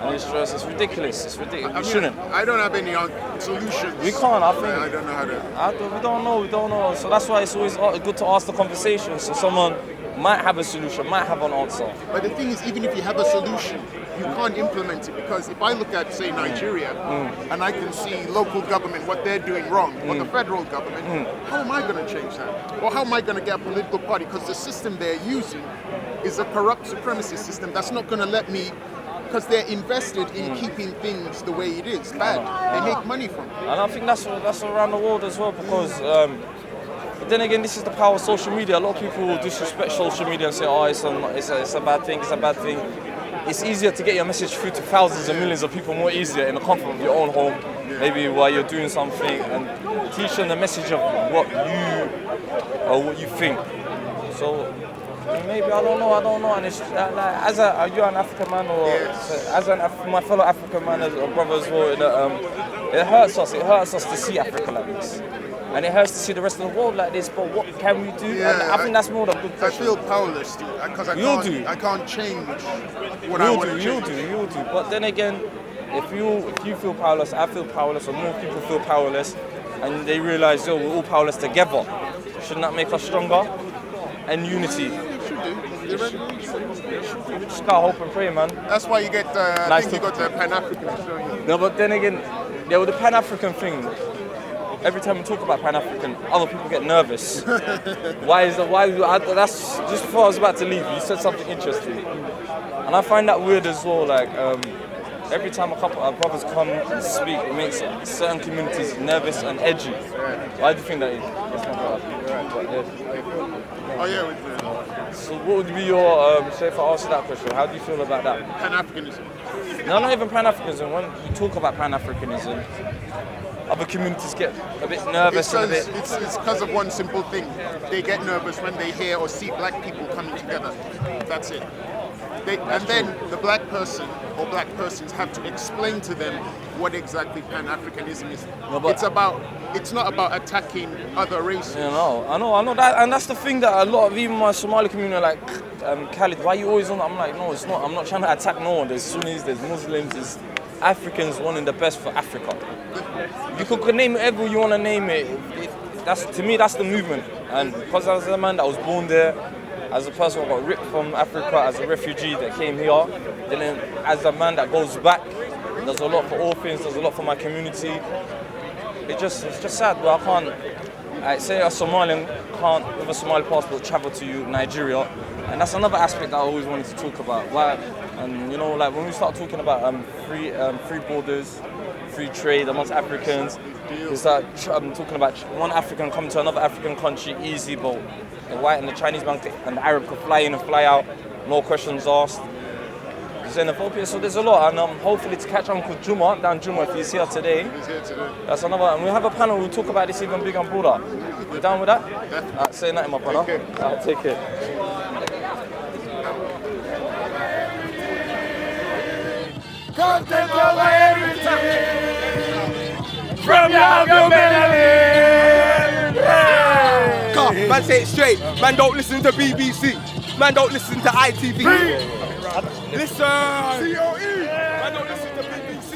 And it's ridiculous. It's ridiculous. We shouldn't. I don't have any solutions. We can't. I think. I don't know how to. We don't know. So that's why it's always good to ask the conversation. So someone might have a solution, might have an answer. But the thing is, even if you have a solution, you can't implement it because if I look at, say, Nigeria, and I can see local government, what they're doing wrong, or the federal government, how am I going to change that? Or how am I going to get a political party? Because the system they're using is a corrupt supremacist system that's not going to let me, because they're invested in keeping things the way it is, bad. They make money from it. And I think that's around the world as well because but then again, this is the power of social media. A lot of people will disrespect social media and say, oh, it's a bad thing, it's a bad thing. It's easier to get your message through to thousands and millions of people more easier in the comfort of your own home, maybe while you're doing something, and teach them the message of what you think. So maybe, I don't know, and it's like, are you an African man or as my fellow African man or brother as well, it hurts us to see Africa like this. And it hurts to see the rest of the world like this, but what can we do? And I think that's more the good question. I feel powerless because I can't change what I want to change. You'll do. But then again, if you feel powerless, I feel powerless, or more people feel powerless, and they realize, we're all powerless together, shouldn't that make us stronger? And unity. Just gotta hope and pray, man. That's why you get I think you got the Pan-African. No, but then again, with the Pan-African thing, every time we talk about Pan-African, other people get nervous. Why that's just before I was about to leave, you said something interesting. And I find that weird as well, like every time a couple of brothers come and speak, it makes certain communities nervous and edgy. Why do you think that is? That's my brother. Oh yeah. So what would be your, say if I ask you that question, how do you feel about that? Pan-Africanism. No, not even Pan-Africanism. When you talk about Pan-Africanism, other communities get a bit nervous and a bit. It's because of one simple thing. They get nervous when they hear or see black people coming together. That's it. And then the black person or black persons have to explain to them what exactly Pan-Africanism is. No, It's not about attacking other races. I know that, and that's the thing that a lot of even my Somali community are like, Khalid, why are you always on that? I'm like, no, it's not. I'm not trying to attack no one. There's Sunnis, there's Muslims, there's Africans wanting the best for Africa. You could name whatever you want to name it. To me, that's the movement. And because I was a man that was born there, as a person who got ripped from Africa, as a refugee that came here, then as a man that goes back, does a lot for orphans, does a lot for my community. It's just sad, but I can't, say a Somalian can't, with a Somali passport, travel to Nigeria. And that's another aspect that I always wanted to talk about. Why? And you know, like when we start talking about free borders, free trade amongst Africans, it's like I'm talking about one African coming to another African country, easy boat. The white and the Chinese man and the Arab could fly in and fly out, no questions asked. Xenophobia, so there's a lot, and hopefully to catch Uncle Juma, Dan Juma, if he's here today. That's another, and we have a panel, we'll talk about this even bigger and broader. You down with that? Say nothing, my brother. Take it. Come take over everything from your melody. Come, man, say it straight. Man, don't listen to BBC. Man, don't listen to ITV. Listen. COE. Man, don't listen to BBC.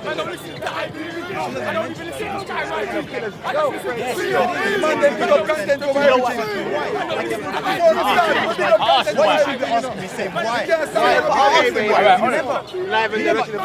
Man, don't listen to ITV. I don't even listen to Sky TV. I don't listen to COE. Man, they pick up content from everything. Why? Live and direct to the